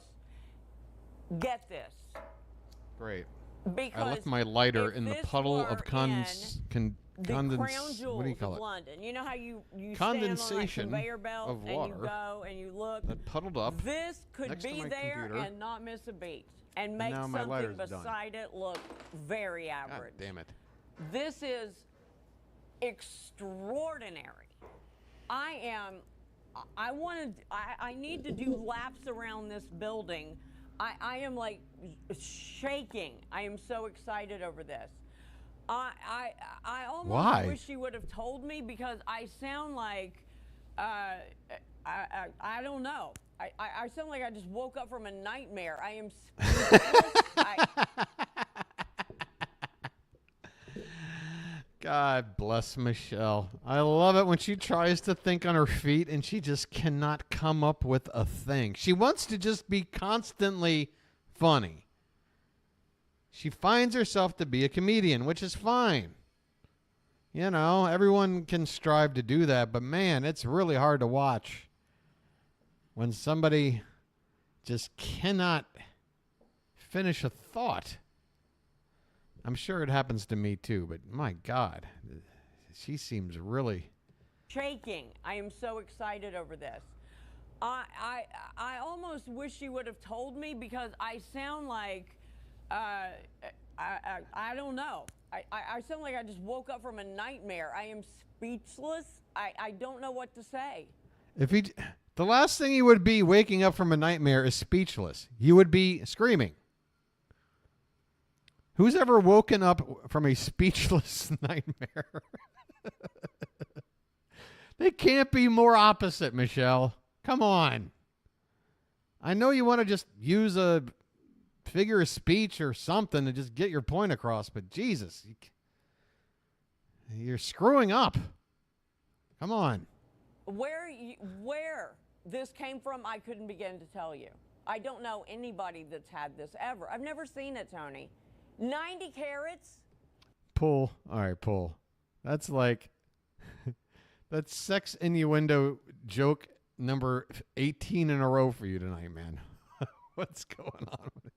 get this. Great. Because I left my lighter in the puddle of the Crown Jewels what do you call of it? London. You know how you Condensation stand on like conveyor belt of water and you go and you look. that puddled up. This could next be to my there computer. and not miss a beat and make now my something lighter's beside it look very average. God damn it. This is extraordinary. I need to do laps around this building I am like shaking. I am so excited over this. I almost wish she would have told me because I sound like, I don't know. I sound like I just woke up from a nightmare. I am speechless. God bless Michelle. I love it when she tries to think on her feet and she just cannot come up with a thing. She wants to just be constantly funny. She finds herself to be a comedian, which is fine. You know, everyone can strive to do that, but man, it's really hard to watch when somebody just cannot finish a thought. I'm sure it happens to me too, but my God, she seems really shaking. I am so excited over this. I almost wish she would have told me because I sound like, I don't know. I sound like I just woke up from a nightmare. I am speechless. I don't know what to say. The last thing you would be waking up from a nightmare is speechless. You would be screaming. Who's ever woken up from a speechless nightmare? They can't be more opposite, Michelle. Come on. I know you want to just use a figure of speech or something to just get your point across, but Jesus, you're screwing up. Come on. Where this came from, I couldn't begin to tell you. I don't know anybody that's had this ever. I've never seen it, Tony. 90 carats? Pull. All right, pull. That's like, that's sex innuendo joke number 18 in a row for you tonight, man. What's going on with it?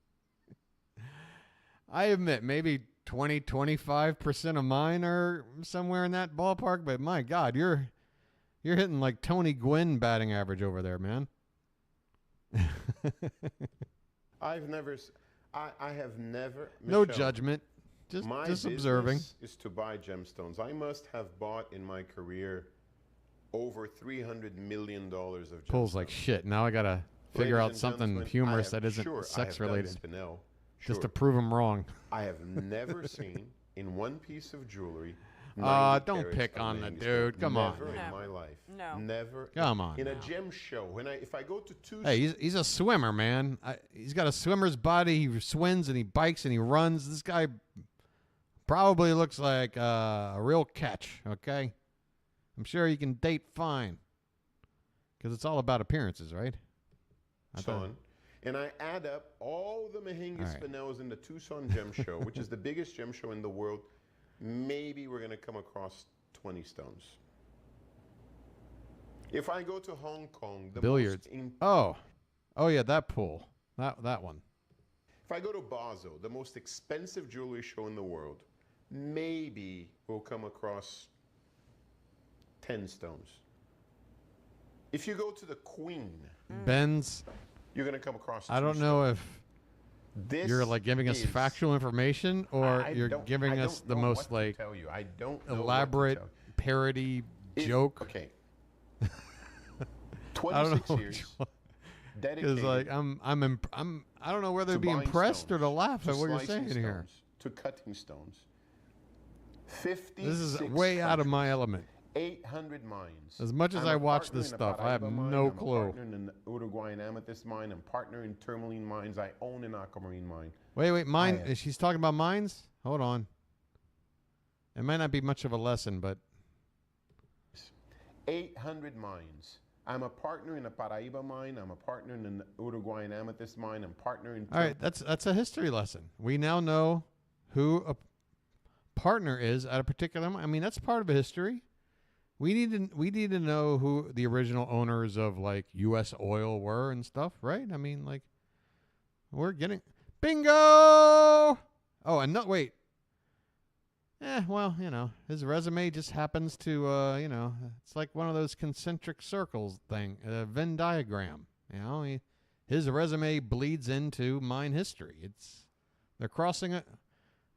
I admit, maybe 20, 25% of mine are somewhere in that ballpark, but my God, you're hitting like Tony Gwynn batting average over there, man. I have never. No Michelle, judgment. Just observing. Is to buy gemstones. I must have bought in my career over $300 million of gemstones. Pulls like shit. Now I gotta figure out something humorous that isn't sex related. Just to prove him wrong. I have never seen in one piece of jewelry. Don't pick on the dude. Come on. Never in my life. No. Never. Come on. In a gem show, if I go to two. Hey, he's a swimmer, man. He's got a swimmer's body. He swims and he bikes and he runs. This guy probably looks like a real catch. Okay, I'm sure he can date fine. Because it's all about appearances, right? Tucson, and I add up all the Mahenge Spinels in the Tucson Gem Show, which is the biggest gem show in the world. Maybe we're going to come across 20 stones. If I go to Hong Kong, the billiards. Oh yeah, that pool, that one. If I go to Basel, the most expensive jewelry show in the world, maybe we'll come across 10 stones. If you go to the Queen, Ben's, you're going to come across. I don't know if you're like giving us factual information or you're giving us the most like elaborate parody joke. Okay. 26 years. Because like I don't know whether to be impressed or to laugh at what you're saying here. To cutting stones. 50. This is way out of my element. 800 mines. As much as I watch this stuff, I have no clue. I'm a partner in the Uruguayan amethyst mine. I'm partner in tourmaline mines. I own an aquamarine mine. Wait, mine. She's talking about mines? Hold on. It might not be much of a lesson, but 800 mines. I'm a partner in a Paraíba mine. I'm a partner in an Uruguayan amethyst mine. I'm partner in. All right, that's a history lesson. We now know who a partner is at a particular mine. I mean, that's part of a history. We need to know who the original owners of like U.S. Oil were and stuff, right? I mean, like we're getting bingo. Oh, and no, wait. Well, you know, his resume just happens to, you know, it's like one of those concentric circles thing, a Venn diagram. You know, his resume bleeds into mine history. They're crossing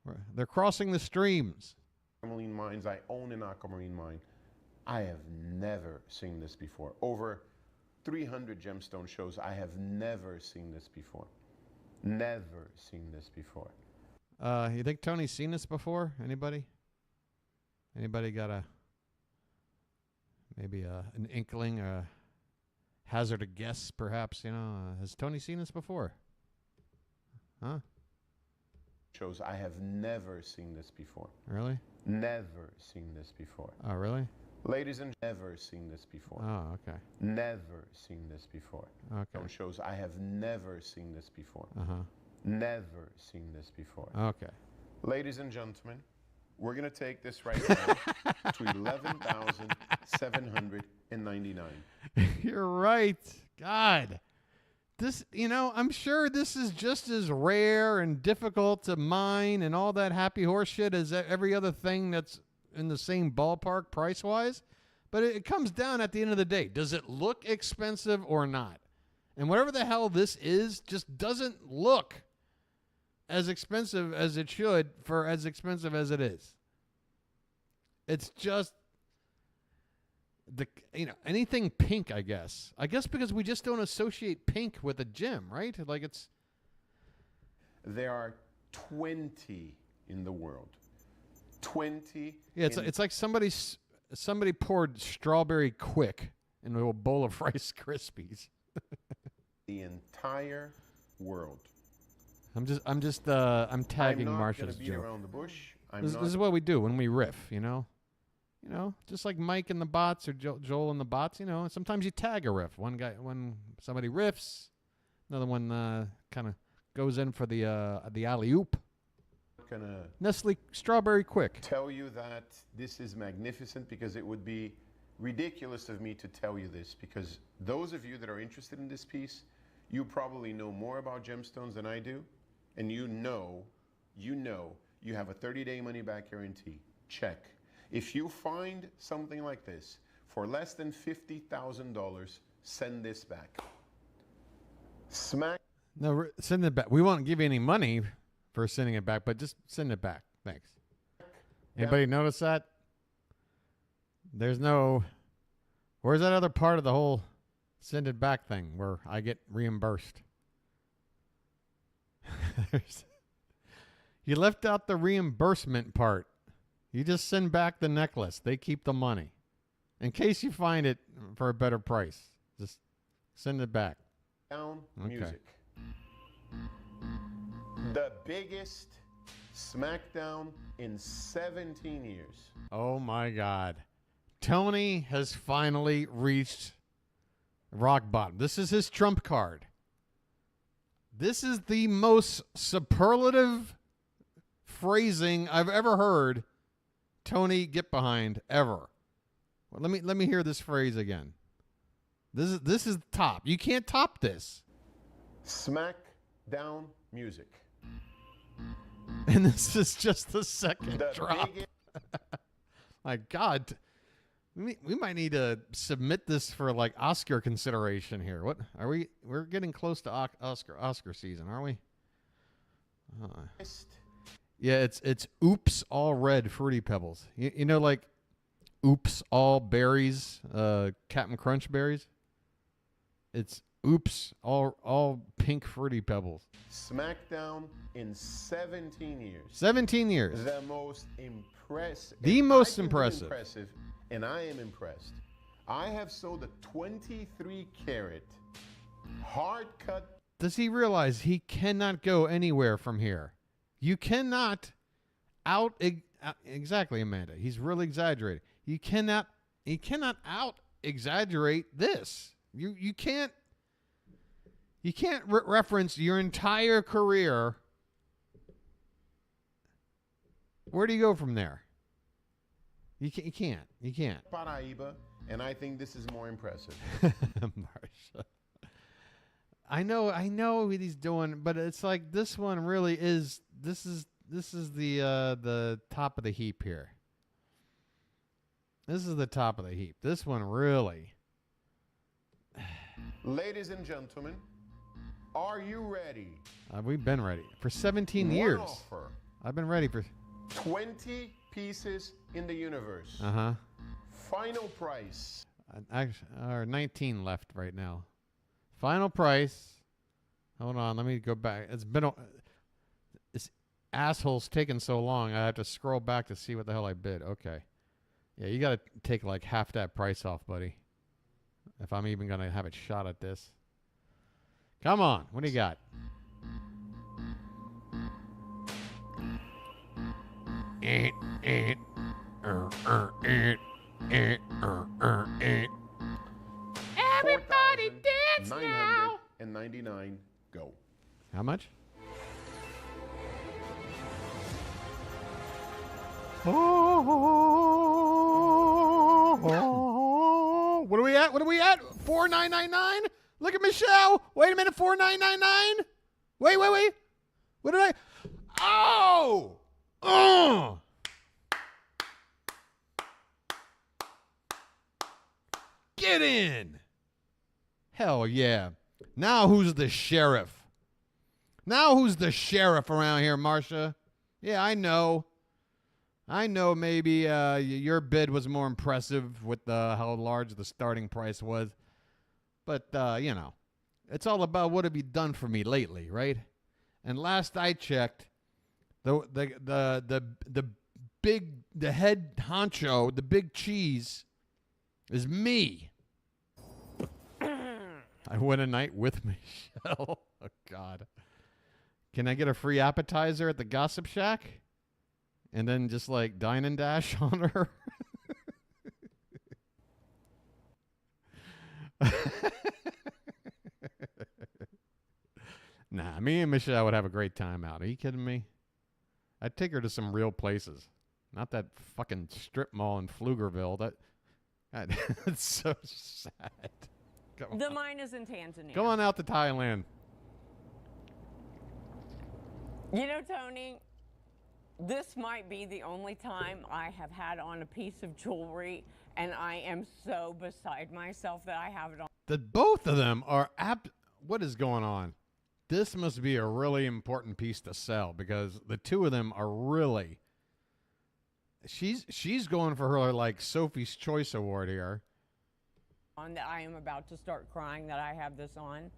the streams. Tourmaline mines. I own an aquamarine mine. I have never seen this before. Over 300 gemstone shows. I have never seen this before. Never seen this before. You think Tony's seen this before? Anybody? Anybody got maybe an inkling, a hazard a guess, perhaps? Has Tony seen this before? Huh? Shows I have never seen this before. Really? Never seen this before. Oh, really? Ladies and never seen this before. Oh, okay. Never seen this before. Okay. Shows I have never seen this before. Uh-huh. Never seen this before. Okay. Ladies and gentlemen, we're going to take this right now to 11,799. You're right. God. This, I'm sure this is just as rare and difficult to mine and all that happy horse shit as every other thing that's in the same ballpark price-wise. But it comes down at the end of the day. Does it look expensive or not? And whatever the hell this is just doesn't look as expensive as it should for as expensive as it is. It's just anything pink, I guess. I guess because we just don't associate pink with a gem, right? Like it's. There are 20 in the world. 20. Yeah, it's like somebody poured strawberry quick into a bowl of Rice Krispies. The entire world. I'm tagging Marsha's beat joke. Around the bush. This is what we do when we riff, just like Mike and the bots or Joel and the bots, sometimes you tag a riff. When somebody riffs, another one kind of goes in for the alley-oop. Nestle Strawberry Quick. Tell you that this is magnificent because it would be ridiculous of me to tell you this, because those of you that are interested in this piece, you probably know more about gemstones than I do, and you have a 30-day money-back guarantee. Check. If you find something like this for less than $50,000, send this back. No, send it back. We won't give you any money for sending it back, but just send it back. Thanks. Anybody notice that? There's no... Where's that other part of the whole send it back thing where I get reimbursed? You left out the reimbursement part. You just send back the necklace. They keep the money. In case you find it for a better price, just send it back. Down Okay. music. The biggest smackdown in 17 years. Oh my God. Tony has finally reached rock bottom. This is his trump card. This is the most superlative phrasing I've ever heard Tony get behind ever. Well, let me hear this phrase again. This is top. You can't top this. Smack down music. And this is just the second The drop. My God. We might need to submit this for like Oscar consideration here. What are we? We're getting close to Oscar season, aren't we? Yeah, it's Oops All Red Fruity Pebbles. You know, like Oops All Berries, Captain Crunch berries. It's Oops All Pink Fruity Pebbles. Smackdown in 17 years. 17 years. The most impressive. The most impressive. And I am impressed. I have sold a 23-carat hard cut. Does he realize he cannot go anywhere from here? You cannot exactly, Amanda. He's really exaggerating. He cannot out exaggerate this. You can't reference your entire career. Where do you go from there? You can't. Paraíba, and I think this is more impressive. Marsha. I know what he's doing, but it's like this one really is. This is the top of the heap here. This is the top of the heap. This one really. Ladies and gentlemen, are you ready? We've been ready for 17 One years. offer. I've been ready for 20 pieces in the universe. Uh-huh. Final price. Actually, 19 left right now. Final price Hold on, let me go back. It's been this asshole's taking so long. I have to scroll back to see what the hell I bid. Okay. Yeah, you got to take like half that price off, buddy. If I'm even going to have a shot at this. Come on. What do you got? Everybody dance now. $999. Go. How much? Oh, what are we at? What are we at? 4999. Look at Michelle. Wait a minute. 4999. Wait. What did I? Oh. Oh. Get in. Hell yeah. Now who's the sheriff? Now who's the sheriff around here, Marcia? Yeah, I know. I know maybe your bid was more impressive with how large the starting price was. But, you know, it's all about what have you done for me lately, right? And last I checked, the head honcho, the big cheese is me. I went a night with Michelle. Oh, God. Can I get a free appetizer at the Gossip Shack? And then just like dine and dash on her? Nah, me and Michelle would have a great time out. Are you kidding me? I'd take her to some real places. Not that fucking strip mall in Pflugerville. That's so sad. The mine is in Tanzania. Go on out to Thailand. You know, Tony, this might be the only time I have had on a piece of jewelry, and I am so beside myself that I have it on. Both of them are what is going on? This must be a really important piece to sell because the two of them are really. She's going for her like Sophie's Choice Award here. On that I am about to start crying that I have this on.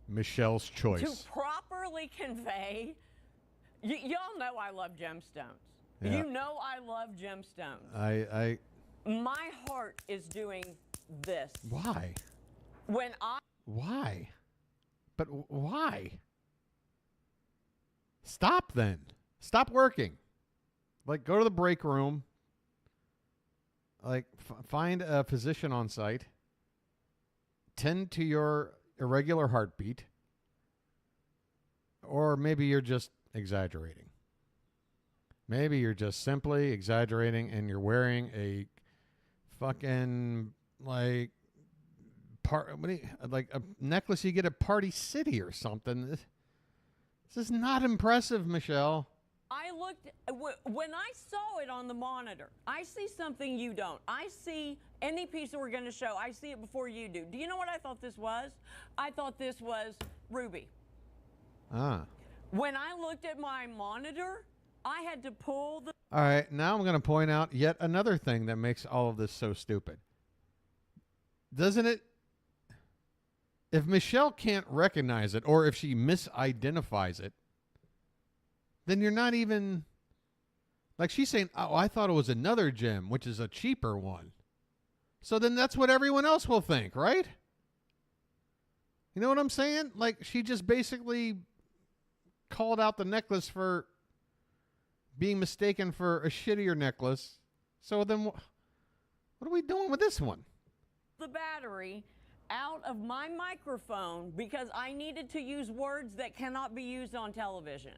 Michelle's Choice. To properly convey, y'all know I love gemstones. Yeah. You know I love gemstones. My heart is doing this. Why? Why? But why? Stop then. Stop working. Like, go to the break room. Like, find a physician on site. Tend to your irregular heartbeat. Or maybe you're just exaggerating. Maybe you're just simply exaggerating and you're wearing a fucking, like a necklace you get at Party City or something. This is not impressive, Michelle. I looked, when I saw it on the monitor, I see something you don't. I see any piece that we're going to show, I see it before you do. Do you know what I thought this was? I thought this was ruby. Ah. When I looked at my monitor, I had to pull the... All right, now I'm going to point out yet another thing that makes all of this so stupid. Doesn't it? If Michelle can't recognize it, or if she misidentifies it, then you're not even... Like she's saying, oh, I thought it was another gem, which is a cheaper one. So then that's what everyone else will think, right? You know what I'm saying? Like she just basically called out the necklace for being mistaken for a shittier necklace. So then what are we doing with this one? The battery out of my microphone because I needed to use words that cannot be used on television.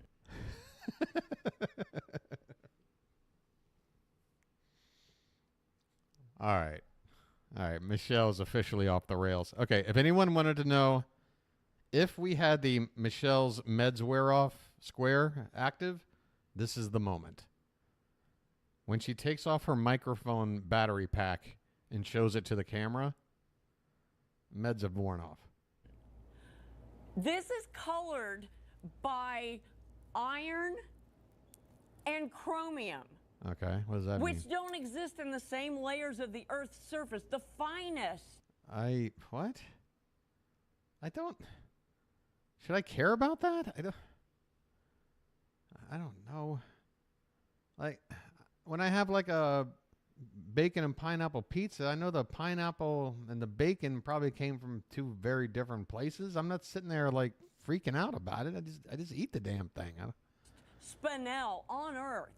All right. Michelle's officially off the rails. Okay. If anyone wanted to know if we had the Michelle's meds wear off square active, this is the moment. When she takes off her microphone battery pack and shows it to the camera, meds have worn off. This is colored by iron and chromium. Okay, what does that mean? Which don't exist in the same layers of the Earth's surface, the finest. What? I don't. Should I care about that? I don't know. Like, when I have like a bacon and pineapple pizza, I know the pineapple and the bacon probably came from two very different places. I'm not sitting there like freaking out about it. I just eat the damn thing. Spinel on Earth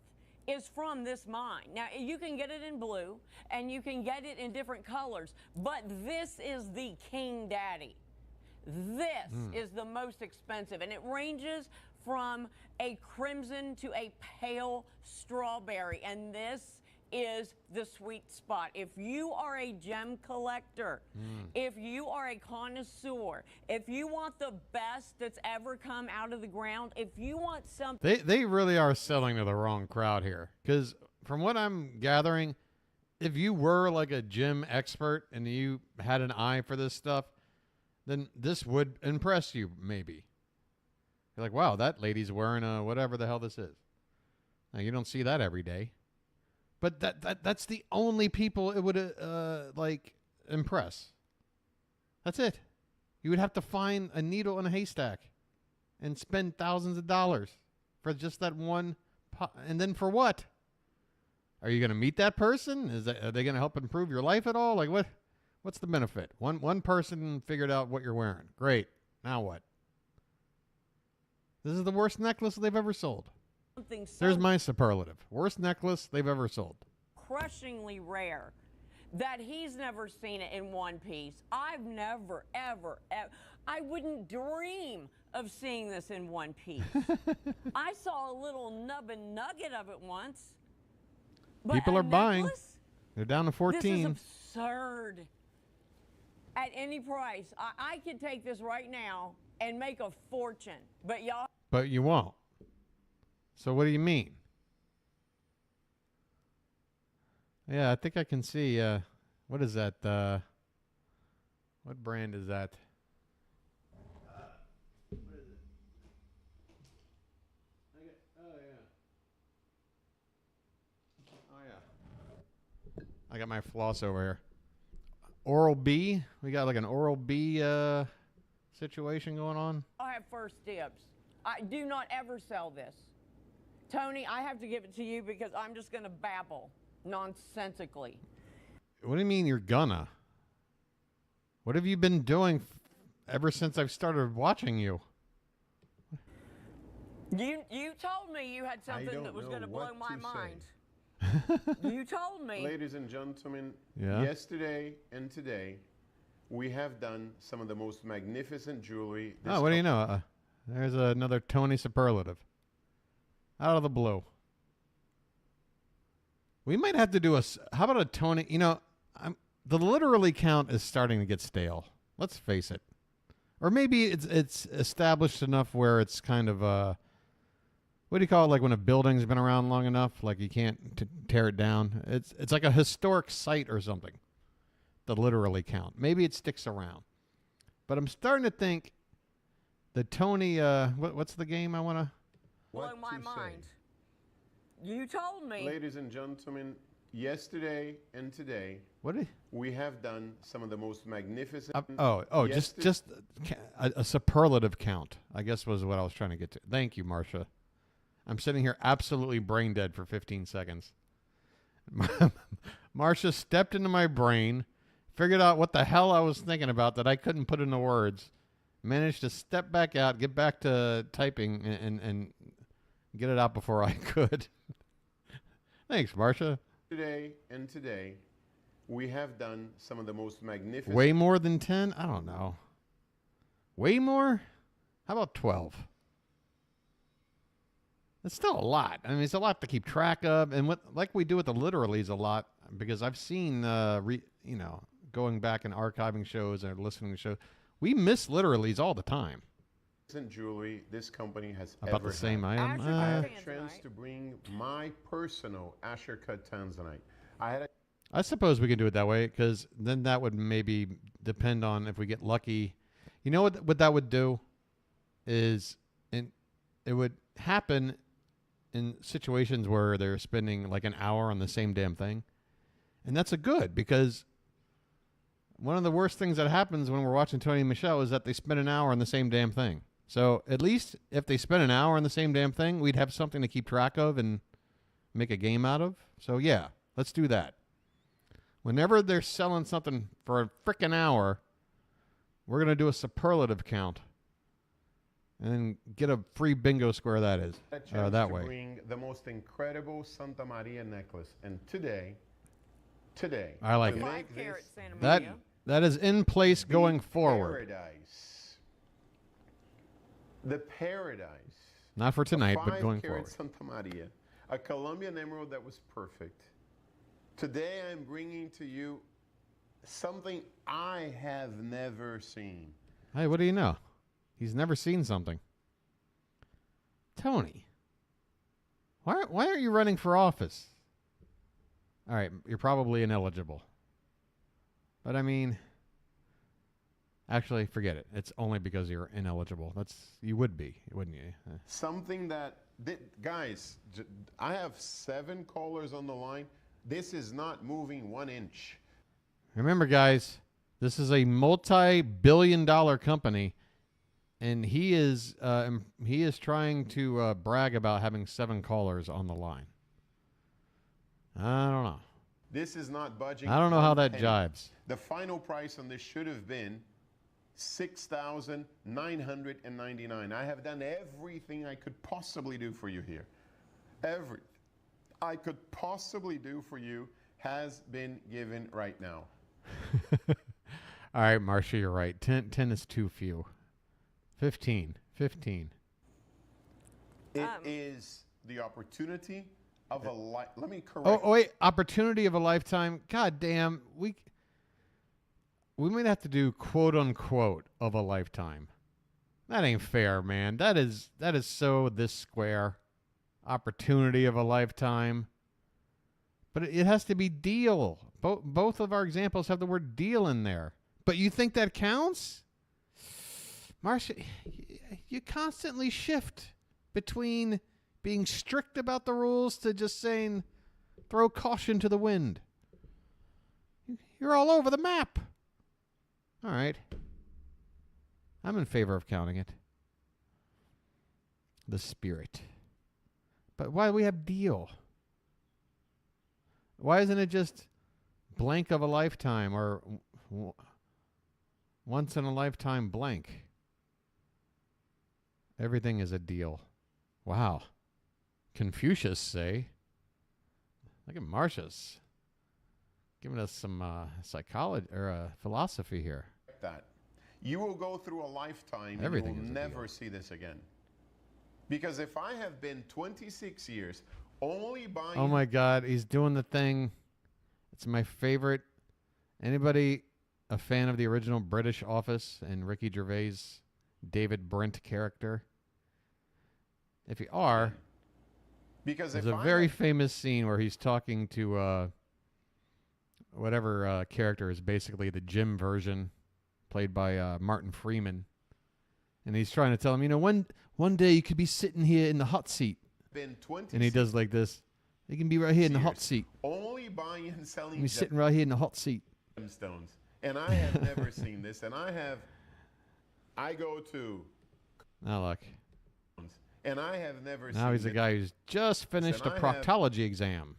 is from this mine. Now, you can get it in blue and you can get it in different colors, but this is the king daddy. This is the most expensive, and it ranges from a crimson to a pale strawberry, and this is the sweet spot. If you are a gem collector, if you are a connoisseur, if you want the best that's ever come out of the ground, if you want something... They really are selling to the wrong crowd here, because from what I'm gathering, if you were like a gem expert and you had an eye for this stuff, then this would impress you, maybe. You're like, wow, that lady's wearing a whatever the hell this is. Now, you don't see that every day. But that's the only people it would like impress. That's it. You would have to find a needle in a haystack and spend thousands of dollars for just that one and then for what? Are you going to meet that person? Are they going to help improve your life at all? Like what's the benefit? One person figured out what you're wearing. Great. Now what? This is the worst necklace they've ever sold. There's my superlative. Worst necklace they've ever sold. Crushingly rare that he's never seen it in one piece. I've never, ever, I wouldn't dream of seeing this in one piece. I saw a little nubbin nugget of it once. But people are buying. They're down to 14. This is absurd. At any price, I could take this right now and make a fortune. But y'all. But you won't. So what do you mean? Yeah, I think I can see. What is that? What brand is that? What is it? Oh yeah. I got my floss over here. Oral-B. We got like an Oral-B situation going on. I have first dibs. I do not ever sell this. Tony, I have to give it to you because I'm just going to babble nonsensically. What do you mean you're gonna? What have you been doing ever since I've started watching you? You told me you had something that was going to blow my mind. You told me. Ladies and gentlemen, yeah. Yesterday and today, we have done some of the most magnificent jewelry. Oh, what do you know? There's another Tony superlative. Out of the blue. We might have to do how about a Tony? You know, the literally count is starting to get stale. Let's face it. Or maybe it's established enough where it's kind of what do you call it? Like when a building's been around long enough, like you can't tear it down. It's like a historic site or something. The literally count. Maybe it sticks around. But I'm starting to think the Tony. What's the game I want to? Blow my mind. You told me. Ladies and gentlemen, yesterday and today, we have done some of the most magnificent. Just a superlative count, I guess was what I was trying to get to. Thank you, Marcia. I'm sitting here absolutely brain dead for 15 seconds. Marcia stepped into my brain, figured out what the hell I was thinking about that I couldn't put into words, managed to step back out, get back to typing, and get it out before I could. Thanks, Marcia. Today, we have done some of the most magnificent. Way more than 10? I don't know. Way more? How about 12? It's still a lot. I mean, it's a lot to keep track of. And like we do with the literallys a lot, because I've seen, going back and archiving shows or listening to shows, we miss literallys all the time. Jewelry this company has about the same item. I had a chance to bring my personal Asher cut tanzanite. I suppose we can do it that way, because then that would maybe depend on if we get lucky. You know what that would do is it would happen in situations where they're spending like an hour on the same damn thing. And that's a good, because one of the worst things that happens when we're watching Tony and Michelle is that they spend an hour on the same damn thing. So at least if they spend an hour on the same damn thing, we'd have something to keep track of and make a game out of. So yeah, let's do that. Whenever they're selling something for a frickin' hour, we're going to do a superlative count and get a free bingo square that is. That way. Bring the most incredible Santa Maria necklace. And today, I like it. 5 carat Santa Maria. That is in place going forward. Paradise. The paradise. Not for tonight, but going 5 carat forward. Santa Maria. A Colombian emerald that was perfect. Today I'm bringing to you something I have never seen. Hey, what do you know? He's never seen something. Tony, why aren't you running for office? All right, you're probably ineligible. But I mean, actually, forget it. It's only because you're ineligible. You would be, wouldn't you? Something that, guys, I have 7 callers on the line. This is not moving 1 inch. Remember, guys, this is a multi-billion-dollar company, and he is trying to brag about having 7 callers on the line. I don't know. This is not budging. I don't know how that jibes. The final price on this should have been $6,999. I have done everything I could possibly do for you here. Everything I could possibly do for you has been given right now. All right, Marcia, you're right. 10 is too few. 15. It is the opportunity of a life. Let me correct. Oh, wait. Opportunity of a lifetime. God damn. We might have to do quote unquote of a lifetime. That ain't fair, man. That is so this square. Opportunity of a lifetime. But it has to be deal. Both of our examples have the word deal in there. But you think that counts? Marcia, you constantly shift between being strict about the rules to just saying throw caution to the wind. You're all over the map. All right. I'm in favor of counting it. The spirit. But why do we have deal? Why isn't it just blank of a lifetime or once in a lifetime blank? Everything is a deal. Wow. Confucius say. Look at Marcia's giving us some psychology or philosophy here. That you will go through a lifetime Everything and you will is a never see this again. Because if I have been 26 years only buying... Oh my God, he's doing the thing. It's my favorite. Anybody a fan of the original British Office and Ricky Gervais' David Brent character? If you are, because there's a very famous scene where he's talking to whatever character is basically the gym version, played by Martin Freeman. And he's trying to tell him, one day you could be sitting here in the hot seat. And he does like this. You can be right here in the hot seat. Only buying and selling. He's sitting right here in the hot seat. Stones. And I have never seen this. And I go to. Now look. And I have never seen Now he's a guy who's just finished a proctology exam.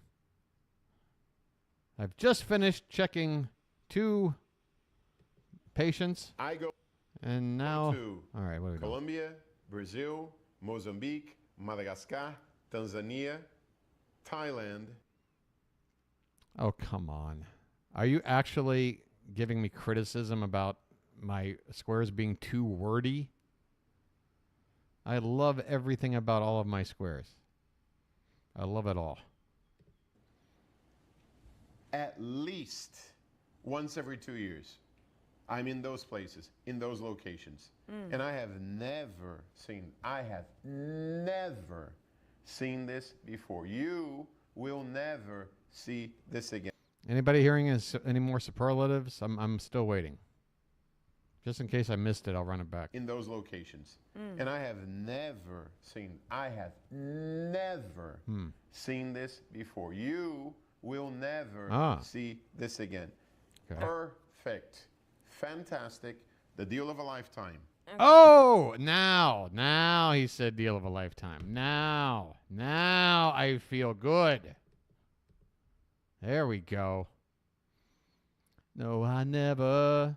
I've just finished checking 2 patients. I go. And now. To all right, what are we doing? Colombia, Brazil, Mozambique, Madagascar, Tanzania, Thailand. Oh, come on. Are you actually giving me criticism about my squares being too wordy? I love everything about all of my squares. I love it all. At least once every 2 years, I'm in those places, in those locations. And I have never seen this before. You will never see this again. Anybody hearing any more superlatives? I'm still waiting. Just in case I missed it, I'll run it back. In those locations. And I have never seen this before. You will never see this again. Okay. Perfect. fantastic, the deal of a lifetime. Okay. Oh, now he said deal of a lifetime. Now I feel good. There we go. No, I never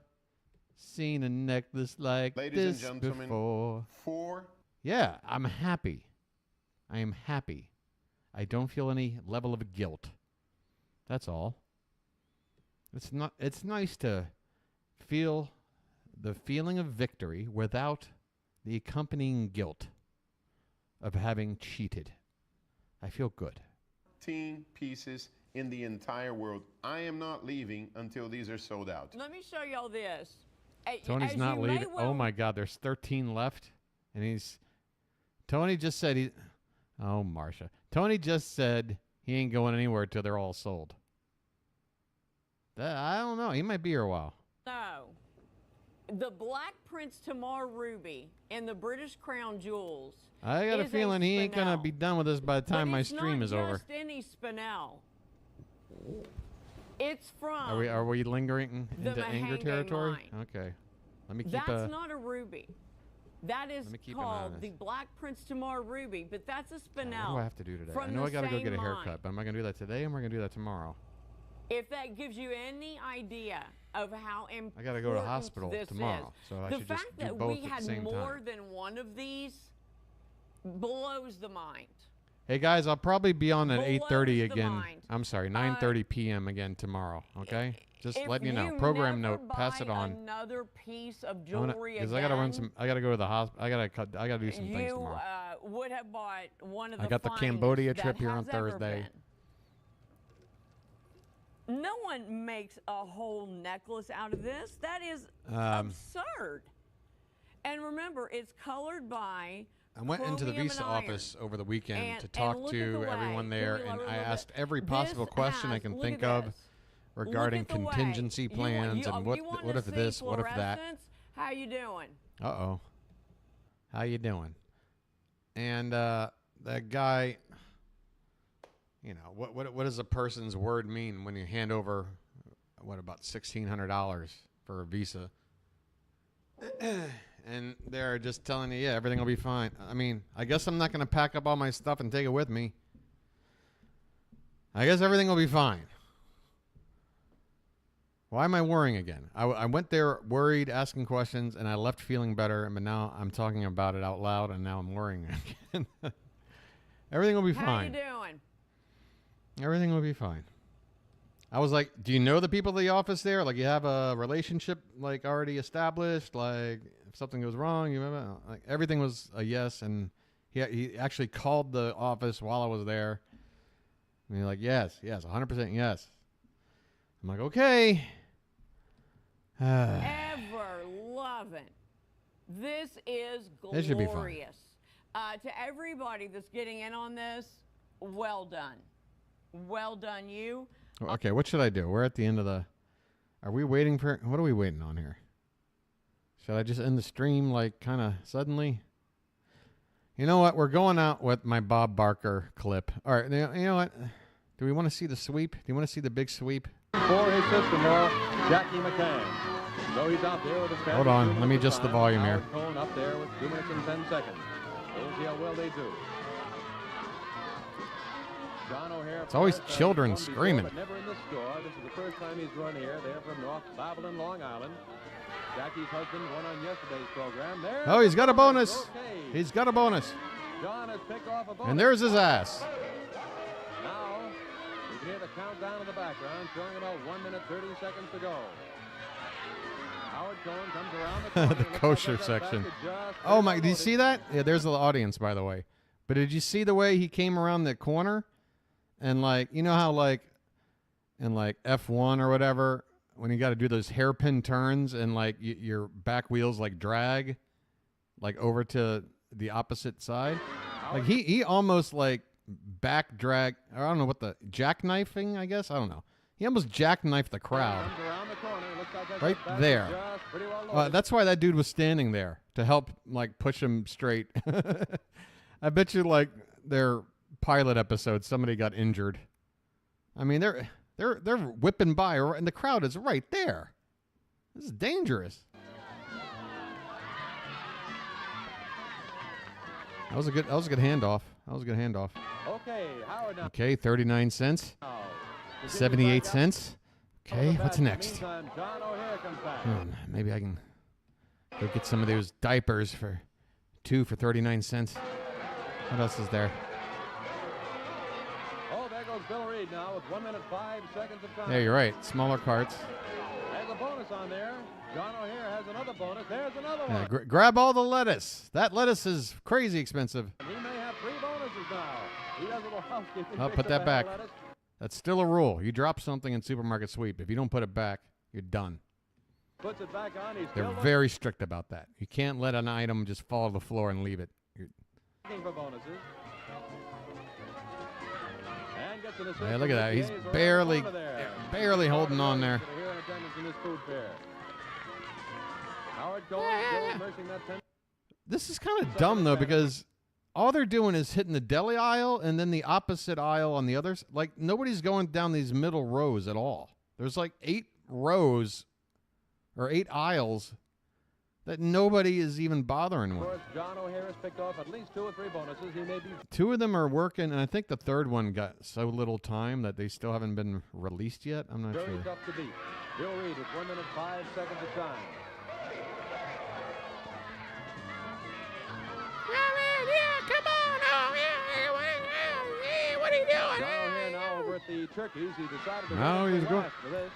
seen a necklace like Ladies this and gentlemen, before. Yeah, I'm happy. I am happy. I don't feel any level of guilt. That's all. It's nice to feel the feeling of victory without the accompanying guilt of having cheated. I feel good. 15 pieces in the entire world. I am not leaving until these are sold out. Let me show y'all this. Tony's As not you may leaving. well- Oh my God, there's 13 left, and Tony just said he. Oh, Marsha. Tony just said he ain't going anywhere till they're all sold. I don't know. He might be here a while. No. The Black Prince Tamar Ruby and the British Crown Jewels. I got a is feeling he ain't gonna spinel. be done with this by the time But my it's stream not is over. just any spinel. It's from. Are we lingering the into anger Mahenge territory? mine. Okay. Let me keep That's not a ruby. That is Let me keep an eye on called this. the Black Prince Tamar Ruby, but that's a spinel. What do I have to do today? From I know the I got to go same get a mine. haircut, but am I going to do that today or am I going to do that tomorrow? If that gives you any idea of how important I got to go to the hospital this tomorrow, is. so I The should fact just do that both we at had the same more time. than one of these blows the mind. Hey guys, I'll probably be on at Blows 8:30 the again. mind. I'm sorry, 9:30 p.m. again tomorrow. Okay, just If letting you know. you Program never note, pass it buy on. Another piece of I'm jewelry because again. I gotta run some. I gotta go to the hospital. I gotta do some things You tomorrow. would have bought one of the I got the finest Cambodia that trip here on has ever Thursday. been. No one makes a whole necklace out of this. That is absurd. And remember, it's colored by. I went into the chromium visa and iron. office over the weekend And- to and talk look at the to way- everyone there, can we and lower I a little asked bit? every possible This question I has- can look think at of this. regarding Look at the way. contingency You plans and want what to if see this, what if that. fluorescence? How you doing? Uh-oh. How you doing? And that guy, you know, what does a person's word mean when you hand over, about $1,600 for a visa? And they're just telling you, yeah, everything will be fine. I mean, I guess I'm not going to pack up all my stuff and take it with me. I guess everything will be fine. Why am I worrying again? I went there worried, asking questions, and I left feeling better, but now I'm talking about it out loud, and now I'm worrying again. Everything will be How fine. you doing? Everything will be fine. I was like, do you know the people at the office there? Like, you have a relationship, like, already established? Like, if something goes wrong, you remember? Like, everything was a yes, and he actually called the office while I was there. And he's like, yes, 100% yes. I'm like, okay. Ever loving. This is glorious. This should be fun. To everybody that's getting in on this, well done. Well done, you. Okay, what should I do? We're at the end of the... Are we waiting for... What are we waiting on here? Should I just end the stream, like, kind of suddenly? You know what? We're going out with my Bob Barker clip. All right, you know what? Do we want to see the sweep? Do you want to see the big sweep? For his sister-in-law, Jackie McCann. So he's out there with his Hold on, let me adjust the volume here. Howard Cohn up there with 2 minutes and 10 seconds. We'll see how well they do. John O'Hare. It's always first, children won before, screaming. But never in this store. This is the first time he's run here. They're from North Babylon, Long Island. Jackie's husband won on yesterday's program. There's Oh, he's the got a bonus. Okay. He's got a bonus. John has picked off a bonus. And there's his ass. Now, you can hear the countdown in the background showing about 1 minute 30 seconds to go. Howard Cohn comes around the corner. The Looks kosher like that section. basket just Oh my, pretty did you well see that? Yeah, there's the audience, by the way. But did you see the way he came around the corner? And like, you know how like in like F1 or whatever, when you got to do those hairpin turns and like your back wheels like drag like over to the opposite side? Like he almost like back drag, I don't know what the jackknifing, I guess. I don't know. He almost jackknifed the crowd. Comes around the corner. Looks like that Right basket there. just pretty well loaded. That's why that dude was standing there to help like push him straight. I bet you like their pilot episode somebody got injured. I mean they're whipping by and the crowd is right there. This is dangerous. That was a good handoff. Okay, Howard now. Okay, 39 cents. 78 cents. Okay, what's next? Meantime, John O'Hare comes back. Maybe I can go get some of those diapers for 2 for 39 cents. What else is there? Oh, there goes Bill Reed now with 1 minute 5 seconds of time. Yeah, you're right. Smaller carts. There's a bonus on there. John O'Hare has another bonus. There's another Yeah, one. grab all the lettuce. That lettuce is crazy expensive. And he may have 3 bonuses now. He does a little housekeeping. I'll Picks put up that a back. head of lettuce. That's still a rule. You drop something in supermarket sweep. If you don't put it back, you're done. Puts it back on. He's They're still very strict about that. You can't let an item just fall to the floor and leave it. looking for bonuses. And gets an assist. Hey, look at that. He's He's around the barely, corner there. barely holding on there. Here in attendance in this food fair. Howard Cohen still nursing that 10. This is kind of dumb, though, because all they're doing is hitting the deli aisle and then the opposite aisle on the others. Like, nobody's going down these middle rows at all. There's like 8 rows or 8 aisles that nobody is even bothering Of with. course, John O'Hare has picked off at least 2 or 3 bonuses. He may be 2 of them are working, and I think the third one got so little time that they still haven't been released yet. I'm not very sure. tough to beat. Bill Reed with 1 minute 5 seconds of time. What are you doing? John O'Hare now over at the turkeys. He decided to No, wait he's until going. last for this.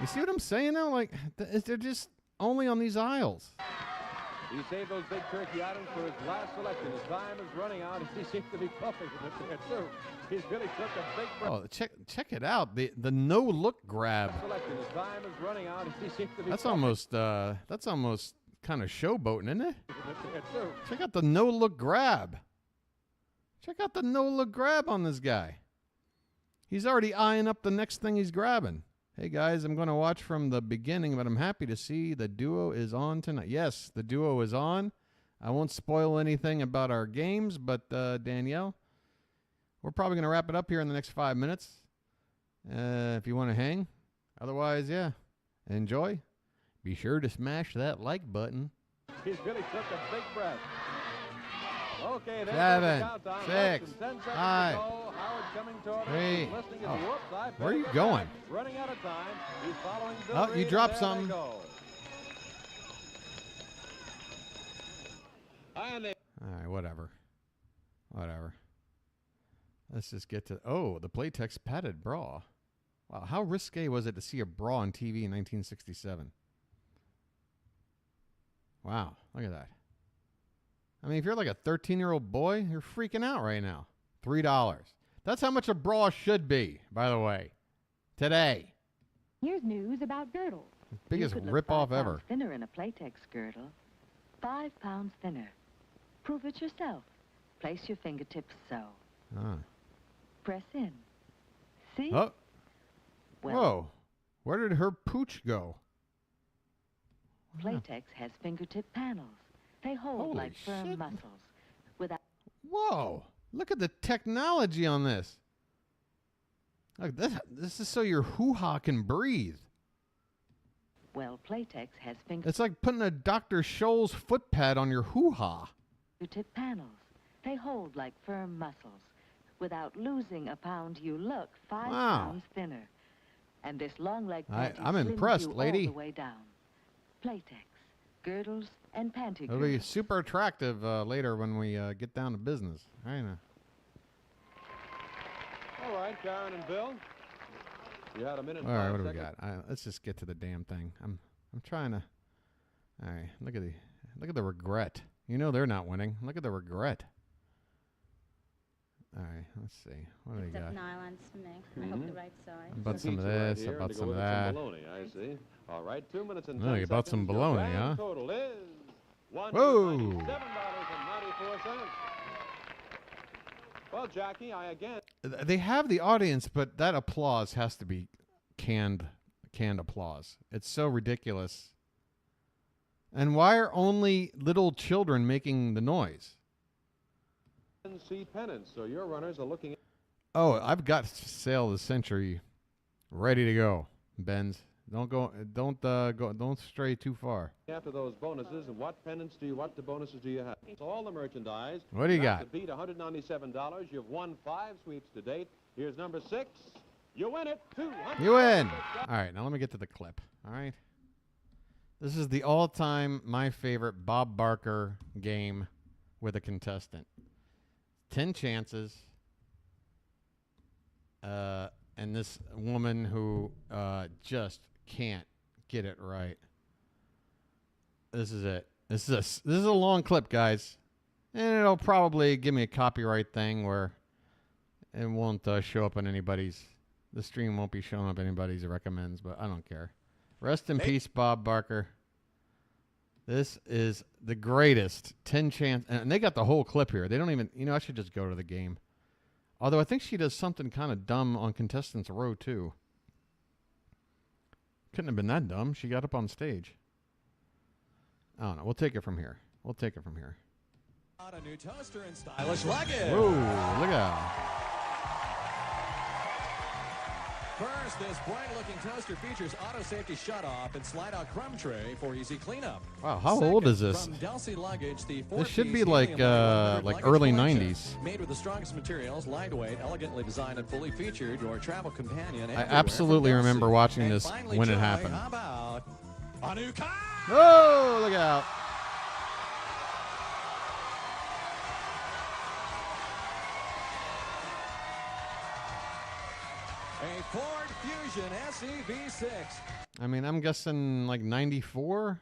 You see what I'm saying now? Like, they're just only on these aisles. He saved those big turkey items for his last selection. His time is running out. He seems to be puffing with it there, too. He's really took a big breath. Oh, check it out. The no look grab. Selection. His time is running out. He seems to be That's puffing almost kind of showboating, isn't it? with it there, too. Check out the no look grab. Check out the no look grab on this guy. He's already eyeing up the next thing he's grabbing. Hey guys, I'm going to watch from the beginning, but I'm happy to see the duo is on tonight. Yes, the duo is on. I won't spoil anything about our games, but Danielle, we're probably going to wrap it up here in the next 5 minutes. If you want to hang. Otherwise, yeah, enjoy. Be sure to smash that like button. He's really took a big breath. Okay, there's 7, the countdown. 6, Less than 10 seconds to 5, go. Howard coming toward us. 3. He's listening as whoops, I Where are you better going? back. Running out of time. He's following Bill Oh, you Reed, dropped and there something. they go. All right, whatever. Let's just get to... Oh, the Playtex padded bra. Wow, how risque was it to see a bra on TV in 1967? Wow, look at that. I mean, if you're like a 13-year-old boy, you're freaking out right now. $3. That's how much a bra should be, by the way. Today. Here's news about girdles. Biggest You could look rip-off 5 ever. pounds thinner in a Playtex girdle. 5 pounds thinner. Prove it yourself. Place your fingertips so. Ah. Press in. See? Oh. Well, Whoa. Where did her pooch go? Playtex has fingertip panels. They hold Holy like firm shit. muscles. Without Whoa. Look at the technology on this. Look, this is so your hoo-ha can breathe. Well, Playtex has It's like putting a Dr. Scholl's foot pad on your hoo-ha. fingertip panels. They hold like firm muscles. Without losing a pound, you look 5 Wow. pounds thinner. And this long leg I- panty I'm slims impressed, you lady. all the way down. Playtex, girdles, and panty It'll girdles. be super attractive later when we get down to business. I know. All right, Karen and Bill. You had a minute. All right, 5 what do we seconds. got? Let's just get to the damn thing. I'm trying to. All right, look at the regret. You know they're not winning. Look at the regret. All right, let's see. What do we got? Nylons for me. I hope the right size. How about some of Pizza right this? here, How about and to go some of with it, that? bologna, I see. All right, 2 minutes and Oh, 10 you bought some seconds. Your bologna, grand huh? total is Whoa. $197.94. Well, Jackie, I again. They have the audience, but that applause has to be canned applause. It's so ridiculous. And why are only little children making the noise? NC pennants. So your runners are looking at. Oh, I've got Sale of the Century ready to go, Benz. Don't stray too far. After those bonuses, and what bonuses do you have? So all the merchandise. What do you got? To beat $197, you've won 5 sweeps to date. Here's number 6. You win it. You win. All right, now let me get to the clip. All right. This is the all-time my favorite Bob Barker game with a contestant. 10 chances. And this woman who just can't get it right. This is it. This is a long clip, guys, and it'll probably give me a copyright thing where it won't show up on anybody's. The stream won't be showing up anybody's recommends, but I don't care. Rest in peace, Bob Barker. This is the greatest 10 chance, and they got the whole clip here. They don't even, I should just go to the game. Although I think she does something kind of dumb on Contestants Row, too. Couldn't have been that dumb. She got up on stage. I don't know. We'll take it from here. A new toaster and stylish luggage. Whoa, look out. First, this bright-looking toaster features auto safety shutoff and slide-out crumb tray for easy cleanup. Wow, how old is this? From Delsey Luggage, the This should be like early 90s. Made with the strongest materials, lightweight, elegantly designed, and fully featured, your travel companion. I absolutely remember watching this when it happened. How about a new car? Oh, look out. A Ford Fusion SEV6. I mean, I'm guessing like 94.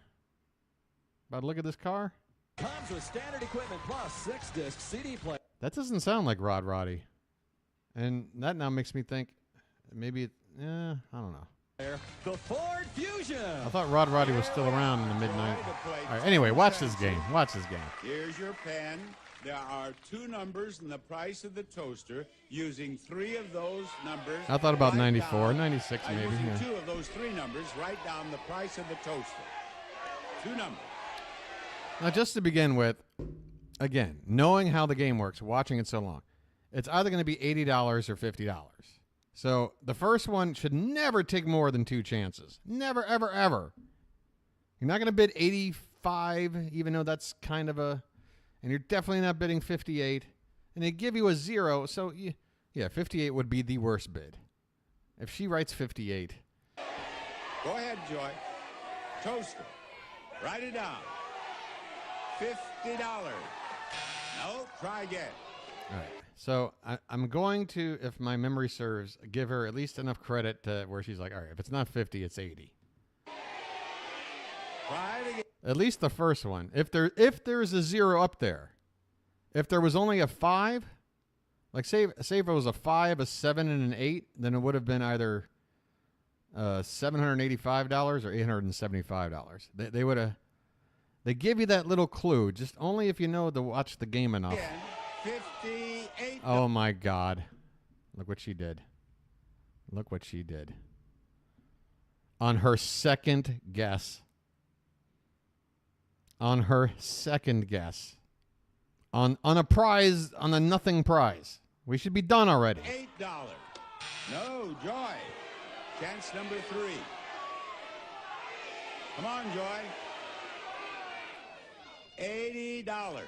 About to look at this car. Comes with standard equipment plus 6-disc CD player. That doesn't sound like Rod Roddy. And that now makes me think maybe I don't know. The Ford Fusion. I thought Rod Roddy was still around in the mid-90s. All right, anyway, watch this game. Here's your pen. There are 2 numbers in the price of the toaster. Using 3 of those numbers. I thought about 94, 96 maybe. Using Yeah. 2 of those 3 numbers, write down the price of the toaster. 2 numbers. Now, just to begin with, again, knowing how the game works, watching it so long, it's either going to be $80 or $50. So the first one should never take more than 2 chances. Never, ever, ever. You're not going to bid 85, even though that's kind of a... And you're definitely not bidding 58. And they give you a 0, so yeah, 58 would be the worst bid. If she writes 58. Go ahead, Joy. Toaster. Write it down. $50. No, try again. All right. So I'm going to, if my memory serves, give her at least enough credit to where she's like, all right, if it's not 50, it's 80. Try it again. At least the first one. If there's a 0 up there, if there was only a 5, like say if it was a 5, a 7, and an 8, then it would have been either $785 or $875. They would have. They give you that little clue, just only if you know to watch the game enough. 58. Oh my God! Look what she did. On her second guess. On a prize, on a nothing prize. We should be done already. $8. No, Joy. Chance number 3. Come on, Joy. $80.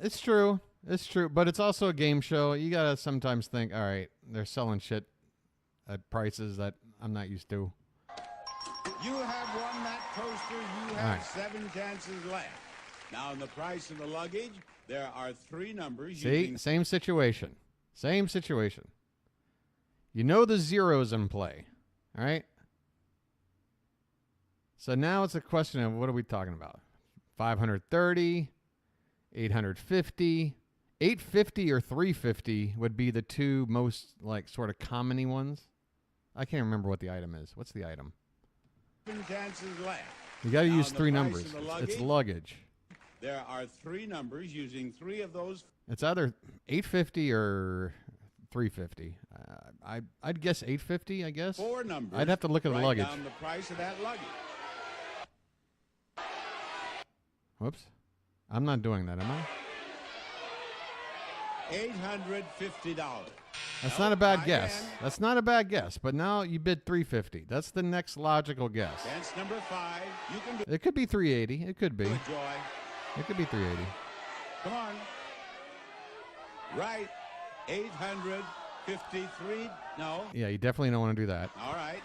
It's true, but it's also a game show. You gotta sometimes think, all right, they're selling shit at prices that I'm not used to. You have won that toaster. You have 7 chances left. Now, in the price of the luggage, there are 3 numbers. See, same situation. You know the 0's in play, all right? So now it's a question of what are we talking about? 530, 850, 850 or 350 would be the 2 most like sort of common-y ones. I can't remember what the item is. What's the item? 7 chances left. You got to use 3 price numbers. of the It's luggage. There are 3 numbers. Using 3 of those. It's either 850 or 350. I'd guess 850. I guess. 4 numbers. I'd have to look at the luggage. Write down the price of that luggage. Whoops. I'm not doing that, am I? $850. That's not a bad guess. That's not a bad guess. But now you bid $350. That's the next logical guess. Chance number 5. You can do It could be $380. It could be. it, Joy. It could be $380. Come on. Right. 853. No. Yeah, you definitely don't want to do that. All right.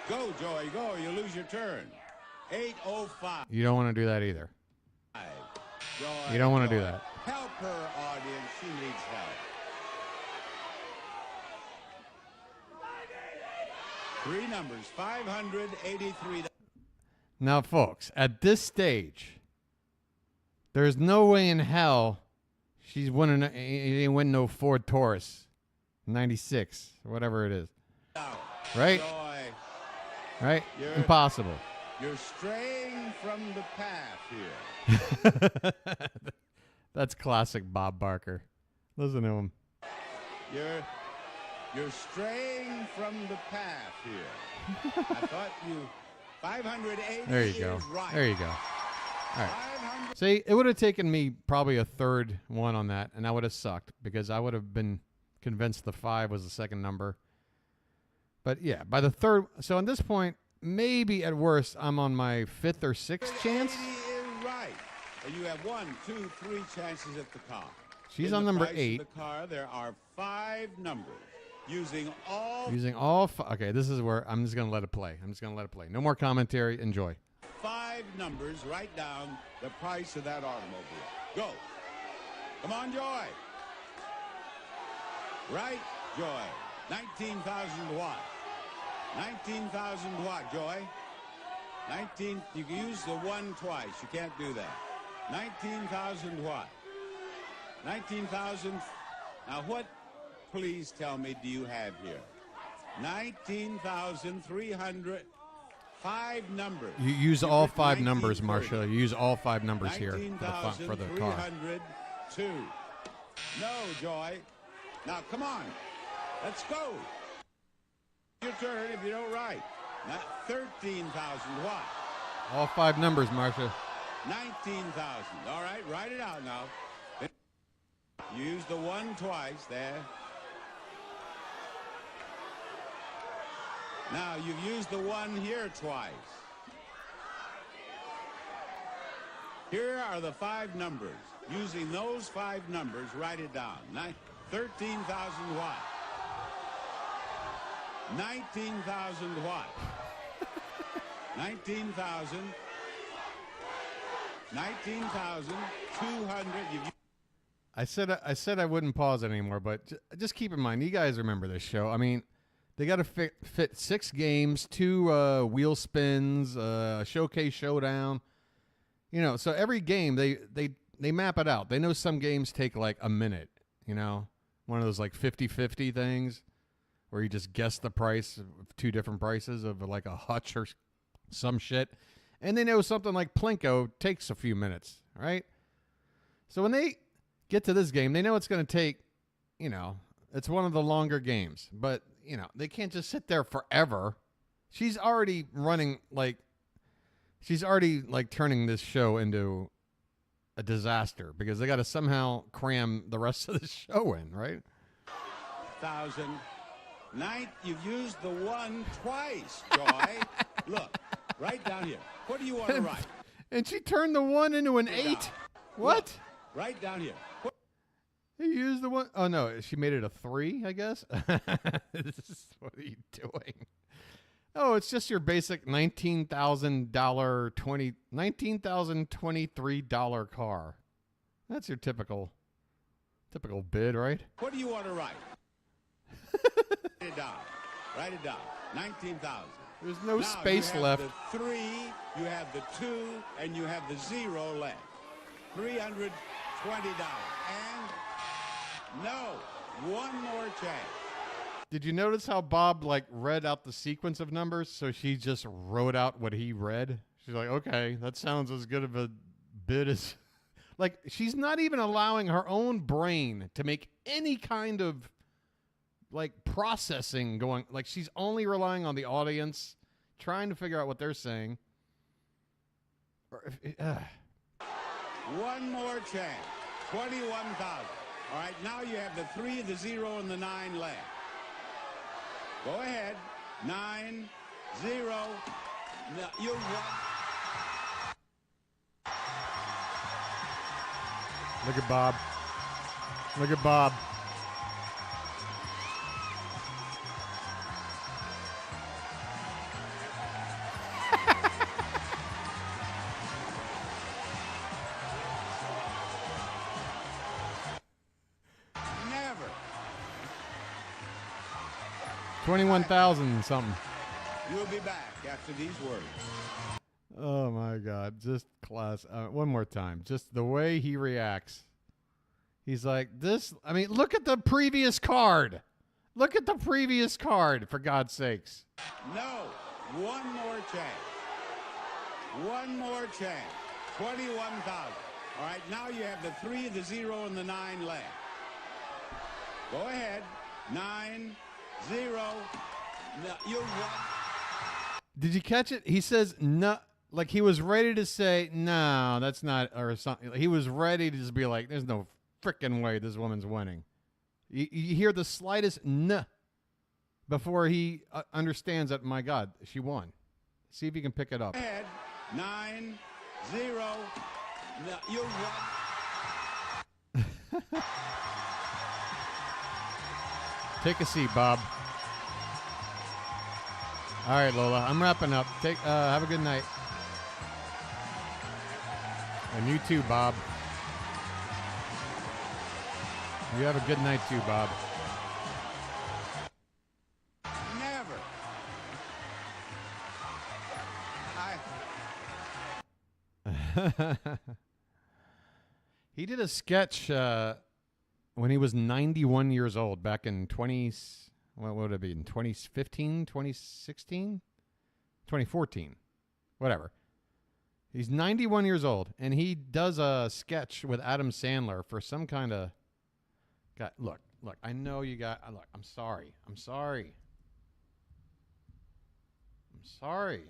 Go, Joy, go. You lose your turn. 805. You don't want to do that either. Joy, You don't want to do Joy. that. Help her, audience. She needs help. 3 numbers. $583. Now, folks, at this stage, there's no way in hell she's winning. He ain't win no Ford Taurus, 96, or whatever it is. Right? Joy, Right? You're- Impossible. you're straying from the path here. That's classic Bob Barker. Listen to him. You're straying from the path here. I thought you 580 There you go. is right. There you go. All right. See, it would have taken me probably a third one on that, and I would have sucked because I would have been convinced the 5 was the second number. But yeah, by the third, so at this point, maybe at worst, I'm on my 5th or 6th chance. 80 is right. And you have 1, 2, 3 chances at the car. She's In on the number price of 8. the car, there are 5 numbers. Using all Using all, okay, this is where I'm just going to let it play. I'm just going to let it play. No more commentary. Enjoy. 5 numbers, write down the price of that automobile. Go. Come on, Joy. Right, Joy. 19,000 watt. 19,000 watt, Joy. 19, you can use the 1 twice. You can't do that. 19,000 watt. 19,000. Now what, please tell me, do you have here? 19,300. 5 numbers. You use all 5 numbers, Marcia. You use all 5 numbers here for the car. 19,302. No, Joy. Now, come on. Let's go. Your turn if you don't write. Now, 13,000 watt. All 5 numbers, Marcia. 19,000. All right, write it out now. Use the 1 twice there. Now, you've used the 1 here twice. Here are the 5 numbers. Using those 5 numbers, write it down. 13,000 watt. 19,000 watt. 19,000. 19,200. I said I wouldn't pause anymore, but just keep in mind, you guys remember this show. I mean, they got to fit 6 games, 2 wheel spins, showcase showdown. You know, so every game they map it out. They know some games take like a minute. You know, one of those like 50-50 things where you just guess the price of 2 different prices of like a hutch or some shit. And they know something like Plinko takes a few minutes, right? So when they get to this game, they know it's going to take, you know, it's one of the longer games. But, you know, they can't just sit there forever. She's already running turning this show into a disaster because they got to somehow cram the rest of the show in, right? 1,000. You've used the 1 twice, Joy. Look, right down here. What do you want to write? And she turned the 1 into an 8. What? Look, right down here. You used the 1. Oh, no. She made it a 3, I guess. What are you doing? Oh, it's just your basic $19,023 car. That's your typical bid, right? What do you want to write? Write it down. Write it down. 19,000. There's no now space you left. have the 3, you have the 2, and you have the 0 left. $320. And no, 1 more chance. Did you notice how Bob read out the sequence of numbers? So she just wrote out what he read. She's like, okay, that sounds as good of a bid as she's not even allowing her own brain to make any kind of processing going. She's only relying on the audience, trying to figure out what they're saying. One more chance. 21,000. All right, now you have the 3, the 0, and the 9 left. Go ahead. 9, 0. No, you won. Look at Bob. Look at Bob. Never. 21,000 something. You'll be back after these words. Oh my God! Just class. One more time. Just the way he reacts. He's like this. I mean, look at the previous card. Look at the previous card, for God's sakes. No. One more chance. One more chance. 21,000. All right, now you have the 3, the 0, and the 9 left. Go ahead. 9, 0. No, you won. Did you catch it? He says no. Like he was ready to say, no, that's not, or something. He was ready to just be like, there's no freaking way this woman's winning. You hear the slightest "n" before he understands that, my God, she won. See if you can pick it up. Ahead. 9, 0. No, you won. Take a seat, Bob. All right, Lola, I'm wrapping up. Have a good night. And you too, Bob. You have a good night too, Bob. Never. He did a sketch when he was 91 years old back in what would it be, in 2015, 2016, 2014, whatever. He's 91 years old, and he does a sketch with Adam Sandler for some kind of... Look, I know you got... Look, I'm sorry.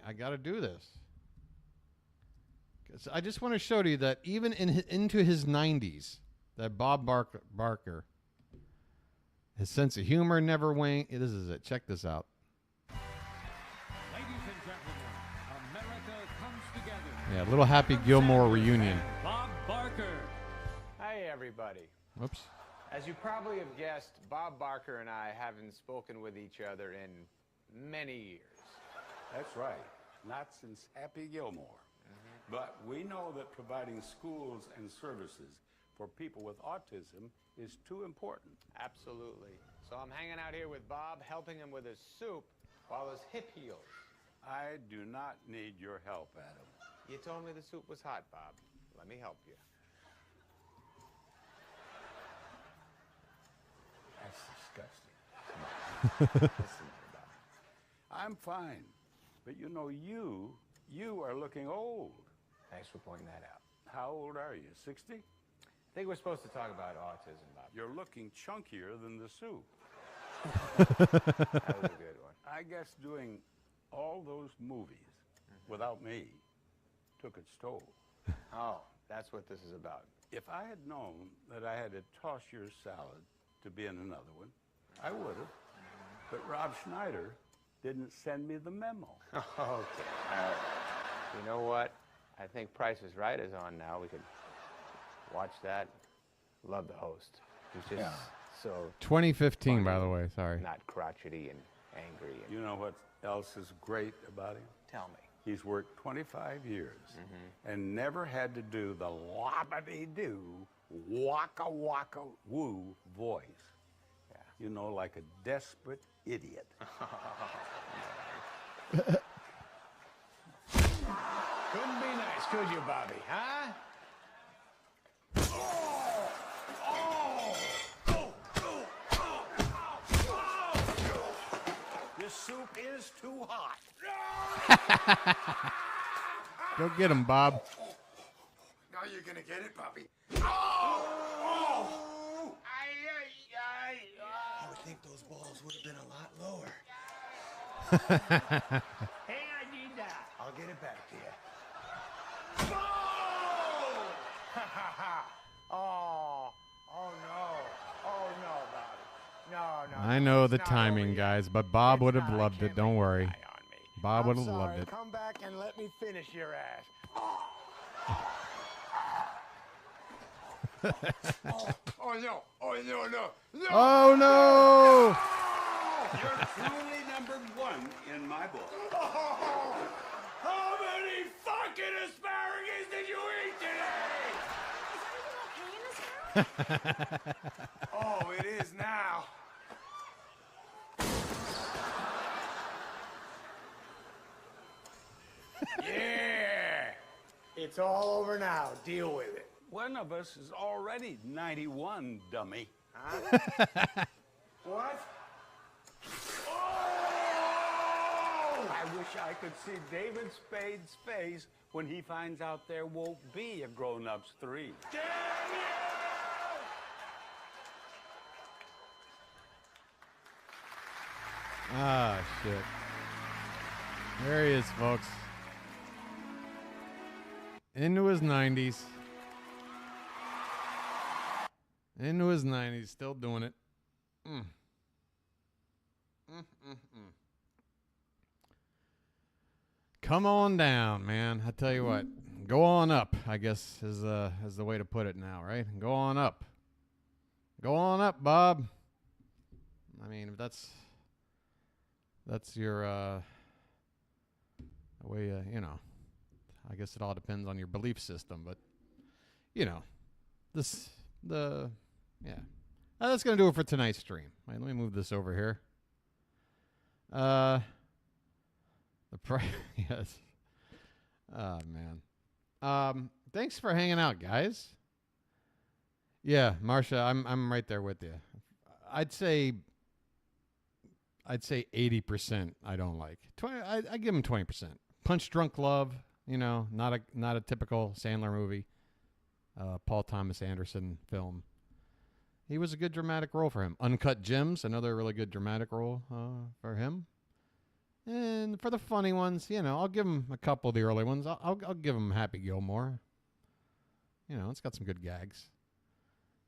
I got to do this. 'Cause I just want to show you that even into his 90s, that Bob Barker, his sense of humor never waned. This is it. Check this out. Ladies and gentlemen, America comes together. Yeah, a little Happy Gilmore reunion. Bob Barker. Hi, everybody. Whoops. As you probably have guessed, Bob Barker and I haven't spoken with each other in many years. That's right. Not since Happy Gilmore. But we know that providing schools and services for people with autism is too important. Absolutely. So I'm hanging out here with Bob, helping him with his soup while his hip heals. I do not need your help, Adam. You told me the soup was hot, Bob. Let me help you. That's disgusting. Listen, Bob. I'm fine. But you know, you are looking old. Thanks for pointing that out. How old are you, 60? I think we're supposed to talk about autism, Bob. You're looking chunkier than the soup. That was a good one. I guess doing all those movies without me took its toll. Oh, that's what this is about. If I had known that I had to toss your salad to be in another one, I would have. But Rob Schneider didn't send me the memo. Okay, all right. You know what? I think Price is Right is on now. We could watch that. Love the host. He's just so 2015, funny, by the way. Sorry. not crotchety and angry. And You know what else is great about him? tell me. He's worked 25 years and never had to do the lobbity-doo, waka-waka-woo voice. Yeah. You know, like a desperate idiot. Couldn't be nice, could you, Bobby, huh? This soup is too hot. Go get him, Bob. Now you're gonna get it, Bobby. I would think those balls would have been a lot lower. Hey, I need that. I'll get it back to you. I know the timing, guys, but Bob would have loved it. Don't worry. Bob would have loved it. Come back and let me finish your ass. Oh no! Oh no! No! No! Oh no! You're truly #1 in my book. How many fucking asparagus did you eat today? Oh, it is now. Yeah! It's all over now. Deal with it. One of us is already 91, dummy. Huh? What? Oh! I wish I could see David Spade's face when he finds out there won't be a Grown-Ups 3. Damn Ah, shit. There he is, folks. Into his 90s. Into his 90s, still doing it. Come on down, man. I tell you what. Go on up, I guess, is the way to put it now, right? Go on up. Go on up, Bob. I mean, if that's your way, you know. I guess it all depends on your belief system, but you know, that's gonna do it for tonight's stream. Right, let me move this over here. The price, yes. Oh man. Thanks for hanging out, guys. Yeah, Marcia, I'm right there with you. I'd say 80% I don't like. I give him 20%. Punch Drunk Love, you know, not a typical Sandler movie. Paul Thomas Anderson film. He was a good dramatic role for him. Uncut Gems, another really good dramatic role for him. And for the funny ones, you know, I'll give him a couple of the early ones. I'll give him Happy Gilmore. You know, it's got some good gags.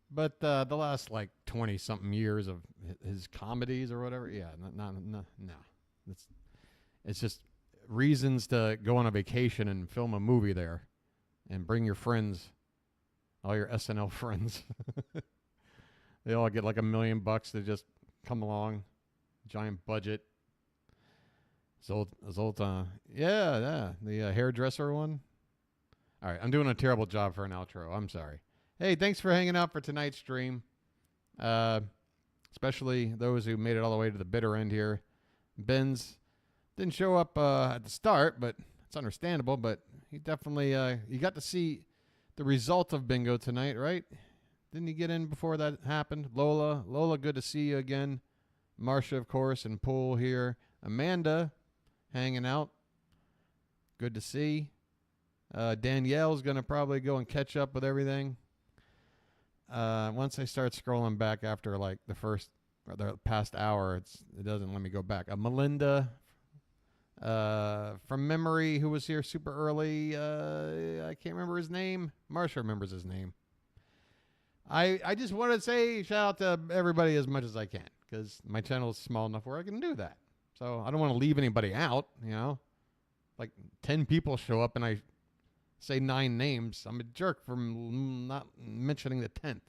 But the last, like, 20-something years of his comedies or whatever, yeah, no. It's just reasons to go on a vacation and film a movie there and bring your friends, all your SNL friends. They all get like $1 million to just come along. Giant budget. Zoltan. Yeah, the hairdresser one. All right, I'm doing a terrible job for an outro. I'm sorry. Hey, thanks for hanging out for tonight's stream. Especially those who made it all the way to the bitter end here. Ben's didn't show up at the start, but it's understandable. But he definitely, you got to see the result of bingo tonight, right? Didn't you get in before that happened? Lola, good to see you again. Marcia, of course, and Pool here. Amanda, hanging out. Good to see. Danielle's going to probably go and catch up with everything. Once I start scrolling back after like the past hour, it doesn't let me go back. Melinda, from memory, who was here super early. I can't remember his name. Marsha remembers his name. I just want to say shout out to everybody as much as I can because my channel is small enough where I can do that. So I don't want to leave anybody out, you know. Like 10 people show up and I say 9 names. I'm a jerk for not mentioning the 10th.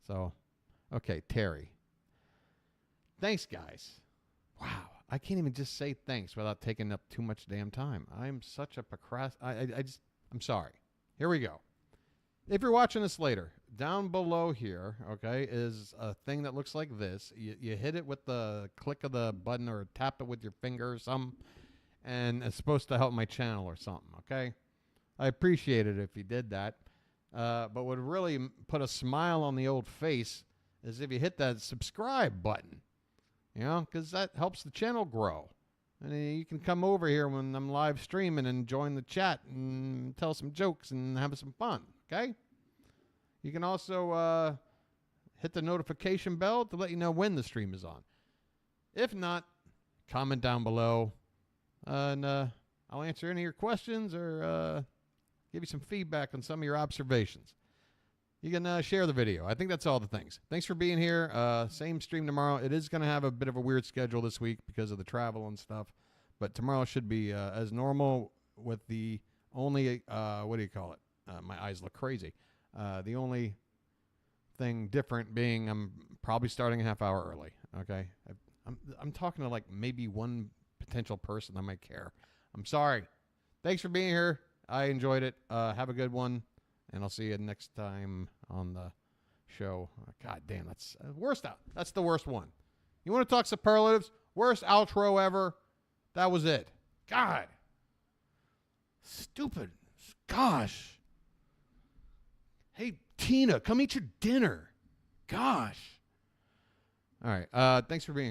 So, okay, Terry. Thanks, guys. Wow. I can't even just say thanks without taking up too much damn time. I'm such a I'm sorry. Here we go. If you're watching this later, down below here, okay, is a thing that looks like this. You hit it with the click of the button or tap it with your finger or something, and it's supposed to help my channel or something, okay? I appreciate it if you did that. But would really put a smile on the old face is if you hit that subscribe button, you know, because that helps the channel grow. And you can come over here when I'm live streaming and join the chat and tell some jokes and have some fun, okay? You can also hit the notification bell to let you know when the stream is on. If not, comment down below, and I'll answer any of your questions or give you some feedback on some of your observations. you can share the video. I think that's all the things. Thanks for being here. Same stream tomorrow. It is going to have a bit of a weird schedule this week because of the travel and stuff. But tomorrow should be as normal with the only, what do you call it? My eyes look crazy. The only thing different being I'm probably starting a half hour early. Okay? I'm talking to like maybe one potential person that might care. I'm sorry. Thanks for being here. I enjoyed it. Have a good one. And I'll see you next time on the show. God damn, that's worst out. That's the worst one. You want to talk superlatives? Worst outro ever. That was it. God. Stupid. Gosh. Hey, Tina, come eat your dinner. Gosh. All right. Thanks for being here.